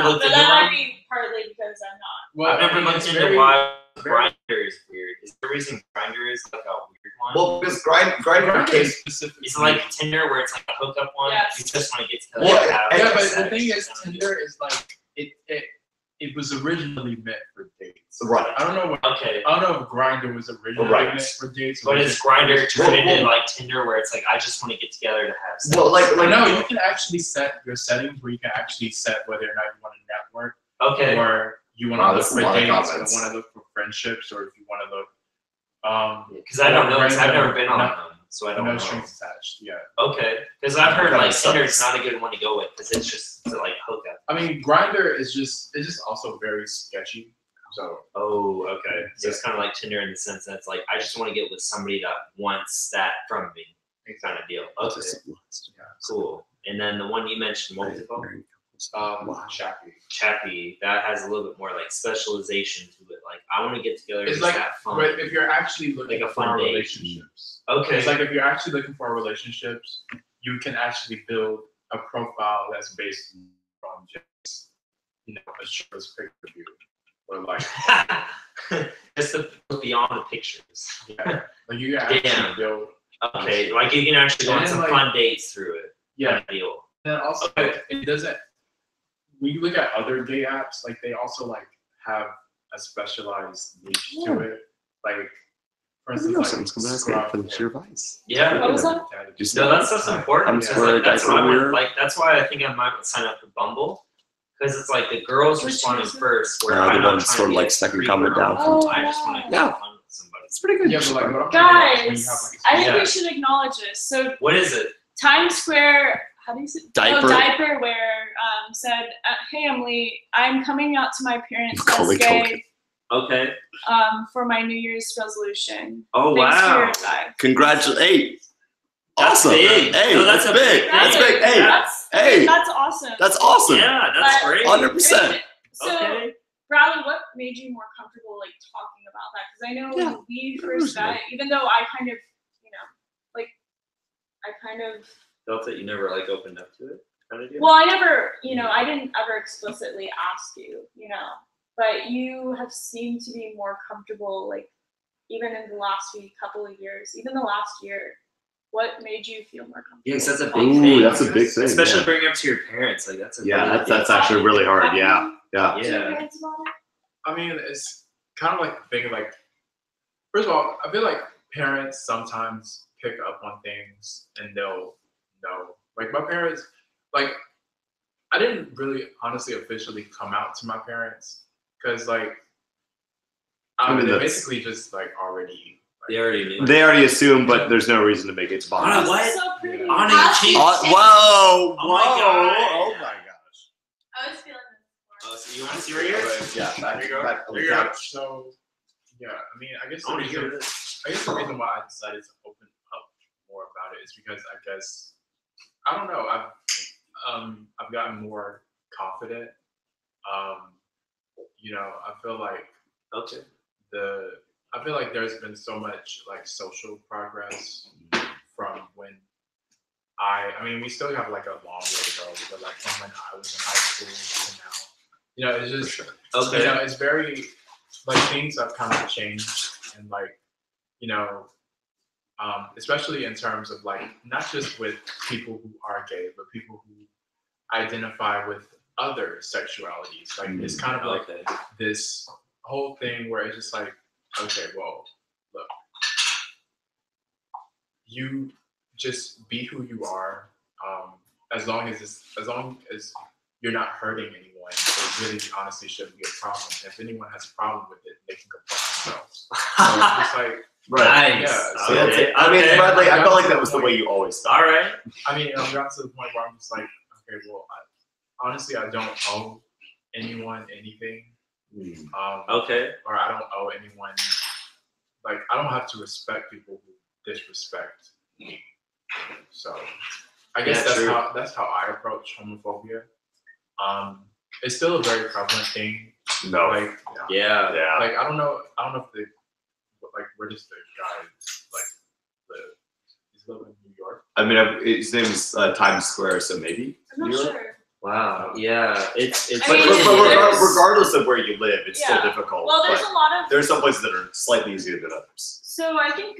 looked But into that one. might be partly because I'm not. Well, I've never I mean, looked it's into very- why very- Grindr is weird. Is the reason Grindr is like a weird one? Well, because Grindr Grindr came. is specific. Is it like Tinder where it's like a hookup one? Yes. You just want to get to Well, have Yeah, but sex. the thing is, Tinder is like it was originally meant for dates. Right. I don't know what. Okay. I don't know if Grindr was originally Right. meant for dates. But or is just- Grindr turned Well, into well- like Tinder where it's like I just want to get together to have sex? Well, like I know you can actually set your settings where you can actually set whether or not you want to network Okay. or you want Wow, to that's look a for lot of dates or comments. want to look for friendships or if you want to look Because I don't know. Because I've Random, never been on no- them, so I don't no know. strings attached. Yeah. Okay. Because I've heard Kinda like Tinder's sucks. not a good one to go with because it's just to like hook up. I mean, Grindr is just also very sketchy. So Oh, okay. So it's kind of like Tinder in the sense that it's like I just want to get with somebody that wants that from me. kind of deal. Okay, cool. And then the one you mentioned, what was it called? Chappy. That has a little bit more like specialization to it. Like I want to get together. It's and like, have fun. but if you're actually looking Like a for fun date. relationships, Okay. it's like if you're actually looking for relationships, you can actually build a profile that's based on just, a shirtless picture of you, or like just beyond the pictures. yeah, like you can actually build. Okay, like you can actually go on And some like- fun dates through it. Yeah, Kind of deal. and also it doesn't. When you look at other gay apps, like they also like have a specialized niche to it. Like, for instance, like Scrub or- advice. Yeah. What was that? No, that's so important. I'm because, swear like, that's guys why I are want, weird. like that's why I think I might sign up for Bumble. Because it's like the girls Which responding is it? first, where The I'm not one's trying sort to of like get second free comment girl. down from I just want to Yeah. have fun with somebody. It's pretty good. Yeah, but like what I'm talking about is when you have, Guys, like, I think Yeah. we should acknowledge this. So What is it? Times Square, how do you say? Diaper. Oh, diaper wear said, "Hey Emily, I'm coming out to my parents Macaulay this day Okay. for my New Year's resolution. Oh Thanks for your wow. advice." Congratulate. That's Awesome. big. Hey, No, that's that's a big. big That's thing. big. Hey, That's hey. that's awesome. That's awesome. Yeah, that's But- great. 100%. So, Okay. Bradley, what made you more comfortable like talking about that? Because I know Yeah. when we first met, even though I kind of, like, I kind of. Felt that you never like opened up to it, kind of deal. Well, I never, I didn't ever explicitly ask you, but you have seemed to be more comfortable, like, even in the last couple of years, even the last year. What made you feel more comfortable? Yeah, because that's a big Ooh, thing. that's a big thing. Especially yeah. bringing up to your parents, like that's a Yeah, really that's actually really hard. Yeah, yeah. Talk to your Yeah. parents about it? I mean, it's kind of like the thing of like, first of all, I feel like parents sometimes pick up on things and they'll know. Like my parents, like I didn't really honestly officially come out to my parents because like I mean, they that's- basically just like already. They already knew. They already assume, but there's no reason to make it Anna, bombs. what? So pretty. Anna, How you she- changed- Whoa! Oh my God. Oh my gosh! I was feeling this. Oh, so you want to see right here? Yeah, back, There you go. back on the Yeah, couch. so yeah, I mean, I guess I the want to hear reason, this. I guess the reason why I decided to open up more about it is because I guess I don't know, I've gotten more confident. I feel like Okay. I feel like there's been so much like social progress from when I mean we still have like a long way to go, but like from when I was in high school to now. It's just Okay. it's very like things have kind of changed and like, especially in terms of like not just with people who are gay, but people who identify with other sexualities. Like it's kind of like Okay. this whole thing where it's just like, okay, well, look, you just be who you are, as long as you're not hurting anyone. It really honestly shouldn't be a problem. If anyone has a problem with it, they can go fuck themselves. So it's just like, Right. Nice. Yeah, So that's Okay. it. I mean, Okay. Bradley, I felt like that was the way you always thought. All right. I mean, I've gotten to the point where I'm just like, okay, well, honestly, I don't owe anyone anything. Okay. Or I don't owe anyone, like, I don't have to respect people who disrespect me. So I guess Yeah, that's how I approach homophobia. It's still a very prevalent thing. No. Like, Yeah. Yeah. like I don't know if the like where does the guy like live? He's living in New York. I mean, his name is Times Square, so maybe. I'm not New York? sure. Wow. Yeah. It's. I But, mean, regardless of where you live, it's Yeah. still difficult. Well, there's but a lot of. there's some places that are slightly easier than others. So I think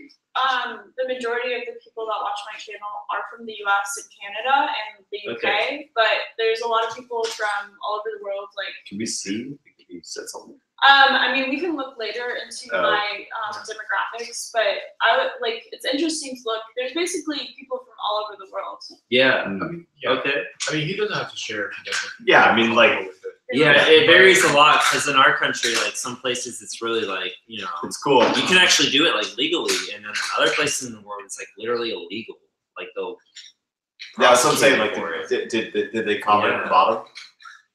the majority of the people that watch my channel are from the U.S. and Canada and the UK, but there's a lot of people from all over the world. Like, Can we see? Can you set something? I mean, we can look later into Oh. my demographics, but I would like. It's interesting to look. There's basically people from all over the world. Yeah. I mean, yeah. Okay. I mean, he doesn't have to share if he doesn't. Yeah, I mean, like, with it. Yeah, it varies a lot because in our country, like some places, it's really like it's cool. you can actually do it like legally, and then other places in the world, it's like literally illegal. Like they'll. Yeah, that's what I'm saying. prosecute Like, you for it. did they comment at Yeah. the bottom?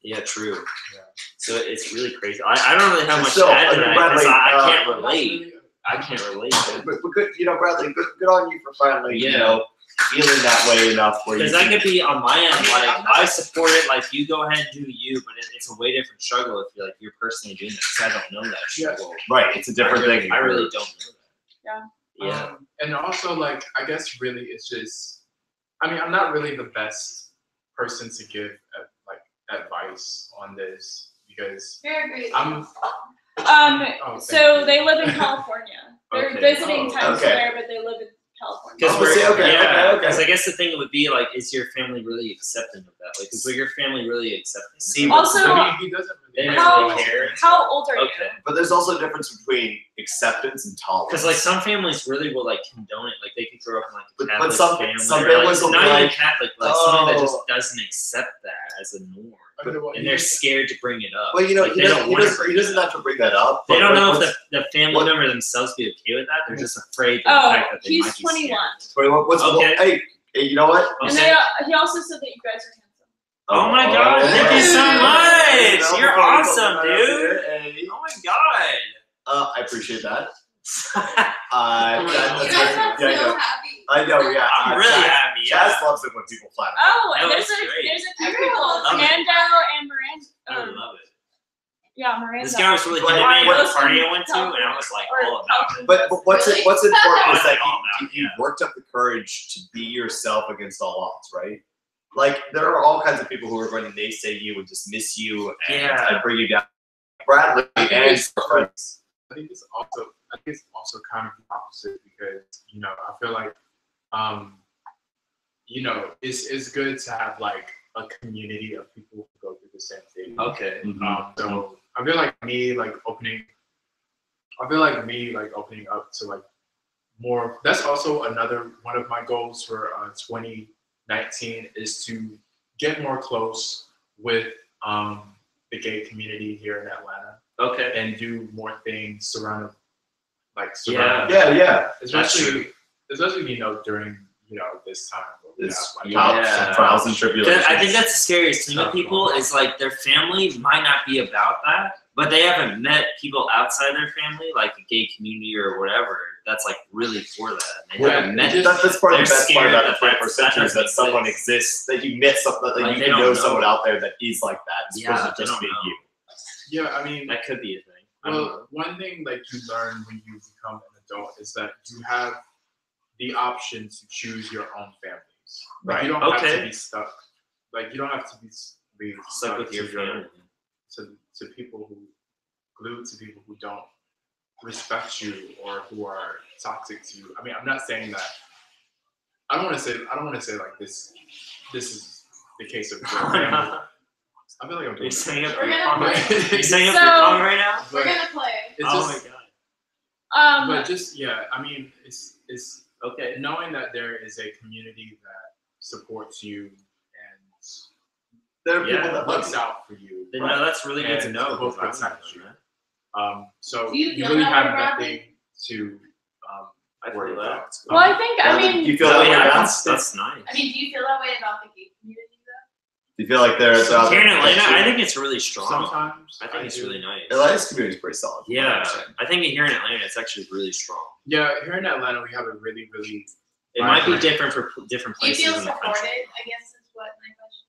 Yeah, true. Yeah. So it's really crazy. I don't really have much Still, to add to that Bradley, because I can't Not relate. really. I can't relate. But good, Bradley, good on you for finally, Yeah. feeling that way enough where you Because that can- could be on my end, like I support it, like you go ahead and do you, but it's a way different struggle if you're personally doing it. Because I don't know that struggle. right, it's a different thing. I really don't know that. Yeah. And also, like, I guess really it's just, I mean, I'm not really the best person to give advice on this because I'm. So they live in California. They're Okay. visiting Times okay. Square, but they live in California. Because Oh, see, okay, okay. Because I guess the thing would be like, is your family really accepting of that? Like, is your family really accepting? See, Also, I mean, he doesn't They really. don't how, really care. how old are you? Okay. but there's also a difference between acceptance and tolerance. Because like some families really will like condone it. Like they could grow up in like a But Catholic some- family. some or, families like, will not be even like, Catholic, but like somebody that just "Oh." doesn't accept that as a norm. Okay, well, And they're scared to bring it up. well, you know, Like, he they doesn't, don't he wanna doesn't, bring he doesn't it up. have to bring that up. They but, don't like, know if what's- the family what- member themselves be okay with that. They're just afraid of the Oh, fact that they he's might be 21. scared. what's Okay. hey, you know what? And Okay. he also said that you guys are handsome. Oh my god, yeah. thank you so Yeah. much! You're Before we talk awesome, about dude! it, hey. Oh my god! I appreciate that. I'm That's You guys sound very- yeah, so happy. I know, yeah. really Chaz, happy. Chaz Yeah. loves it when people flatter. Oh, and No, there's it's a great. few people, Love it. Fernando and Miranda. I love it. Yeah, Miranda. This guy was really But- good at me at the but- party I went to, and I was like all about it. But what's Really? what's important is that All you, about it, you worked up the courage to be yourself against all odds, right? Like there are all kinds of people who are going to naysay you and dismiss you and bring you down. Bradley and his friends. I think it's also kind of the opposite because I feel like it's good to have like a community of people who go through the same thing. Okay. So I feel like me opening up to like more. That's also another one of my goals for 2019 is to get more close with the gay community here in Atlanta. Okay. And do more things surrounding. Yeah. Especially during this time. Where we It's have, like, trials and tribulations. I think that's the scariest thing with people is like their family might not be about that, but they haven't met people outside their family, like a gay community or whatever, that's like really for that. And they haven't met That's part of the they're best part scared about that the 21st century is that doesn't someone exist. exists, that you met something, that Like, you they can don't know know. someone out there that is like that, as Yeah, opposed to they just don't being know. you. Yeah, I mean, That could be a thing. I don't know. well, one thing like you learn when you become an adult is that you have the option to choose your own families. Like, Right. you don't have Okay. to be stuck. Like you don't have to be Stuck with your to family. to people who glued to people who don't respect you or who are toxic to you. I mean, I'm not saying that. I don't want to say like this is the case of your family. I feel like I'm Are you doing setting up We're your gonna tongue? play. Are you setting up So- your tongue right now? We're but gonna play. it's Oh just, my god. but just I mean, it's Okay. knowing that there is a community that supports you and There are Yeah, people that love looks you. out for you. Then, no, that's really good to And know. both because I'm protect not you. doing that. So Do you you feel really that have way, Bradley? nothing to I feel worry that. about. Well, I think, I Bradley, mean, do you feel that way yeah, now? that's nice. I mean, do you feel that way about the gay community though? Do you feel like there's Here in Atlanta, I think it's really strong. Sometimes I think it's do. really nice. Atlanta's community is pretty solid. Yeah, I think here in Atlanta, it's actually really strong. Yeah, here in Atlanta, we have a really It might be Right. different for different Do you places feel in the supported? country. I guess is what my question.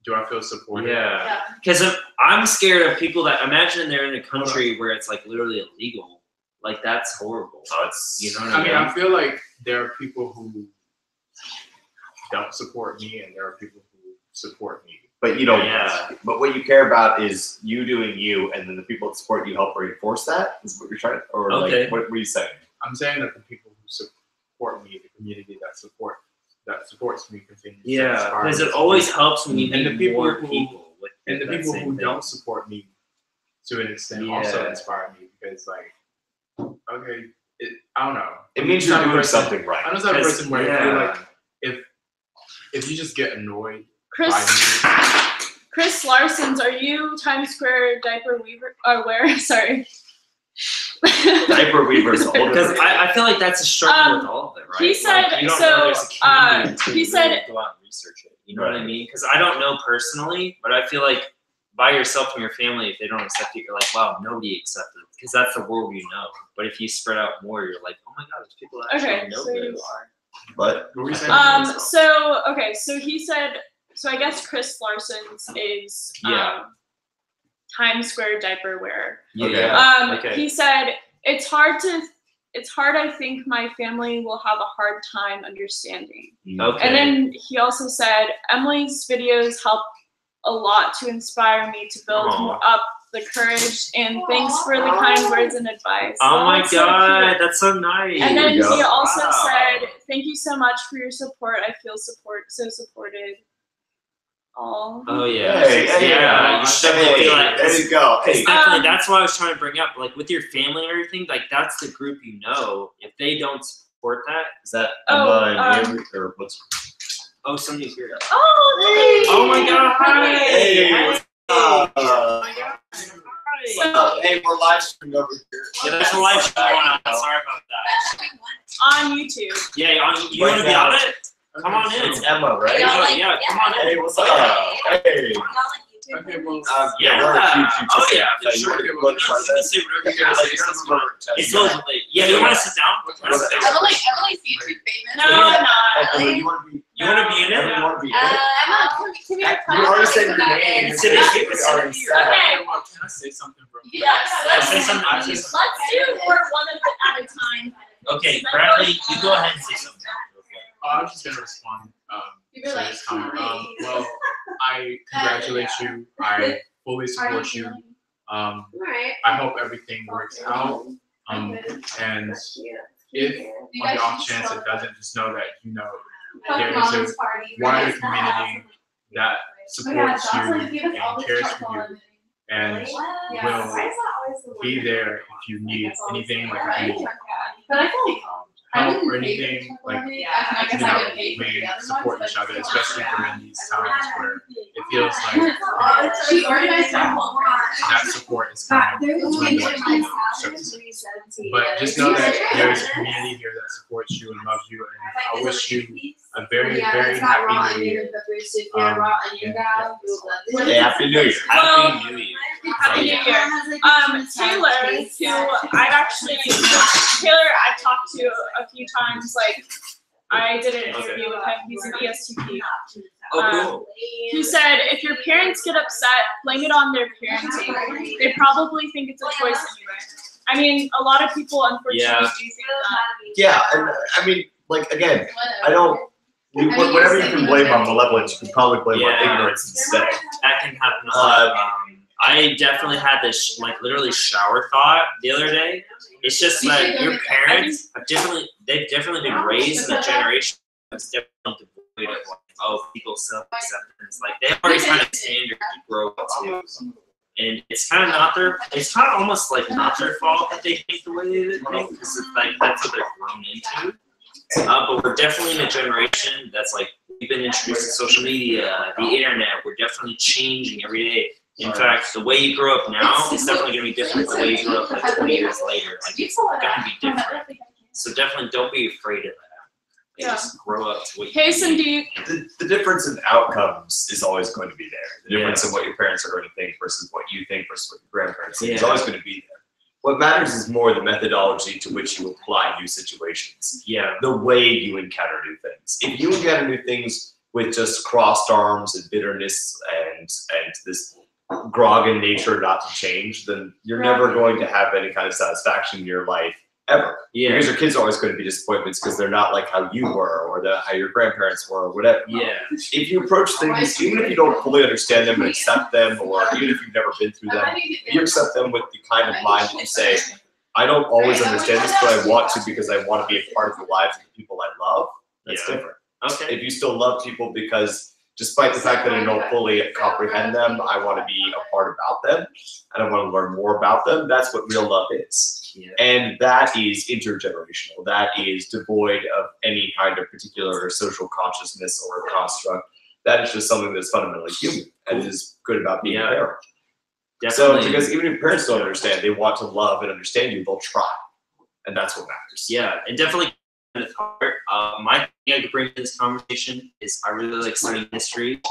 Do I feel supported? Yeah, Yeah. because I'm scared of people that imagine they're in a country where it's like literally illegal. Like that's horrible. So it's, You know what I I mean, mean? I feel like there are people who don't support me, and there are people who support me. but you don't. Yeah. But what you care about is you doing you, and then the people that support you help reinforce that. Is what you're trying, or Okay. like what are you saying? I'm saying that the people who support me, the community that supports me, continues. to Yeah, inspire because me it to always do- helps when you And meet the people more who- people. With and the that people same who thing. don't support me to an extent also Yeah. inspire me because like I don't know. It means I'm you're the type of doing person- something right. I'm the type of person where if you're Yeah. like if you just get annoyed Chris, by me, Chris Larson's, are you Times Square diaper weaver, where, sorry. Diaper weavers, a whole Because different I feel like that's a struggle with all of it, right? he said- like, you don't so, know there's a community until he you said- really go out and research it. You know what I Right. mean? Because I don't know personally, but I feel like by yourself and your family, if they don't accept it, you're like, wow, nobody accepts it. Because that's the world you know. But if you spread out more, you're like, oh my god, there's people that actually Okay, know so this. you are. But What were you saying? So okay, so he said, so I guess Chris Larson's is Yeah. Times Square diaper wearer. Yeah. Okay. He said it's hard. I think my family will have a hard time understanding. Okay. And then he also said Emily's videos help a lot to inspire me to build up the courage, and thanks for the kind words and advice. Oh my that's so god, cute. that's so nice. And then There you he go. also Wow. said, "Thank you so much for your support. I feel so supported." All. Oh yeah. Hey, yeah. You should definitely feel like there you go. Hey, it's definitely that's what I was trying to bring up. Like with your family and everything, like that's the group you know. If they don't support that, is that Oh, Emma and Avery, or what's? oh somebody's here. Oh, Oh my god! Hi. Hey, what's up? Oh my god! Hi. Hey, we're live streaming over here. Yeah, there's a live stream going on. Sorry about that. on YouTube. Yeah, you want to be on it? Come on in. It's Emma, right? Oh, yeah, come on in. Hey, what's up? Hey. Okay, well, Yeah. we're a huge YouTube Oh channel. yeah. You Sure. wanna You go and try can that? say whatever you Yeah, guys like, say. this is where we're testing. It's lovely. Yeah, you want to sit down? Emily's YouTube famous. No, I'm not. Emma, you want to be? You want to be in Emma, you it? want to be in it? You You already said your name. Sit in. You already said it. okay, well, can I say something, bro? Yes. Say something. Let's do one at a time. Okay, Bradley, you go ahead and say something. I was just gonna respond to this comment. Well, I congratulate you. I fully support you. I hope everything works out. And if on the off chance it doesn't, just know that you know there is a wider community that supports you and cares for you and will be there if you need anything, like if you need help or anything, like we support each other, especially during these times where it feels like that support is coming when the service. But just know that there's a community here that supports you and loves you, and I wish you a very, very happy New Year. Hey, Happy New Year. Happy New Year. Happy New Year. Taylor, I've talked to a few times. Like, I did an interview with him. He's an ESTP. Oh, cool. He said, if your parents get upset, blame it on their parenting. They probably think it's a choice anyway. I mean, a lot of people unfortunately do think that. Yeah, and I mean, like, again, I don't. Whatever you can blame on malevolence, you can probably blame on ignorance instead. That can happen a lot. I definitely had this literally shower thought the other day. It's just that your parents they've definitely been raised in a generation that's definitely devoid of people's self-acceptance. Like they already kind of standard to grow up to. And it's kind of almost like not their fault that they think the way they think, because it's like that's what they're grown into. But we're definitely in a generation that's like, we've been introduced to social media, the internet, we're definitely changing every day. In fact, the way you grow up now is definitely going to be different than the way you grew up like 20 years later. Like it's going to be different. So definitely don't be afraid of that. Like, just grow up to what you Case in D. The difference in outcomes is always going to be there. The difference in what your parents are going to think versus what you think versus what your grandparents think is always going to be there. What matters is more the methodology to which you apply new situations. Yeah. The way you encounter new things. If you encounter new things with just crossed arms and bitterness and this groggen nature not to change, then you're never going to have any kind of satisfaction in your life ever. Yeah. Because your kids are always going to be disappointments because they're not like how you were or how your grandparents were or whatever. Yeah. If you approach things, even if you don't fully understand them and accept them, or even if you've never been through them, if you accept them with the kind of mind that you say, I don't always understand this, but I want to because I want to be a part of the lives of the people I love, that's different. Okay. If you still love people because despite the fact that I don't fully comprehend them, I want to be a part about them and I want to learn more about them, that's what real love is. Yeah. And that is intergenerational. That is devoid of any kind of particular social consciousness or construct. That is just something that's fundamentally human and is good about being a parent. Definitely. So, because even if parents don't understand, they want to love and understand you, they'll try. And that's what matters. Yeah, and definitely at heart. My thing I could bring to this conversation is I really like studying history.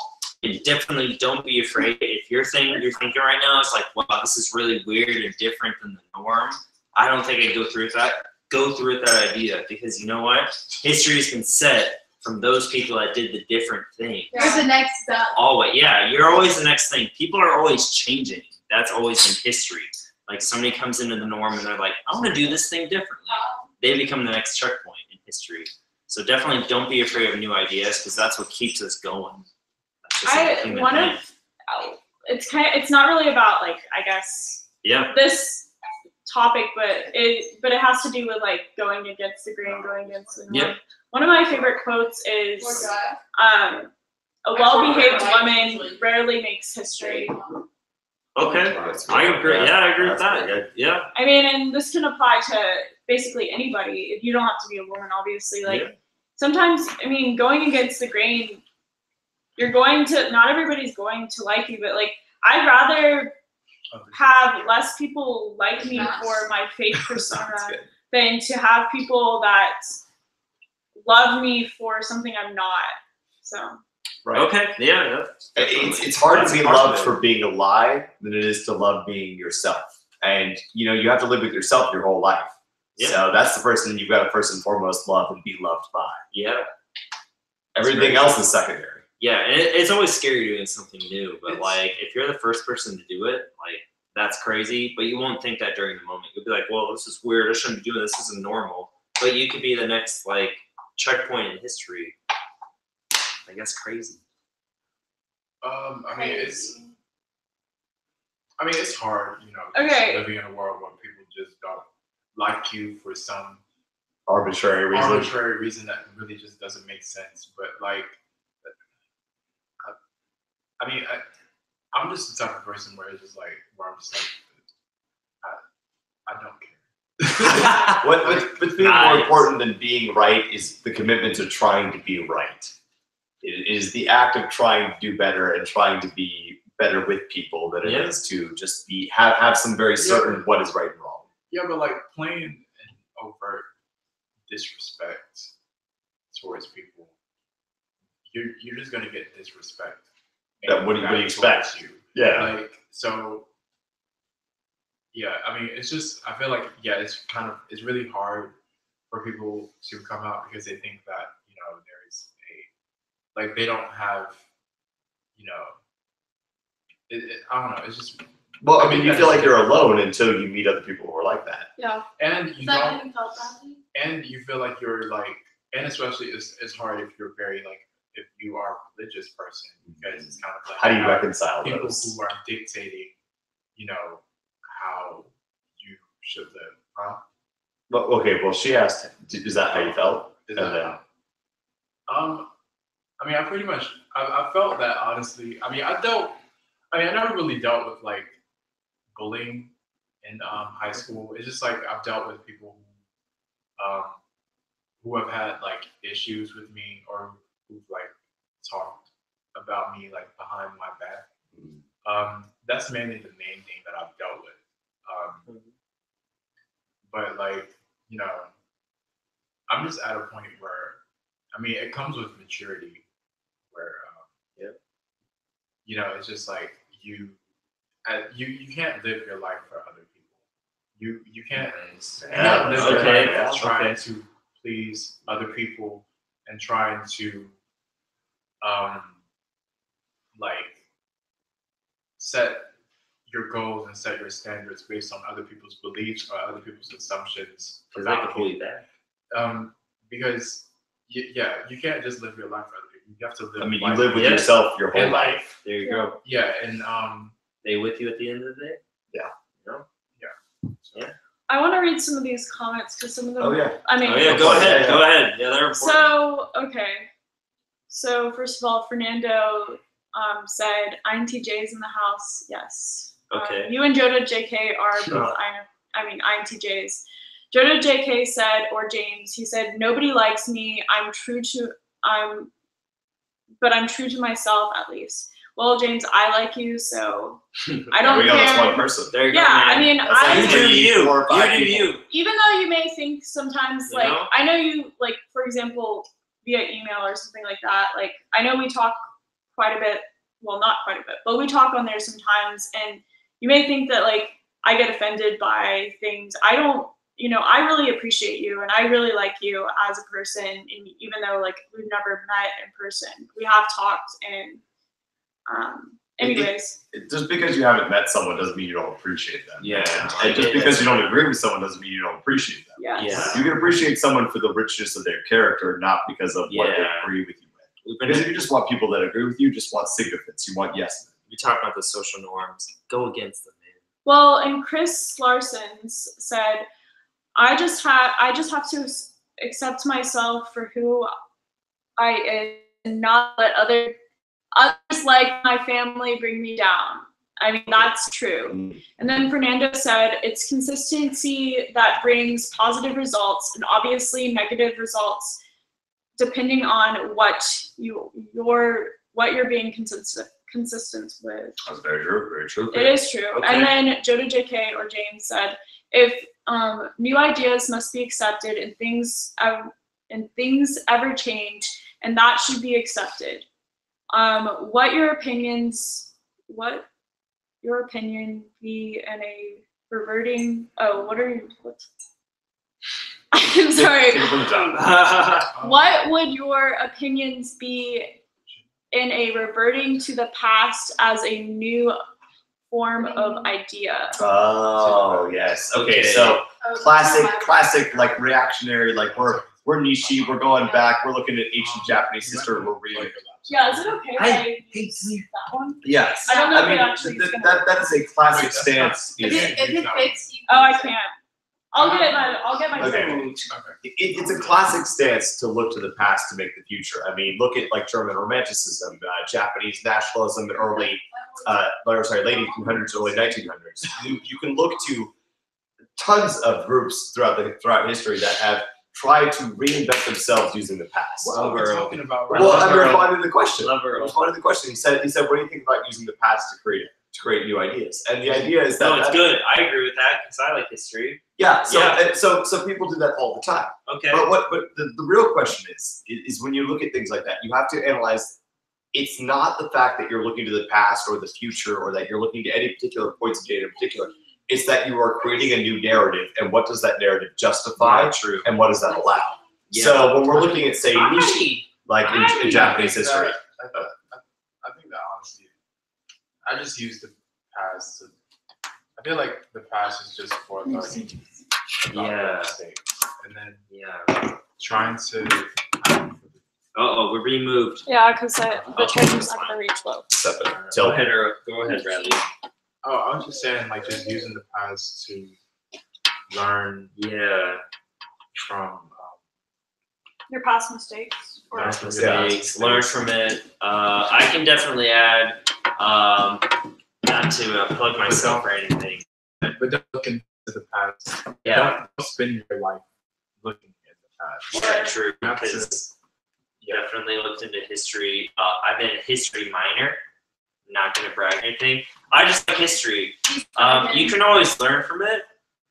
And definitely don't be afraid. If your thing you're thinking right now is like, wow, this is really weird and different than the norm, I don't think I'd go through with that. go through with that idea, because you know what? History has been set from those people that did the different thing. There's the next step. Always, yeah, you're always the next thing. People are always changing. That's always in history. Like somebody comes into the norm and they're like, I want to do this thing differently. They become the next checkpoint in history. So definitely don't be afraid of new ideas, because that's what keeps us going. It's not really about like, I guess, this topic, but it has to do with like going against the grain, going against the norm. One of my favorite quotes is, a well-behaved woman rarely makes history. Okay, I agree. Yeah, I agree with that. Yeah. I mean, and this can apply to basically anybody. You don't have to be a woman, obviously. Like sometimes, I mean, going against the grain, not everybody's going to like you, but like I'd rather have less people like me for my fake persona than to have people that love me for something I'm not. So. Right. Okay. Yeah. It's hard to be loved for being a lie than it is to love being yourself. And you have to live with yourself your whole life. Yeah. So that's the person you've got to first and foremost love and be loved by. Yeah. Everything else is secondary. Yeah, and it's always scary doing something new. But like, if you're the first person to do it, like that's crazy. But you won't think that during the moment. You'll be like, well, this is weird. I shouldn't be doing this. This isn't normal. But you could be the next like checkpoint in history. I guess crazy. I mean, it's hard, living in a world where people just don't like you for some arbitrary reason that really just doesn't make sense. But like, I'm just the type of person where I'm just like, I don't care. What's being more important than being right is the commitment to trying to be right. It is the act of trying to do better and trying to be better with people than it is to just have some very certain what is right and wrong. Yeah, but like plain and overt disrespect towards people, you're just gonna get disrespect. What do you expect? Yeah. Like so. Yeah, I mean, it's just I feel like it's really hard for people to come out because they think that there's like they don't have, I don't know. It's just. Well, I mean, you feel like you're alone until you meet other people who are like that. Yeah. And you don't. And you feel like you're like, and especially it's hard if you're very like if you are a religious person because it's kind of like how do you reconcile people those? Who are dictating, how you should live, huh? Well, okay. Well, she asked, "Is that how you felt?" I mean, I felt that honestly. I never really dealt with like bullying in high school. It's just like I've dealt with people who have had like issues with me or who've like talked about me like behind my back. That's mainly the main thing that I've dealt with. But like, I'm just at a point where, it comes with maturity where, it's just like you can't live your life for other people. You can't live your life trying to please other people and trying to like set your goals and set your standards based on other people's beliefs or other people's assumptions. Because I can believe that. Because you can't just live your life for other people. You have to live. You live with yourself your whole life. There you go. Yeah, and they with you at the end of the day. Yeah. Yeah. I want to read some of these comments because some of them. Oh yeah. Go ahead. Go ahead. Yeah, they're important. So okay. So first of all, Fernando said INTJs in the house. Yes. Okay. You and Joda JK are both INTJs. Joda JK said, or James, he said, nobody likes me. I'm true to myself at least. Well, James, I like you, so I don't care. That's one person. There you go. Yeah, Man. You do you. Even though you may think sometimes, like, I know you, like, for example, via email or something like that, like, I know we talk quite a bit, well, not quite a bit, but we talk on there sometimes, and you may think that, like, I get offended by things. I don't you know, I really appreciate you and I really like you as a person. And even though like we've never met in person, we have talked and anyways. Just because you haven't met someone doesn't mean you don't appreciate them. Yeah. And just because you don't agree with someone doesn't mean you don't appreciate them. Yes. Yeah. You can appreciate someone for the richness of their character, not because of what they Yeah. agree with you with. We've been Because if you just want people that agree with you, just want sycophants. You want yes men. we talk about the social norms. Go against them, man. Well, and Chris Larson's said, I just have to accept myself for who I am and not let others like my family bring me down. I mean, that's true. And then Fernando said, it's consistency that brings positive results and obviously negative results depending on what you're being consistent with. That's very true. Very true. It is true. Okay. And then Joda JK or James said, if new ideas must be accepted and things ever change, and that should be accepted. What your opinion be in a reverting? Oh, what? I'm sorry. Take it from the top. What would your opinions be in a reverting to the past as a new form of idea? Oh yes. Okay. So classic, like reactionary. Like we're niche. We're going back. We're looking at ancient Japanese history. We're reading. Yeah, is it okay if I use that one? Yes. I don't know if it mean, actually is gonna that is a classic stance. If it fits you. Oh, I can't. I'll get my Okay. It's a classic stance to look to the past to make the future. I mean, look at like German Romanticism, Japanese nationalism, and late 1800s, early 1900s. You can look to tons of groups throughout history that have tried to reinvent themselves using the past. What are we talking about right Well, now? I'm responding to the question. Love her. Responding to the question. He said, what do you think about using the past to create new ideas? And the idea is that No, it's good. I agree with that because I like history. Yeah. So Yeah. so people do that all the time. Okay. But the real question is when you look at things like that, you have to analyze. It's not the fact that you're looking to the past or the future or that you're looking to any particular points of data in particular. It's that you are creating a new narrative, and what does that narrative justify? Yeah, true. And what does that allow? Yeah. So when we're looking at, say, niche, like in Japanese history, I think that honestly, I just use the past to. I feel like the past is just for learning about Yeah. mistake, and then Yeah. trying to. We're being moved. Yeah, because the charger's not gonna reach low. except Go till ahead, Bradley. Oh, I was just saying, like, just using the past to learn Yeah. from. Your past mistakes. Or Learn from mistakes. Learn from it. I can definitely add, not to plug myself or anything. But don't look into the past. Yeah. Don't spend your life looking at the past. Yeah, true. Not to- Because definitely looked into history. I've been a history minor. Not gonna brag or anything. I just like history. You can always learn from it.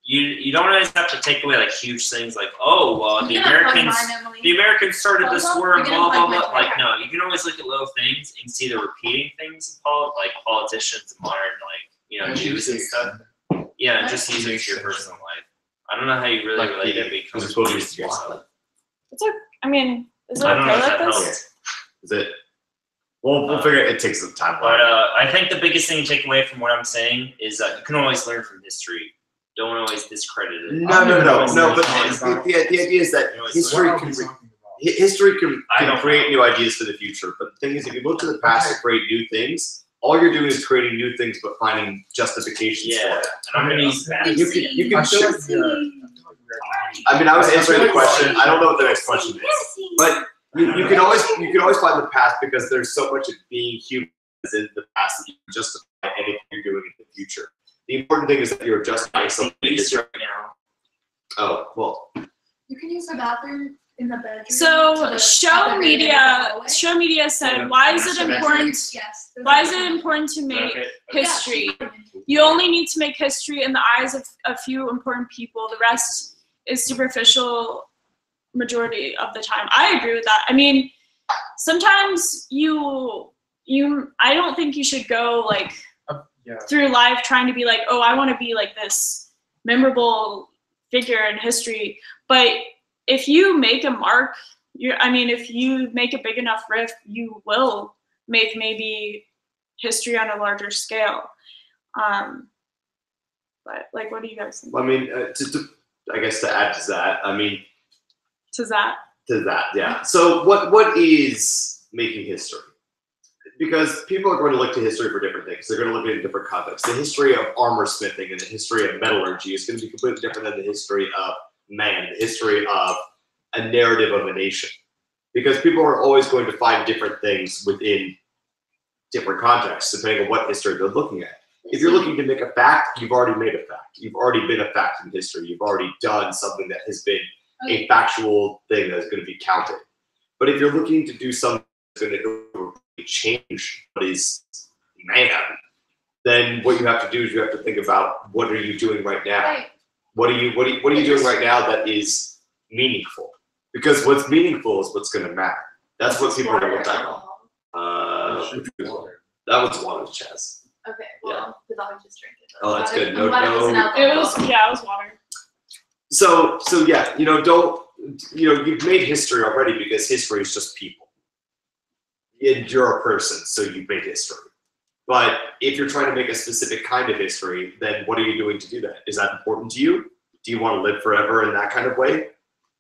You don't always have to take away like huge things like, oh well, the Americans started this war and blah blah blah. Like no, you can always look at little things and see the repeating things in like politicians and modern Jews and stuff. Yeah, just use it to your personal life. I don't know how you really relate it because it's to yourself. It's okay. I mean, is it I don't know okay if like that this? helps. is it? We'll figure it. It takes some time. But I think the biggest thing to take away from what I'm saying is that you can always learn from history. Don't always discredit it. No. But the idea is that history can create new ideas for the future. But the thing is, if you look to the past to create new things, all you're doing is creating new things, but finding justifications for Yeah, it. and I'm gonna use that. You can I feel shift. like I mean, I was answering the question. I don't know what the next question is, but you can always find the past because there's so much of being human in the past that you can justify anything you're doing in the future. The important thing is that you're justifying something. Right now. Oh well. You can use the bathroom in the bedroom. So show media said, why is it important? Yes. Why is it important to make history? You only need to make history in the eyes of a few important people. The rest is superficial majority of the time. I agree with that. I mean, sometimes I don't think you should go through life trying to be like, oh, I want to be like this memorable figure in history. But if you make a mark, if you make a big enough rift, you will make maybe history on a larger scale. But like, what do you guys think? I mean, I guess to add to that, to that, yeah. So what is making history? Because people are going to look to history for different things. They're going to look at it in different contexts. The history of armor smithing and the history of metallurgy is going to be completely different than the history of man, the history of a narrative of a nation. Because people are always going to find different things within different contexts, depending on what history they're looking at. If you're looking to make a fact, you've already made a fact. You've already been a fact in history. You've already done something that has been a factual thing that's going to be counted. But if you're looking to do something that's going to change what is man, then what you have to do is you have to think about, what are you doing right now? Right. What are you doing right now that is meaningful? Because what's meaningful is what's going to matter. That's what people are going to look back on. That was one, Chaz. Okay, well, the dog just drank it. Oh, that's good. I'm glad it was an It alcohol. was water. So yeah, you've made history already, because history is just people. And you're a person, so you've made history. But if you're trying to make a specific kind of history, then what are you doing to do that? Is that important to you? Do you want to live forever in that kind of way?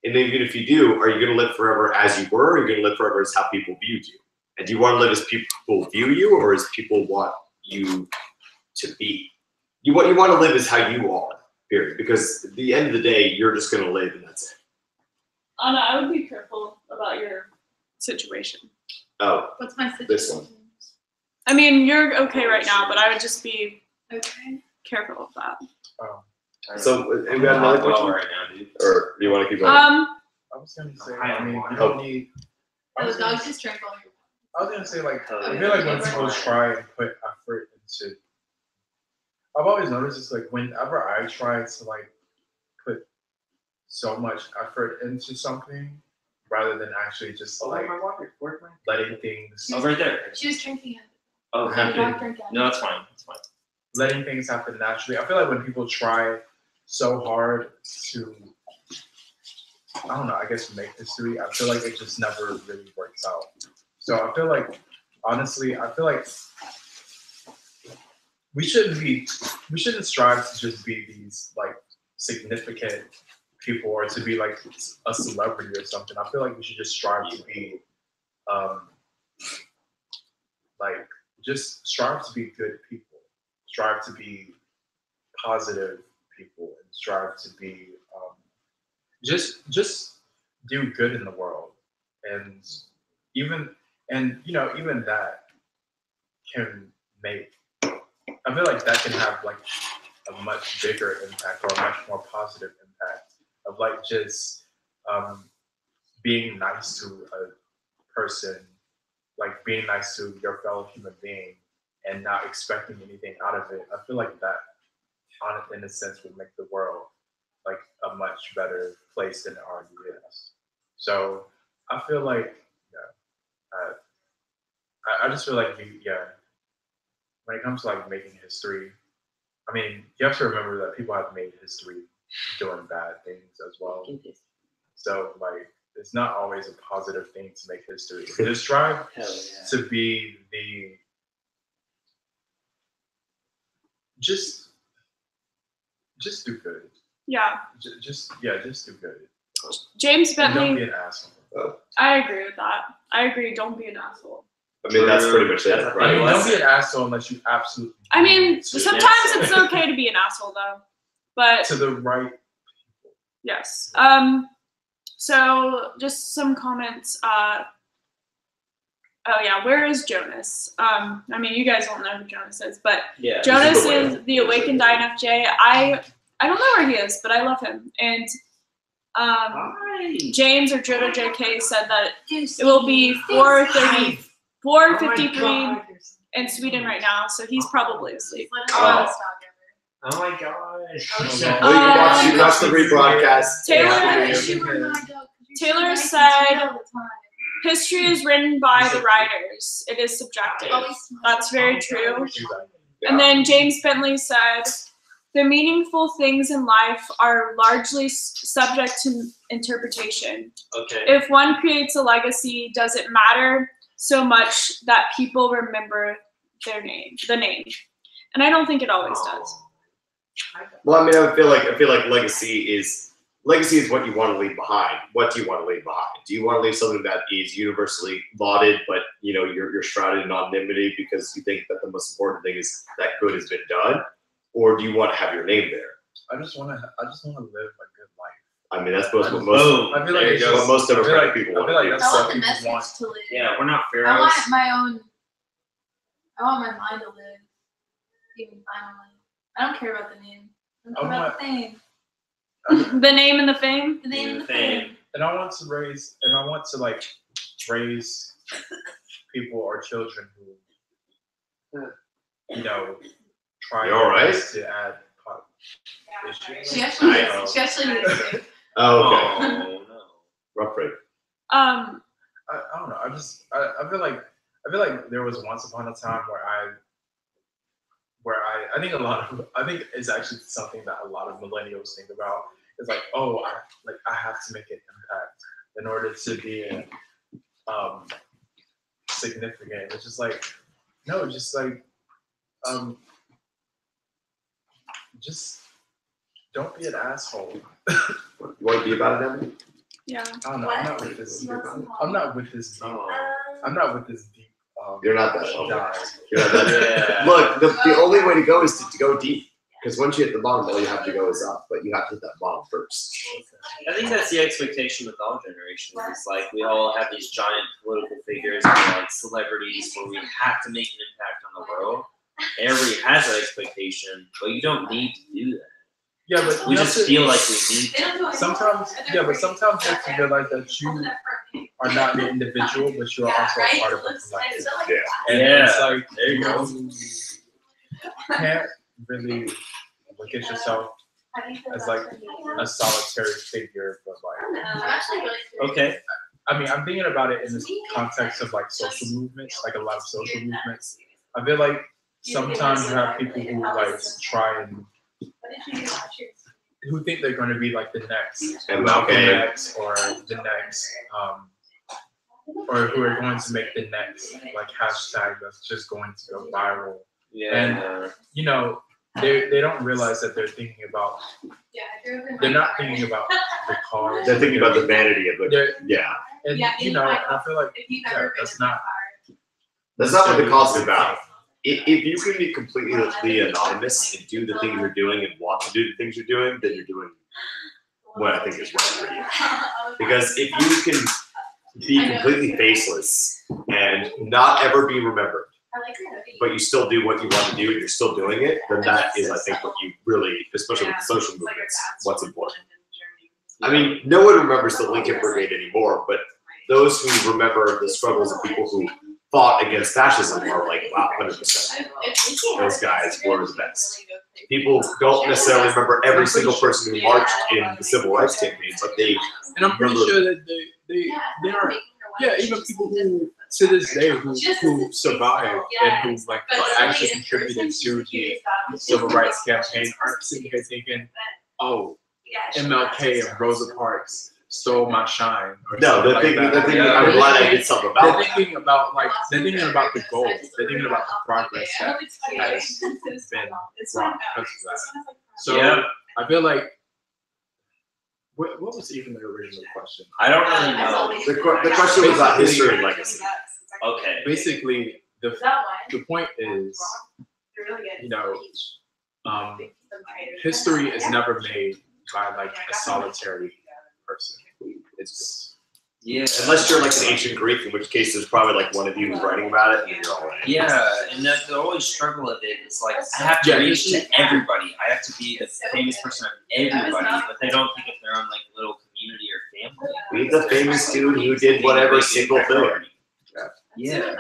And even if you do, are you going to live forever as you were, or are you going to live forever as how people viewed you? And do you want to live as people view you, or as people want you to be? What you want to live is how you are, period. Because at the end of the day, you're just going to live, and that's it. Anna, I would be careful about your situation. Oh, What's my situation? this one. I mean, you're okay right now, but I would just be Okay. careful of that. So, and we have another question? right now, dude. Or do you want to keep going? I was gonna say, I mean, you don't need. Oh, the dog just drank all your I was gonna say, like, I Okay. feel like when people try and put effort into, I've always noticed it's like whenever I try to like put so much effort into something, rather than actually just like letting things, Oh, right there. She was drinking it. Oh, The happy. dog drank it. No, that's fine. That's fine. letting things happen naturally. I feel like when people try so hard to, I don't know, I guess make history, I feel like it just never really works out. So I feel like, honestly, I feel like we shouldn't strive to just be these like significant people or to be like a celebrity or something. I feel like we should just strive to be like just strive to be good people, strive to be positive people, and strive to be just do good in the world. And even that can make, I feel like that can have like a much bigger impact or a much more positive impact of like just being nice to a person, like being nice to your fellow human being and not expecting anything out of it. I feel like that, in a sense, would make the world like a much better place than it already is. So I feel like, I just feel like when it comes to like making history, I mean, you have to remember that people have made history doing bad things as well. So like, it's not always a positive thing to make history. Just strive to be just do good. Yeah. Just do good. James And don't Bentley, be an asshole. I agree with that. I agree, don't be an asshole. I mean, that's pretty much it, I right? mean, don't be an asshole unless you absolutely. I mean, need to. sometimes it's okay to be an asshole though. But To the right people. yes. So just some comments. Oh yeah, where is Jonas? I mean, you guys don't know who Jonas is, but Yeah. Jonas the is the awakened INFJ. I don't know where he is, but I love him. And James or Jodo JK said that it will be 4:53 in Sweden right now, so he's probably asleep. Oh my gosh. Well, you can watch the rebroadcast. Taylor said history is written by the writers. It is subjective. That's very true. And then James Bentley said The meaningful things in life are largely subject to interpretation. Okay. If one creates a legacy, does it matter so much that people remember the name? And I don't think it always does. Well, I mean, I feel like legacy is what you want to leave behind. What do you want to leave behind? Do you want to leave something that is universally lauded, but you're shrouded in anonymity because you think that the most important thing is that good has been done, or do you want to have your name there? I just want to live a good life. I mean, that's what most. I feel like what most democratic people want to do. That's I what want the people message want. to live. Yeah, we're not I pharaohs. want my mind to live. Even finally. I don't care about the name. I care about the fame. The name and the fame? The name and the fame. And I want to raise people or children who, try You all right? to add pop issues. She actually needs to. Oh, okay. Oh, no. Rough break. I don't know. I feel like there was once upon a time where I think it's actually something that a lot of millennials think about. It's like, I have to make an impact in order to be significant. It's just like, no, just don't be an asshole. You want to be about it, Evan? Yeah. I don't know. I'm not with this. deep. You're not that low. dive. You're not that. Yeah. Look, the only way to go is to go deep. Because once you hit the bottom, all you have to go is up. But you have to hit that bottom first. I think that's the expectation with all generations. It's like we all have these giant political figures and like celebrities where we have to make an impact on the world. Everybody has that expectation, but you don't need to do that. Yeah, but We just feel like we need to. sometimes you have to realize that you are not an individual, but you are also a part of a collective. Yeah. And Yeah, it's like there you go. you can't really look at yourself as like a solitary figure, but like Okay. I mean, I'm thinking about it in this context of like social movements, like a lot of social movements. I feel like sometimes you have people who like try and who think they're going to be like the next Malcolm X or the next or who are going to make the next like hashtag that's just going to go viral. Yeah. And they don't realize that they're thinking about they're not thinking about the cause. They're thinking about the vanity of it. Yeah. And I feel like that's not what the cause is about. If you can be completely anonymous and do the things you're doing and want to do the things you're doing, then you're doing what I think is right for you. Because if you can be completely faceless and not ever be remembered, but you still do what you want to do and you're still doing it, then that is, I think, what you really, especially with the social movements, what's important. I mean, no one remembers the Lincoln Brigade anymore, but those who remember the struggles of people who fought against fascism are like, wow, 100%. Those guys were the best. People don't necessarily remember every single person who marched in the civil rights campaigns, but they. And I'm pretty sure that they are. Yeah, even people who to this day who survived and who like actually contributed to the civil rights campaign aren't sitting here thinking, oh, MLK and Rosa Parks stole my shine. No, they're thinking, I'm glad I did something about it. They're thinking about the goals. They're thinking about the progress that has been brought because of that. So I feel like, what was even the original question? I don't really know. The question was about history and legacy. Okay. Basically, the point is, history is never made by like a solitary person. It's unless you're like an ancient Greek, in which case there's probably like one of you who's writing about it, and you're all right. Yeah, and the always struggle with it is like I have to reach to everybody. I have to be the famous person of everybody, but they don't think of their own like little community or family. Be the famous dude who did whatever single thing. Yeah.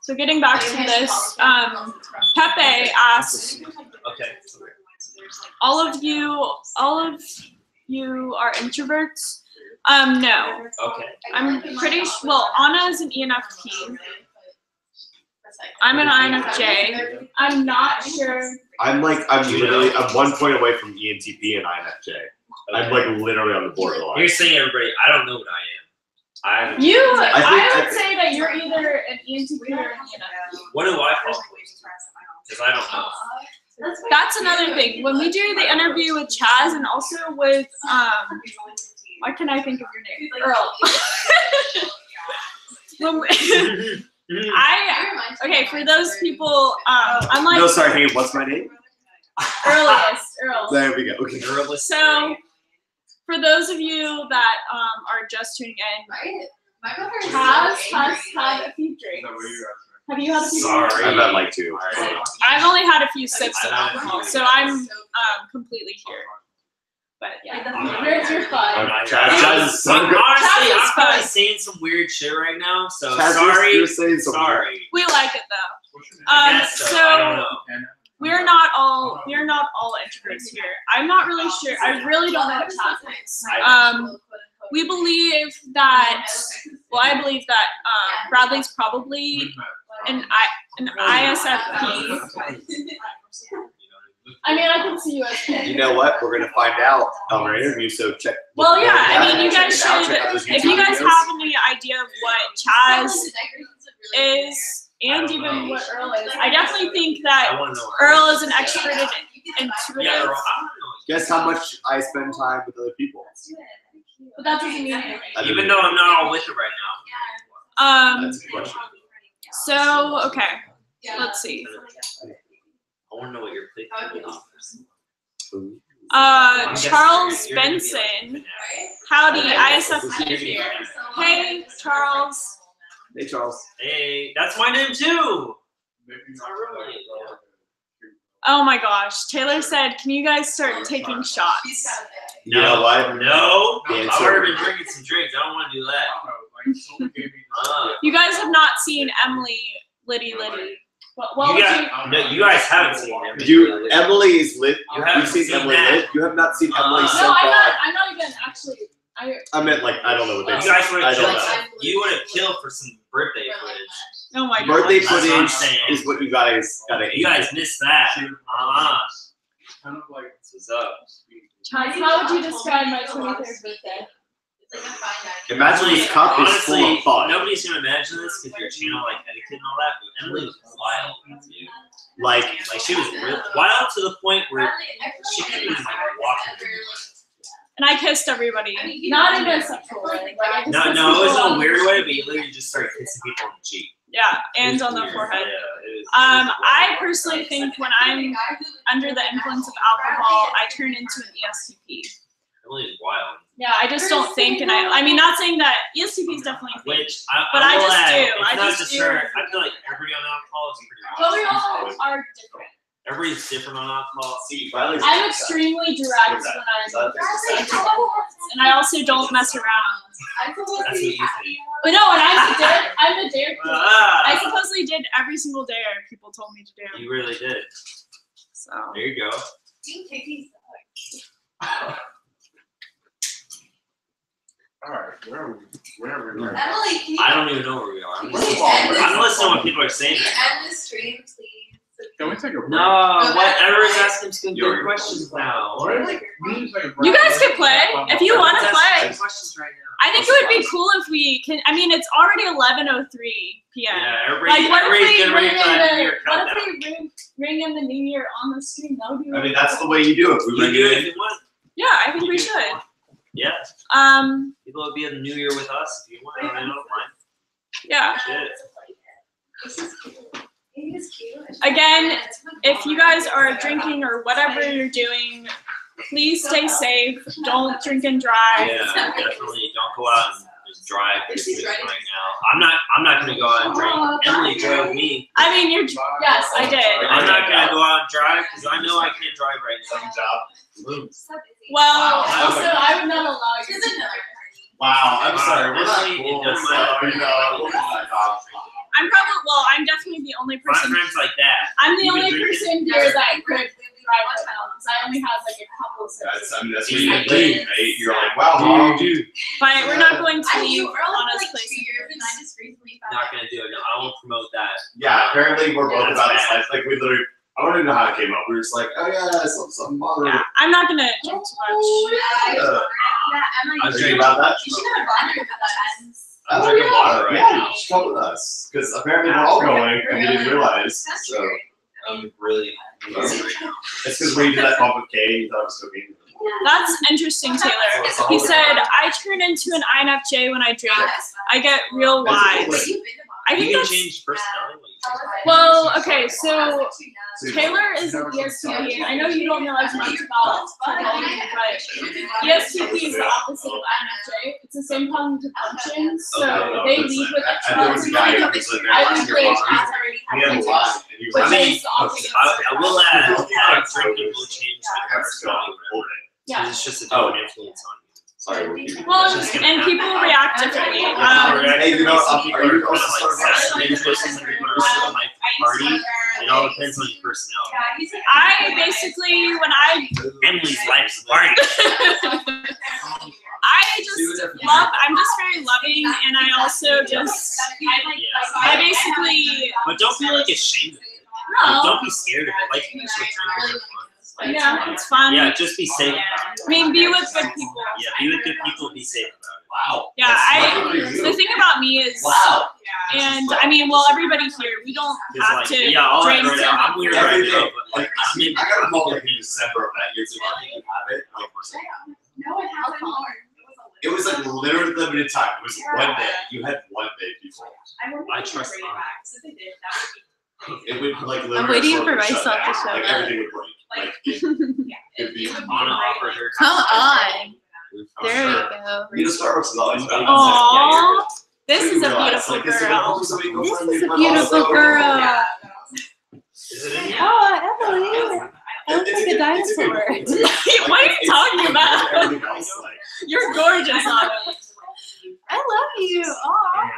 So getting back to this, Pepe asked, Okay. all of you are introverts? No. Okay. I'm pretty sure, well, Anna is an ENFp. I'm an INFJ. I'm not sure. I'm literally, I'm 1 point away from ENTP and INFJ. I'm like literally on the borderline. You're saying everybody. I don't know what I am. I would say that you're either an ENTP or an ENFP. What do I fall? Because I don't know. That's another thing. When we do the interview with Chaz and also with why can I think of your name? Earl. Okay, for those people, I'm like. No, sorry. Hey, what's my name? Earl. There we go. Okay. So, for those of you that are just tuning in, Chaz has had a few drinks. Have you had a few drinks? I've had like 2. I've only had a few sips of alcohol, so I'm completely here. But yeah, you're fine. Chaz is so good. Honestly, I'm probably saying some weird shit right now, so Chaz, sorry. you're saying something. Sorry. We like it though. I guess so. I don't know. We're not all introverts here. I'm not really sure. I really don't know what Chaz is. We believe that. Well, I believe that Bradley's probably an ISFP. I mean, I can see you as. You know what? We're gonna find out on our interview. So check. Well, yeah. I mean, you guys should. If you guys have any idea of what Chaz is, and even what Earl is, I definitely think that Earl is an extroverted, intuitive. Guess how much I spend time with other people. But that doesn't mean anything. Even though I'm not all with it right now. That's a question. So okay, let's see. I want to know what your plate is. Charles Benson. Howdy, ISFP here. Hey, Charles. Hey, Charles. Hey, that's my name too. Oh my gosh. Taylor said, can you guys start taking shots? You know what? No. I've already been drinking some drinks. I don't want to do that. You guys have not seen Emily, Litty. You guys haven't seen Emily. Emily is lit. You've seen Emily lit. You have not seen Emily so No, far. I'm not even actually. I meant like I don't know what they You said. guys would have killed. You would have killed for some birthday footage. Oh my god. Birthday That's what I'm footage saying. is what you guys gotta. You guys missed that. Kind of like What's up? Chaz, how would you describe my 23rd birthday? Imagine this cup is full Honestly, of fun. nobody's gonna imagine this because your channel like etiquette and all that. But Emily was wild, dude. Like She was real wild to the point where she couldn't even like walk anymore. And I kissed everybody. Not in a sexual way. Like, I just kissed No, it people was on no the weird cheek. way, but you literally just started kissing people on the cheek. Yeah, and It was on the weird. forehead. Yeah, it was I personally think when I'm under the influence of alcohol, I turn into an ESTP. Emily is wild. Yeah, I just don't think, and I mean, not saying that ESTP is definitely a thing. Which But I will just add, do. It's I not just just do. her. I feel like everybody on alcohol is pretty wild. But we all are different. Everybody's different on alcohol. see, Riley's I'm extremely direct when I'm, and I also don't mess around. That's what you think. But no, and I'm a dare queen. Ah, I supposedly did every single dare people told me to do. you really did. So. There you go. alright, where are we? Right? Emily, can you I don't even know where we are. I'm Can listening, you end I'm this- listening to what people are saying. can you Right end the stream, please? Can we take a break? now. No, everyone's asking some good questions now. We need to take a break. You guys can play if you want to Let's play. ask questions right now. I think it would be cool if we can. I mean, it's already 11:03 p.m. Yeah, everybody, Like, what if everybody's we getting ring ready for that New in Year the what countdown. if we ring in the New Year on the stream? That would be. I Really mean, that's cool. the way you do it. We You bring do it it in. if you want. Yeah, I think we should. Yeah, people will be in the New Year with us if you want. I don't mind. Yeah. Shit. Again, if you guys are drinking or whatever you're doing, please stay safe. Don't drink and drive. Yeah, definitely don't go out and just drive right now. I'm not gonna go out and drink. Emily drove me. I mean, yes, I did. I'm not gonna go out and drive because I know I can't drive right now. Well, also, I would not allow you. Wow, I'm Wow, sorry. We're not Emily, cool. it doesn't So, matter. you know, I'm definitely the only My person. friends like that. I'm the You only been drinking? person here that could drive a town because I only have like a couple of that's, sips. I mean, that's what you think, mate. You're like, wow, mom. But we're not going to I leave knew Earl on for his like place. 2 years and I just recently not gonna do it. No, I won't promote that. Yeah, apparently we're both That's about this bad. life. Like we literally, I don't even know how it came up. We were just like, oh yeah, something bothering. Yeah, I'm not gonna drink too much. I was Are you drinking. about that? You should have a bond with us. I'm drinking water right yeah, now. you should come with us because apparently we're all going and we didn't realize. So I'm really. it's because when you did that bump with Kay, you thought it was cooking. That's interesting, Taylor. He said, I turn into an INFJ when I drink. I get real wise. I think You can that's, change personality. well, okay, so Taylor is an ESTP, and I know you don't know as much about psychology, but ESTP is the opposite of INFJ. It's the same cognitive function, so they lead with There was a guy who was like, I would say he had a lot, and he was Which like, is opposite. I will add that drinking will change my personality. Yeah. It's just a different influence on me. sorry, we're keeping Well, It's just gonna and people react differently. Hey, you know, Some people are you are also kind of like starting person to person, like party. It all depends on your personality. I basically, when I Emily's life's a party. I just love, I'm just very loving, and I also just, I basically, But don't feel like ashamed of it. no, Don't be scared of it. Like you should drink it. yeah, it's fun. Yeah, just be safe about it. I mean, be with good people. Yeah, be with good people. Be safe about it. Wow. Yeah, That's the thing about me is, Wow. and I mean, well, everybody here, we don't It's have like, to yeah, all right, drink. right now. I'm weird right Every now, day. but like, I mean, I got a call like in December of that year, so I think you have it. It was like literally limited time. It was one day. You had one day before. I trust mom. It would like literally. I'm waiting shut for down. myself to show Like up. everything would break. Like it'd be. Anna offered her. Come on. I'm There you sure. go. You know, Starbucks is always better. Aww, this is a Realize, beautiful like, it's girl. supposed to be This friendly, is a but beautiful also- girl. Is it in here? Oh, Emily. I look like a dinosaur. What are you talking about? Everything else, like, You're gorgeous, Anna. I love you. Aw.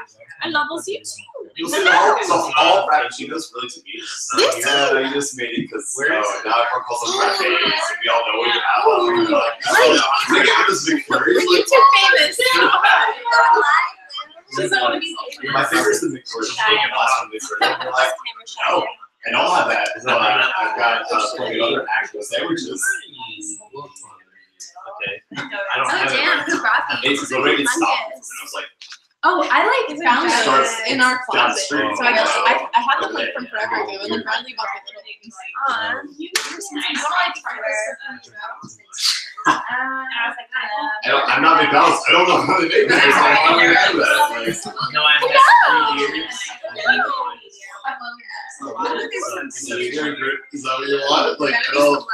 I love you too. you'll see the all frappuccinos really to me. It's not, This yeah, you just made it because Where is it? now everyone calls them frappes, and we all know what you have. And we're like, oh, can I get this Victoria? We're YouTube famous. My favorite's the Victoria. The last one, Victoria. And we're like, no, I don't have that. No, I've got plenty of other actual sandwiches. Okay. I don't Oh, have damn. it. Who brought these? It's already stopped. And I was like, Oh, I like found Starts those in our closet. So downstream. I guess I had them like from forever ago, and then Bradley bought the little things. You don't like I'm not McDonald's. I don't know how they make that. It's like, how do you do that? Like, No, I've had 3 years. is that what you want? Like, I don't.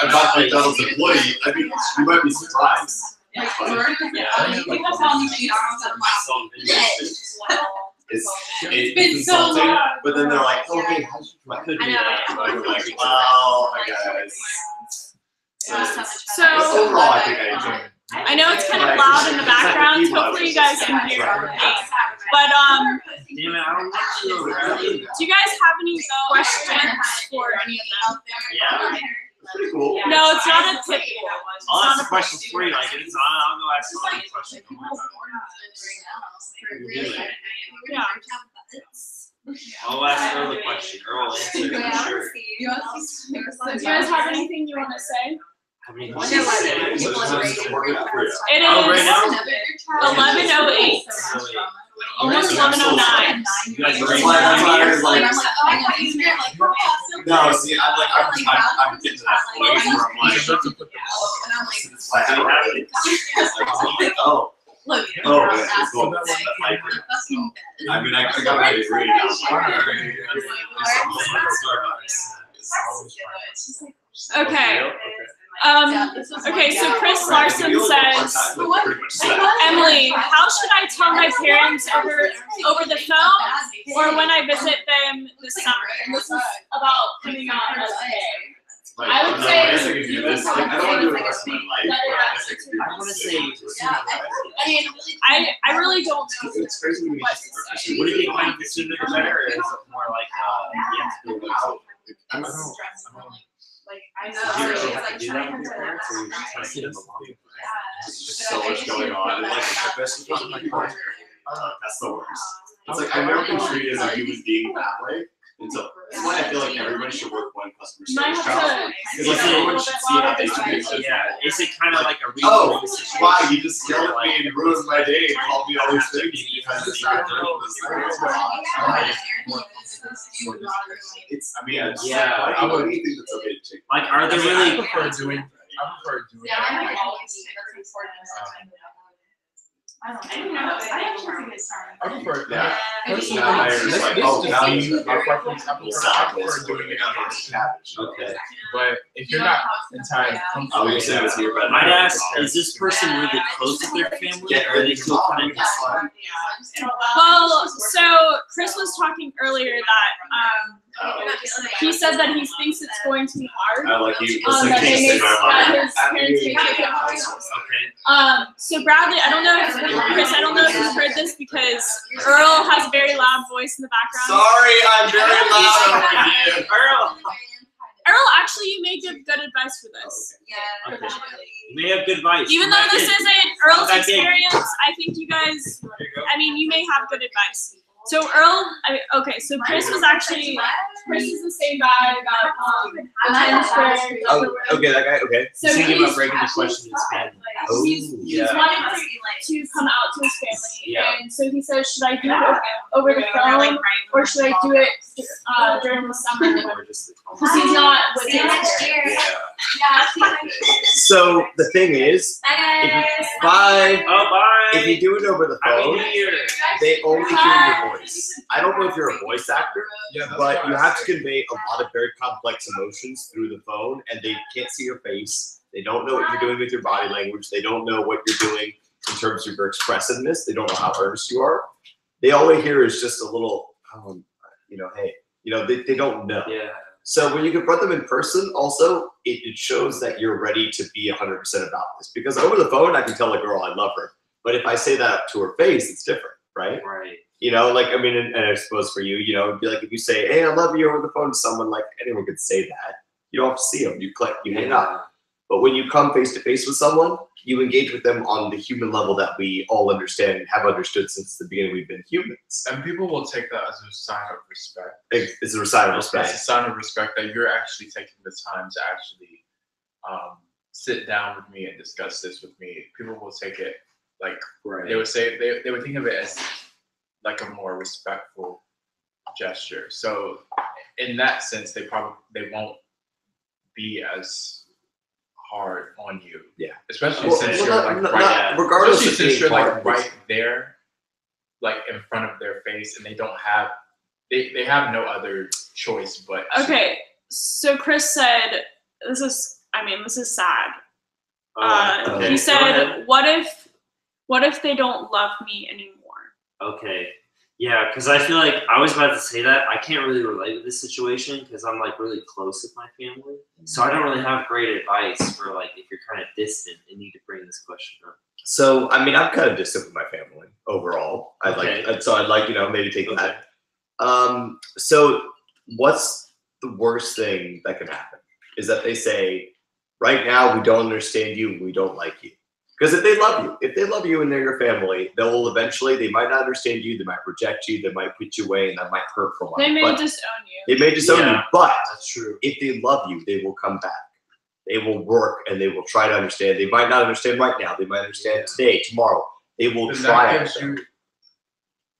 I'm not McDonald's employee. I mean, you might be surprised. Yeah. It's been so insulting, long. but then they're like, okay, how did you could do I know. that? And I'm like, well, I guess. So, Overall, I think I enjoy it. I know it's kind of loud in the background. Hopefully you guys can hear me. But Damn it, I don't know. do you guys have any questions for any of them? Yeah. It's pretty cool. No, it's not a typical. I'll ask the questions for you. Like, it's I'll go ask all the questions. Yeah. I'll ask Earl the question. Earl will answer it for sure. Do you guys have anything you want to say? How many So questions? it's working out for you. It Oh, right is now? 11:08. Almost 11:09. You guys are That's why I was like, oh, no, see, I'm getting to that place where I'm like, it's like, I don't really- oh, Look, oh, yeah, it's cool. I mean, I got my degree now. Okay. Okay, so Chris Larson says, Emily, how should I tell my parents over the phone or when I visit them this summer? And this is about coming out as gay. I would say I guess I could do this. Like, I don't want to do it the rest of my life, but I guess I could do I want to say, I mean, I really don't know. It's crazy when you just would it be kind of the sooner the better, or is it more like you have to do it out? I don't know. Did you really have to do that with your parents, or you just kind of get them along? There's just so much going on. And like, the best is my partner. That's the worst. It's like I've never been treated as a human being that way. And so that's why I feel like everybody should work one customer You might service have job. to Because like everyone should see how they treat Yeah. each other. Yeah, is it kind of like a Oh, real situation? wow, you just yelled at me and ruined my day and called me all these things because it's not It's, I mean, Yeah. I would think that's okay to take. Like, are there I really? prefer doing it. Like, I don't know. I actually think it's hard. I prefer. Yeah. Personally, Now this you're is like, oh, now just you- me, my preference. I prefer doing it in person. Okay. But if you're not entirely Oh, comfortable, you're saying it's here, but I'd ask, is this person really close with their family, or are they still kind of distant? Well, so Chris was talking earlier that he said that he thinks it's going to be hard. I like you. That they may, that his parents may take it hard. Okay. So Bradley, I don't know if Chris, I don't know if you've heard this because Earl has a very loud voice in the background. Sorry, I'm very loud over here. Earl, actually, you may give good advice for this. Okay. You may have good advice. Even from though that this kid. isn't Earl's That kid. experience, I think you guys, There you go. I mean, you may have good advice. So Earl, okay, so Chris was actually, Chris is the same guy that, Times Square. Oh, okay, that guy, okay. So He's thinking he's, about breaking the question to his family. he's yeah. wanting to come out to his family. Yeah. And so he says, should I do it over the phone or should I do it during the summer? Or just the Because he's not with his next parents. year. Yeah. So the thing is, bye. Oh, bye. If you do it over the Happy phone, New Year. they only hear your voice. I don't know if you're a voice actor, yeah, that's but why you I have to say- convey a lot of very complex emotions through the phone, and they can't see your face. They don't know what you're doing with your body language. They don't know what you're doing in terms of your expressiveness. They don't know how earnest you are. They all they hear is just a little, hey, they don't know. Yeah. So when you confront them in person, also, it shows that you're ready to be 100% about this. Because over the phone, I can tell a girl I love her. But if I say that to her face, it's different, right? Right. And I suppose for you, it'd be like if you say, hey, I love you over the phone to someone, like anyone could say that. You don't have to see them. You click, you hang up. But when you come face to face with someone, you engage with them on the human level that we all understand and have understood since the beginning we've been humans. And people will take that as a sign of respect. It's a sign of It's respect. a sign of respect that you're actually taking the time to actually sit down with me and discuss this with me. People will take it like they would say they would think of it as like a more respectful gesture. So in that sense, they won't be as hard on you. Yeah. Especially since you're regardless of since being you're like hard, right there, like in front of their face, and they don't have they have no other choice but to- Okay, so Chris said, this is sad. Okay. He Go said, ahead. what if they don't love me anymore? Okay. Yeah, because I feel like I was about to say that. I can't really relate with this situation because I'm like really close with my family. So I don't really have great advice for like if you're kind of distant and need to bring this question up. So, I'm kind of distant with my family overall. I'd like, maybe take that. So what's the worst thing that can happen is that they say, right now, we don't understand you, we don't like you. Because if they love you and they're your family, they might not understand you, they might reject you, they might put you away, and that might hurt for a while. They may But disown you. they may disown you, but That's true. if they love you, they will come back. They will work and they will try to understand. They might not understand right now. They might understand today, tomorrow. They will Then try that to gives understand.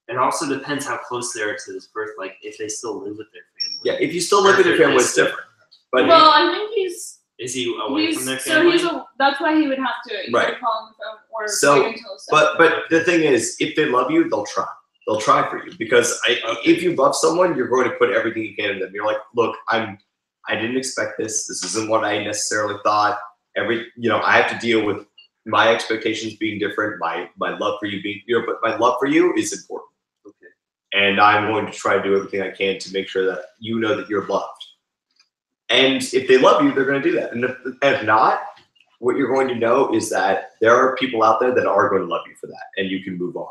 It also depends how close they are to this birth, like if they still live with their family. Yeah, if you still live with your family, it's different. But Well, I think Is he away from their so family? that's why he would have to either Right. call on the phone or So, wait until it's but the thing is, if they love you, they'll try. They'll try for you because if you love someone, you're going to put everything you can in them. You're like, look, I didn't expect this. This isn't what I necessarily thought. I have to deal with my expectations being different. My love for you being, but my love for you is important. Okay. And I'm going to try to do everything I can to make sure that you know that you're loved. And if they love you, they're going to do that. And if not, what you're going to know is that there are people out there that are going to love you for that, and you can move on.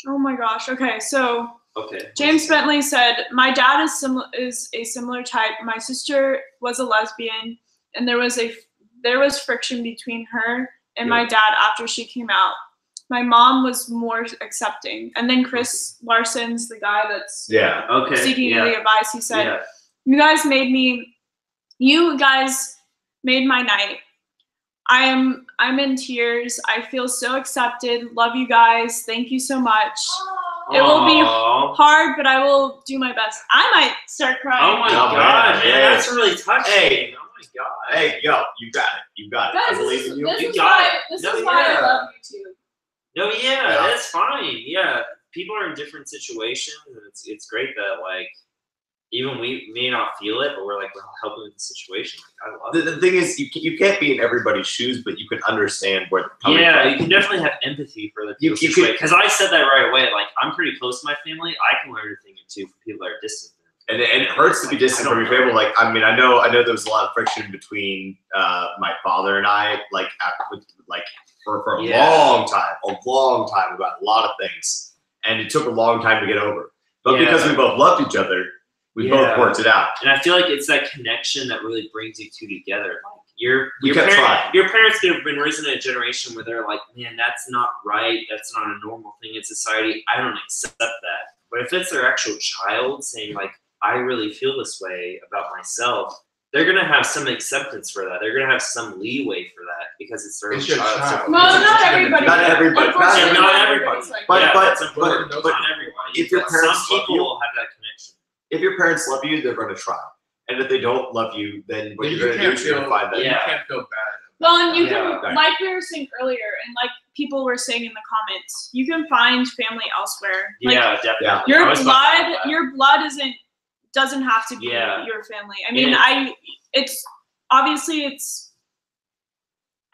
Oh my gosh. Okay, so Okay. James Bentley said, my dad is a similar type. My sister was a lesbian, and there was friction between her and my dad after she came out. My mom was more accepting, and then Chris Larson's the guy that's Yeah. Okay. seeking Yeah. the advice. He said, Yeah. you guys made my night. I'm in tears. I feel so accepted. Love you guys. Thank you so much. It will be Aw. hard, but I will do my best. I might start crying. Oh my Oh, god, man. man, that's really touching. Hey. Oh my god. Hey, yo, you got it. You got it. Guys, I believe in you. this You is got why, it. this No, is why yeah. I love you too. No, yeah, Yeah. that's fine. Yeah, people are in different situations, and it's great that like even we may not feel it, but we're like we're helping with the situation. Like, I love it. The thing is, you can't be in everybody's shoes, but you can understand where they're coming Yeah, from. you can definitely have empathy for the You people can- because I said that right away. Like I'm pretty close to my family. I can learn a thing or two from people that are distant. And it hurts to be distant from your family. Like, I mean, I know there was a lot of friction between my father and I, like, for a long time about a lot of things. And it took a long time to get over. But because we both loved each other, we both worked it out. And I feel like it's that connection that really brings you two together. Like your kept trying. parents could have been raised in a generation where they're like, man, that's not right. That's not a normal thing in society. I don't accept that. But if it's their actual child saying like, I really feel this way about myself, they're gonna have some acceptance for that. They're gonna have some leeway for that because it's their own It's your child. child. Well, not everybody. Not everybody. Unfortunately, Not everybody. everybody's like But- that. but- that's important. but- Not everybody. if your But parents some love people you- will have that connection. If your parents love you, they're going to try. And if they don't love you, then what You you're going to do can't is you're going to feel- find that. You Yeah. can't feel bad. Well, and you Yeah, can, like we were saying earlier, and like people were saying in the comments, you can find family elsewhere. Like, Yeah, definitely. Yeah. your I was about to add blood, that. your blood doesn't have to be Yeah. your family. I mean, Yeah. it's obviously it's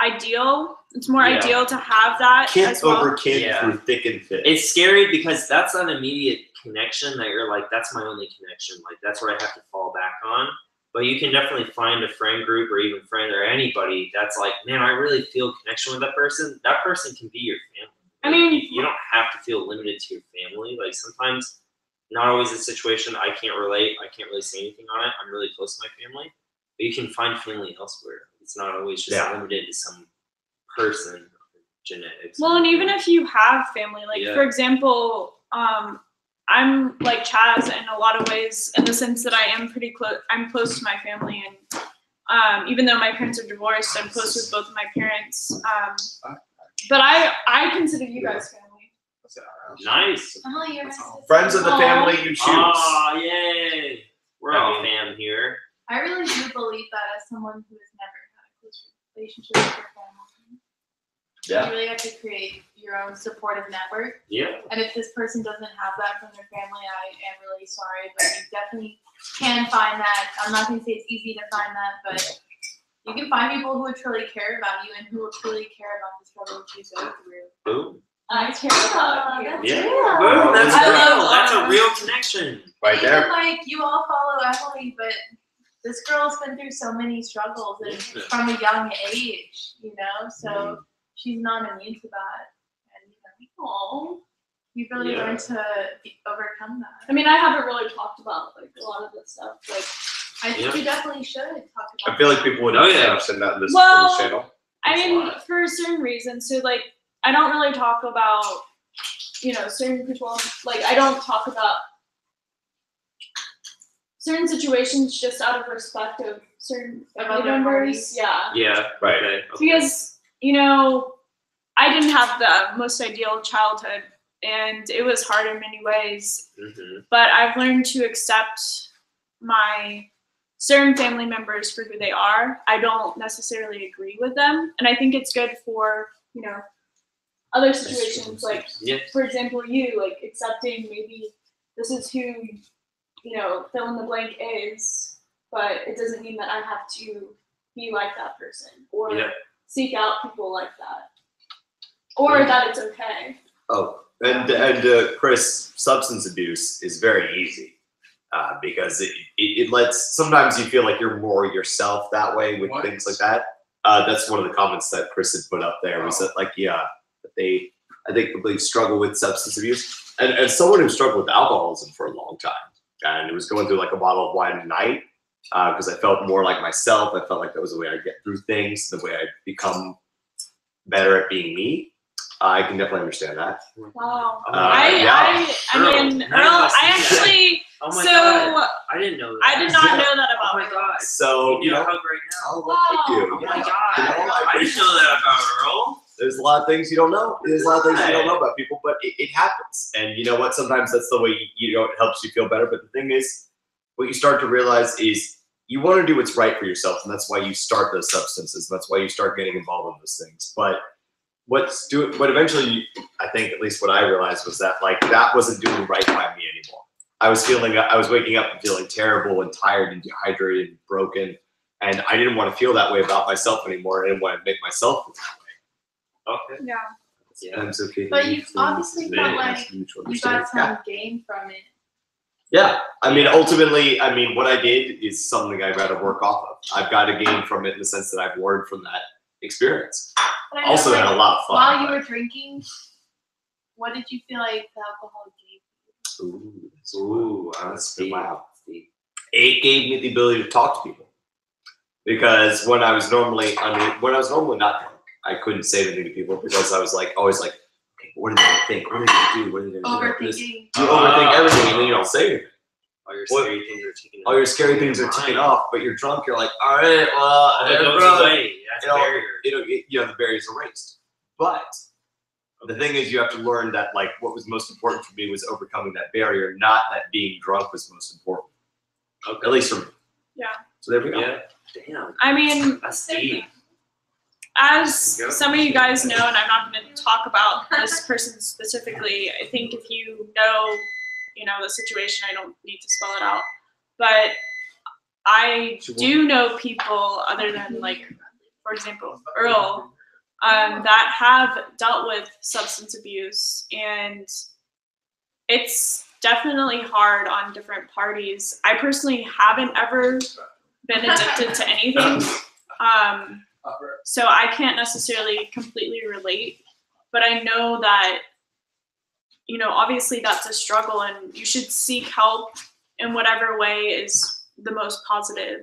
ideal. It's more Yeah. ideal to have that Kid as well. over kid Yeah. through thick and thin. It's scary because that's an immediate connection that you're like, that's my only connection. Like that's what I have to fall back on. But you can definitely find a friend group or even friend or anybody that's like, man, I really feel connection with that person. That person can be your family. I mean- you don't have to feel limited to your family. Like sometimes, not always a situation I can't relate. I can't really say anything on it. I'm really close to my family. But you can find family elsewhere. It's not always just Yeah. limited to some person, or genetics. Well, and even if you have family, like Yeah. for example, I'm like Chaz in a lot of ways, in the sense that I am pretty close. I'm close to my family, and even though my parents are divorced, I'm close with both of my parents. But I consider you guys family. Nice. Oh, you're my That's all. sister. Friends of the Aw. family you choose. Aw, yay. We're I all mean- fam here. I really do believe that as someone who has never had a close relationship with your family. Yeah. You really have to create your own supportive network. Yeah. And if this person doesn't have that from their family, I am really sorry, but you definitely can find that. I'm not going to say it's easy to find that, but you can find people who would truly care about you and who will truly care about the struggle that you go through. Boom. I care about you. Yeah. real. Boom. That's I real. love That's a that. real connection. Right Even there. like you all follow Emily, but this girl's been through so many struggles and Yeah. from a young age, you know, so Mm-hmm. she's not immune to that. And you know, Aw. you've really Yeah. learned to overcome that. I mean, I haven't really talked about like a lot of this stuff. Like, I think Yeah. you definitely should talk about I feel like people would Oh, yeah. understand that in this, Well, on this channel. I That's a mean, lot. for certain reasons. So like, I don't really talk about, certain people. Like, I don't talk about certain situations just out of respect of certain family other members. parties. Yeah. Yeah. Right. Okay. Because I didn't have the most ideal childhood, and it was hard in many ways. Mm-hmm. But I've learned to accept my certain family members for who they are. I don't necessarily agree with them, and I think it's good for other situations, like Yeah. for example, you like accepting maybe this is who fill in the blank is, but it doesn't mean that I have to be like that person or Yeah. seek out people like that, or that it's okay. Oh, and Chris, substance abuse is very easy because it lets, sometimes you feel like you're more yourself that way with What? things like that. That's one of the comments that Chris had put up there was that like, yeah, that I think they struggle with substance abuse. And as someone who struggled with alcoholism for a long time, and it was going through like a bottle of wine a night because I felt more like myself. I felt like that was the way I get through things, the way I become better at being me. I can definitely understand that. Wow. Yeah. I mean, Earl, I actually. Oh my So god. I didn't know that. I did not know that Oh about my Earl. god. So, You need a hug right now. oh, well, thank you. Oh my Yeah. god. You know, I didn't know that about Earl. There's a lot of things you don't know. There's a lot of things you don't know about people, but it happens. And you know what? Sometimes that's the way you know, it helps you feel better. But the thing is, what you start to realize is you want to do what's right for yourself, and that's why you start those substances. That's why you start getting involved in those things. But what eventually, I think, at least what I realized was that like that wasn't doing right by me anymore. I was waking up and feeling terrible and tired and dehydrated and broken, and I didn't want to feel that way about myself anymore. I didn't want to make myself feel that way. Okay. Yeah. Yeah. It's okay. But you obviously felt like you got some gain from it. Yeah, I mean, ultimately, I mean, what I did is something I'd rather work off of. I've got to gain from it in the sense that I've learned from that experience. But I know, Also like, had a lot of fun. while you were drinking, what did you feel like the alcohol gave you? Ooh, that's deep. Wow. It gave me the ability to talk to people. Because when I was normally not drunk, I couldn't say anything to people because I was like always like, okay, what are they gonna think? What are they gonna do? What are they gonna do? Overthinking. You overthink everything and then you don't say anything. All your scary things are taken All your scary things are taken off, but you're drunk. You're like, all right, well, It goes away. That's a barrier. You know, the barrier's erased. But the thing is, you have to learn that like what was most important for me was overcoming that barrier, not that being drunk was most important. Okay. At least for me. Yeah. So there we go. Yeah. Damn. I mean, That's deep. as some of you guys know, and I'm not going to talk about this person specifically, I think if you know the situation, I don't need to spell it out. But I do know people other than, like, for example, Earl, that have dealt with substance abuse, and it's definitely hard on different parties. I personally haven't ever been addicted to anything. So I can't necessarily completely relate, but I know that, obviously that's a struggle and you should seek help in whatever way is the most positive.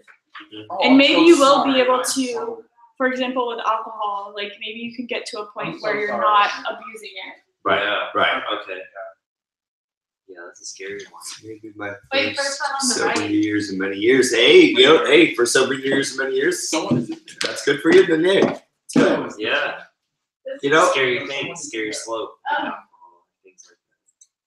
And maybe you will be able to, for example, with alcohol, like maybe you could get to a point where you're not abusing it. Right. Yeah. Right. Okay. Yeah, that's a scary one. Maybe my Wait, first one on the so right. many years and many years. Hey, for so many years and many years. That's good for you, then. Yeah. It's good. Yeah. You know. Scary things, scary slope. Oh. Things like that.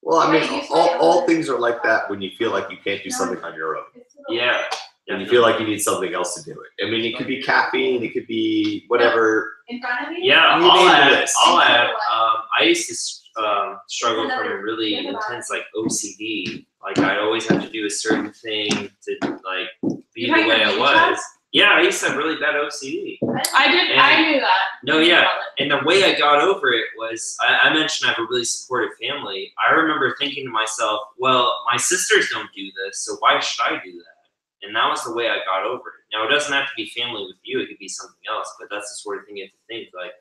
Well, I mean, all things are like that when you feel like you can't do something on your own. Yeah. And you feel like you need something else to do it. I mean, it could be caffeine, it could be whatever. In front of you? Yeah, You I'll need add. this. I used to struggle from a really intense like OCD. Like I always have to do a certain thing to like be the way I was. Yeah, I used to have really bad OCD. I knew that. No, yeah. And the way I got over it was, I mentioned I have a really supportive family. I remember thinking to myself, well, my sisters don't do this, so why should I do that? And that was the way I got over it. Now, it doesn't have to be family with you. It could be something else. But that's the sort of thing you have to think, like,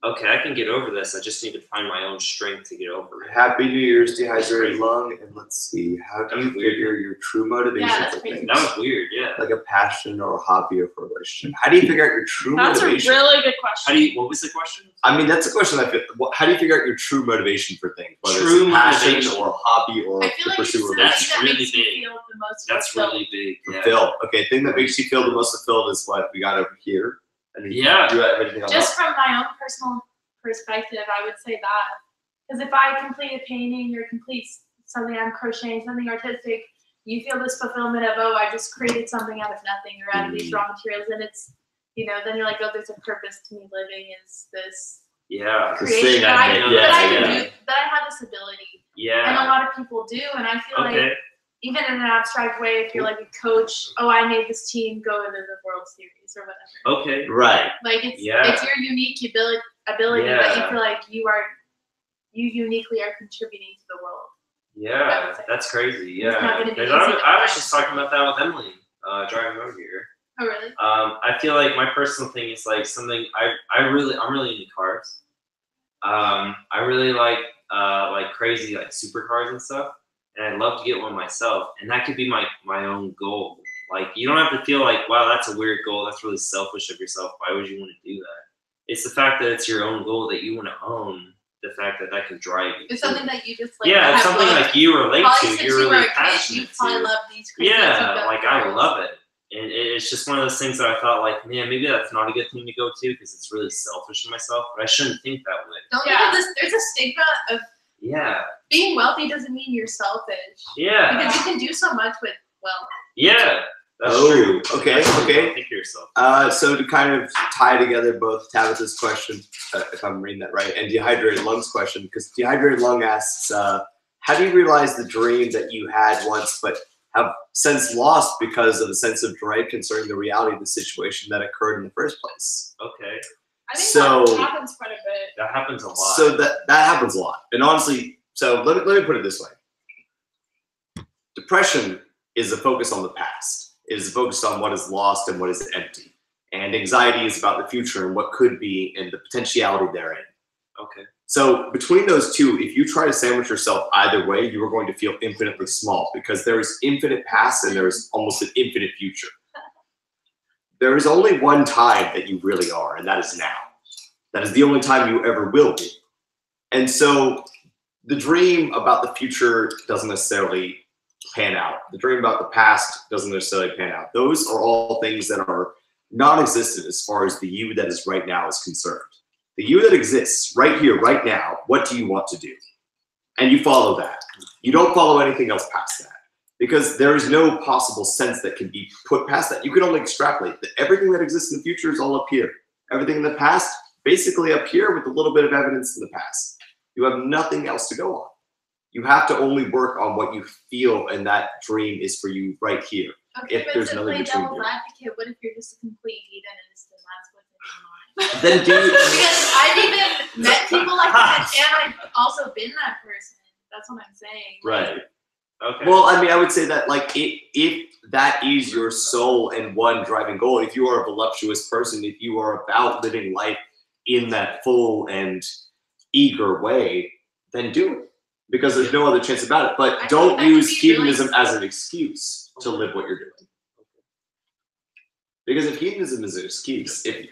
okay, I can get over this. I just need to find my own strength to get over it. Happy New Year's, dehydrated lung. And let's see, how do you figure your true motivation that's for crazy. things? That was weird, yeah. Like a passion or a hobby or for a relationship. How do you figure out your true That's motivation? a really good question. What was the question? I mean, that's a question I feel. How do you figure out your true motivation for things? Whether True it's a passion motivation. or a hobby or I to feel like pursue a it's relationship. That's something that really makes you big. feel the most That's fulfilled. really big. Yeah. Fulfilled. Okay, thing that makes you feel the most fulfilled is what we got over here. And then Yeah. you do everything on Just from my own personal perspective, I would say that. Because if I complete a painting or complete something I'm crocheting, something artistic, you feel this fulfillment of, oh, I just created something out of nothing or out of these raw materials. And it's, then you're like, oh, there's a purpose to me living, is this Yeah. creation that I have this ability. Yeah. And a lot of people do. And I feel Okay. like, even in an abstract way, if you're like a coach, oh, I made this team go into the World Series or whatever. Okay. Right. Like it's Yeah. your unique ability that you feel like you uniquely are contributing to the world. Yeah, that's crazy. It's not Yeah. gonna be 'Cause easy to I was find. just talking about that with Emily, driving over here. Oh really? I feel like my personal thing is like something I'm really into cars. I really like crazy like supercars and stuff, and I'd love to get one myself. And that could be my own goal. Like you don't have to feel like, wow, that's a weird goal. That's really selfish of yourself. Why would you want to do that? It's the fact that it's your own goal that you want to own. The fact that that can drive you. It's something that you just like. Yeah, it's something like you relate probably to. You're really a kid, passionate you probably to. love these crazy Yeah, like I girls. love it. And it's just one of those things that I thought, like, man, maybe that's not a good thing to go to because it's really selfish of myself. But I shouldn't think that way. Don't Yeah. think of this. There's a stigma of Yeah. being wealthy doesn't mean you're selfish. Yeah. Because you can do so much with wealth. Yeah. That's Oh, true. okay, That's true. okay. Don't think of yourself. So to kind of tie together both Tabitha's question, if I'm reading that right, and Dehydrated Lung's question, because Dehydrated Lung asks, how do you realize the dream that you had once but have since lost because of a sense of dread concerning the reality of the situation that occurred in the first place? Okay. I think So- that happens quite a bit. That happens a lot. So that happens a lot. And honestly, so let me put it this way. Depression is a focus on the past. It is a focus on what is lost and what is empty. And anxiety is about the future and what could be and the potentiality therein. Okay. So between those two, if you try to sandwich yourself either way, you are going to feel infinitely small because there is infinite past and there is almost an infinite future. There is only one time that you really are, and that is now. That is the only time you ever will be. And so the dream about the future doesn't necessarily pan out. The dream about the past doesn't necessarily pan out. Those are all things that are non-existent as far as the you that is right now is concerned. The you that exists right here, right now, what do you want to do? And you follow that. You don't follow anything else past that because there is no possible sense that can be put past that. You can only extrapolate that everything that exists in the future is all up here. Everything in the past, basically up here with a little bit of evidence in the past. You have nothing else to go on. You have to only work on what you feel and that dream is for you right here. Okay, If but there's to nothing play between devil's you. advocate, what if you're just a complete hedonist and that's what's in your mind? Then do you, Because I've even met people like that, and I've also been that person. That's what I'm saying. right. Okay. Well, I mean, I would say that like if that is your soul and one driving goal, if you are a voluptuous person, if you are about living life in that full and eager way, then do it. Because there's no other chance about it. But I don't think that could use be really hedonism as an excuse to live what you're doing. Because if hedonism is an excuse, if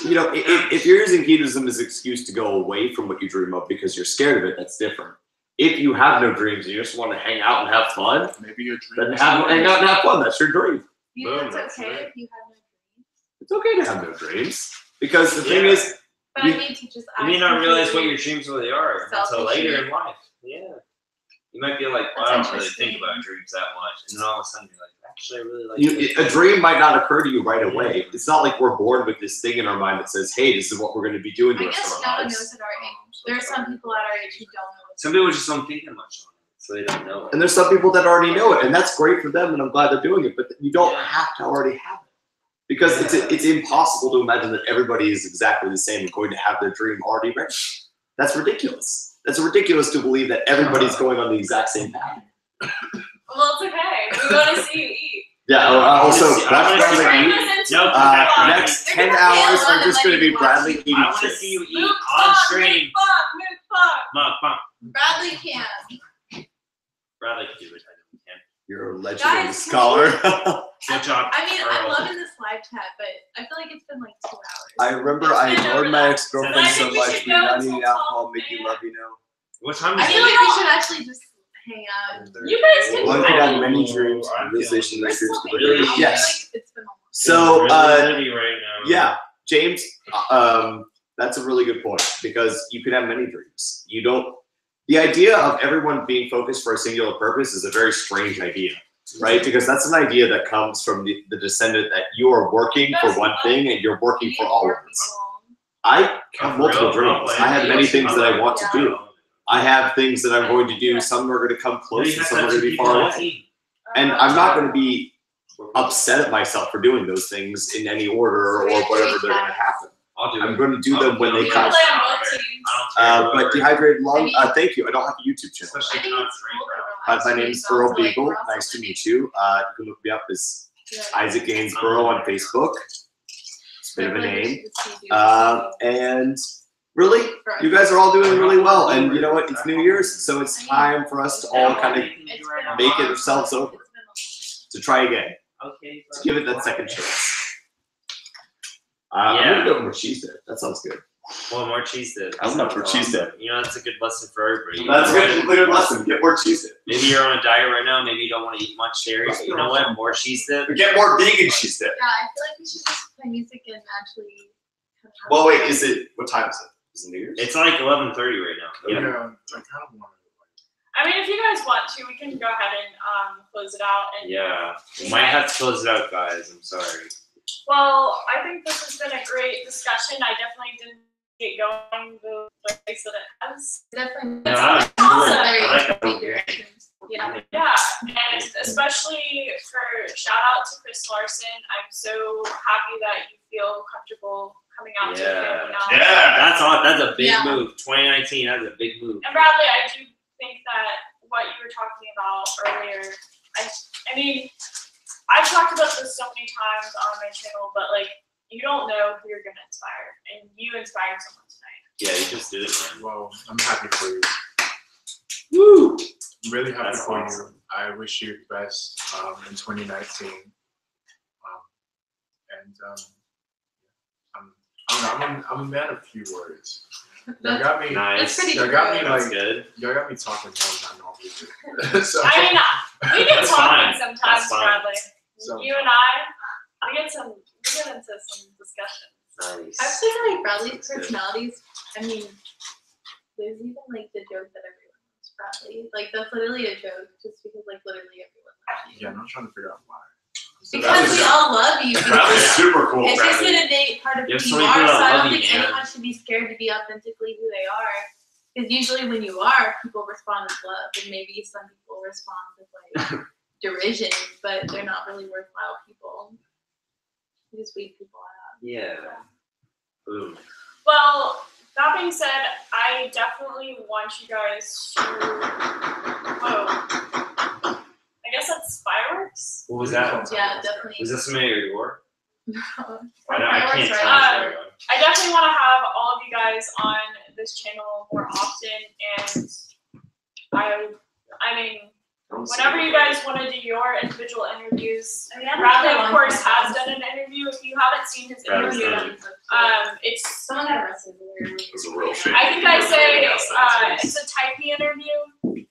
you know, if you're using hedonism as an excuse to go away from what you dream of because you're scared of it, that's different. If you have no dreams and you just want to hang out and have fun, Maybe your dream. then hang out and have fun. That's your dream. You know, Boom, it's that's okay right. if you have no dreams. It's okay to have no dreams. Because the thing is, But You- I mean to just You may not realize what your completely- dreams really are until Selfish later shit. in life. Yeah. You might be like, well, That's I don't really interesting. think about dreams that much. And then all of a sudden you're like, actually, I really like a dream might not occur to you right away. It's not like we're born with this thing in our mind that says, hey, this is what we're going to be doing the I rest guess of no our one lives. knows at our age. There are some people at our age who don't know. Some people just don't think that much on it, so they don't know it. And there's some people that already know it, and that's great for them, and I'm glad they're doing it, but you don't Yeah. have to already have it. Because it's impossible to imagine that everybody is exactly the same and going to have their dream already ready. That's ridiculous. That's ridiculous to believe that everybody's going on the exact same path. Well, it's okay. We want to see you eat. Yeah, also, I wanna that's see- Bradley. Bring this into No, the okay. vlog. Next They're 10 gonna hours fail on are just and going to be let Bradley you eating I want to chips. see you eat Mukbang, on stream. mukbang. Mukbang. Bradley can. Bradley can do it. I know he can. You're a legendary Guys, scholar. Good job. I mean, I'm Earl. loving this live chat, but I feel like it's been like 2 hours. I remember I ignored my ex-girlfriend I so think we much. should We go not until eating alcohol 12 make you a.m. love, you know. What time I is feel it? like we should actually just hang out. You guys can. One I could have mean, many dreams. I'm Realization We're that still dreams hanging to out. be. I feel Yes. like it's been a while. So, Really Litty right now. yeah, James, that's a really good point because you can have many dreams. You don't. The idea of everyone being focused for a singular purpose is a very strange idea, right? Because that's an idea that comes from the descendant that you are working for one thing and you're working for all of it. I have multiple dreams. I have many things that I want to do. I have things that I'm going to do. Some are going to come close and some are going to be far away. And I'm not going to be upset at myself for doing those things in any order or whatever they're going to happen. I'll do I'm it. going to do them when We they can come. play on both teams. But Dehydrated Lung, thank you. I don't have a YouTube channel. Especially I think it's cool that we're live My name is streaming, Earl so, like, Beagle. we're also Nice to living- meet you. You can look me up as Yeah. Isaac Gainsborough on Facebook. It's a bit of a Really name. just see you. And really, you guys are all doing really well. And you know what? It's New Year's, so it's time for us to all kind of It's been a make it long ourselves time. over. It's been a long time. to try again. Okay. To give it that second chance. I'm gonna go with more cheese dip. That sounds good. Well, more cheese dip. I'm up for cheese dip. You know, that's a good lesson for everybody. That's a good lesson. Get more cheese dip. Maybe you're on a diet right now. Maybe you don't want to eat much dairy. But you know what? More cheese dip. But get more vegan cheese dip. Yeah, I feel like we should just play music and actually. Well, wait. Is it? What time is it? Is it New Year's? It's like 11:30 right now. Yeah, Yeah. I kind of want to. I mean, if you guys want to, we can go ahead and close it out. And Yeah. We might have to close it out, guys. I'm sorry. Well, I think this has been a great discussion. I definitely didn't get going the way that it has. Definitely. No, I It's awesome. like that. Yeah. Yeah, and especially for shout out to Chris Larson. I'm so happy that you feel comfortable coming out to the family now. Yeah. That's all. That's a big Yeah. move. 2019. That's a big move. And Bradley, I do think that what you were talking about earlier, I mean, I've talked about this so many times on my channel, but like, you don't know who you're gonna inspire, and you inspired someone tonight. Yeah, you just did it, man. Well, I'm happy for you. Woo! I'm really happy That's for awesome. you. I wish you the best in 2019. I'm a man of few words. Y'all got me. Nice. pretty Y'all got me That's like. good. Y'all got me talking more than I normally do. So, I mean, we get That's talking fine. sometimes, That's fine. Bradley. Sometimes. You and I, we get into some discussions. Nice. I feel like Bradley's That's good. personalities. I mean, there's even like the joke that everyone loves Bradley. Like that's literally a joke, just because like literally everyone loves you. yeah, I'm trying to figure out why. Because we all love you. Bradley's Yeah. super cool. It's just Bradley. an innate part of You who have so you many are. people So that I love don't you, think man. anyone should be scared to be authentically who they are. Because usually when you are, people respond with love, and maybe some people respond with like derision, but they're not really worthwhile people. You just weed people out. Yeah. Boom. Well, that being said, I definitely want you guys to. Whoa. I guess that's fireworks. What was that? Yeah, definitely. Was this somebody at your door? I Fireworks can't right tell. now. I definitely want to have all of you guys on this channel more often, and I mean, whenever you guys want to do your individual interviews, I mean, I'm Bradley, sure of one course, time- has done an interview. If you haven't seen his Bradley's interview, done it's. Someone got arrested there. It's a real shame. I think I say it's a type B interview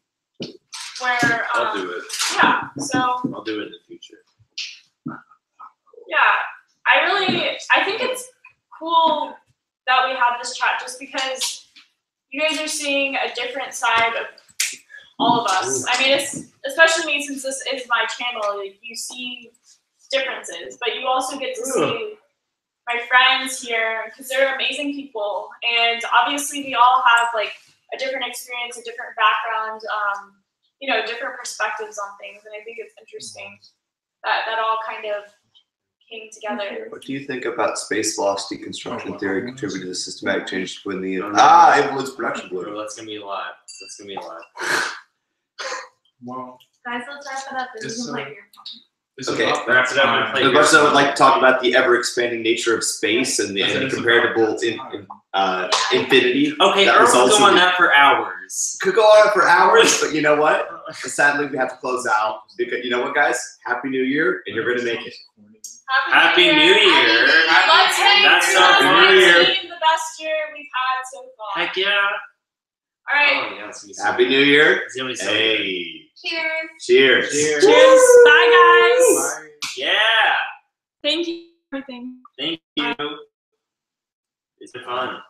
where. I'll do it. Yeah. So. I'll do it in the future. Yeah, I think it's cool that we have this chat just because you guys are seeing a different side of all of us. I mean, it's especially me since this is my channel. Like, you see differences, but you also get to see my friends here because they're amazing people, and obviously we all have like a different experience, a different background, different perspectives on things, and I think it's interesting that all kind of came together. What do you think about space velocity construction theory contributed to systematic change when the Oh, influence production Bro, blue? that's gonna be a lot. That's gonna be a lot. Well, Guys, let's wrap it up. And It's, you can play your phone. it's Okay, about wrap it up and time. play As much as I would like to talk about the ever-expanding nature of space and the It's comparable infinity, Okay, that I was will also go on the- that for hours. could go on for hours, but you know what? Sadly, we have to close out because you know what, guys? Happy New Year, and you're gonna make it. Happy New Year. Let's make That's so fun. 2019 the best year we've had so far. Heck yeah. All right. Oh, yeah, it's gonna be so Happy good. New Year. It's gonna be so good. Hey. Cheers. Cheers. Cheers. Cheers. Bye, guys. Bye. Yeah. Thank you for everything. Thank you. It's been fun.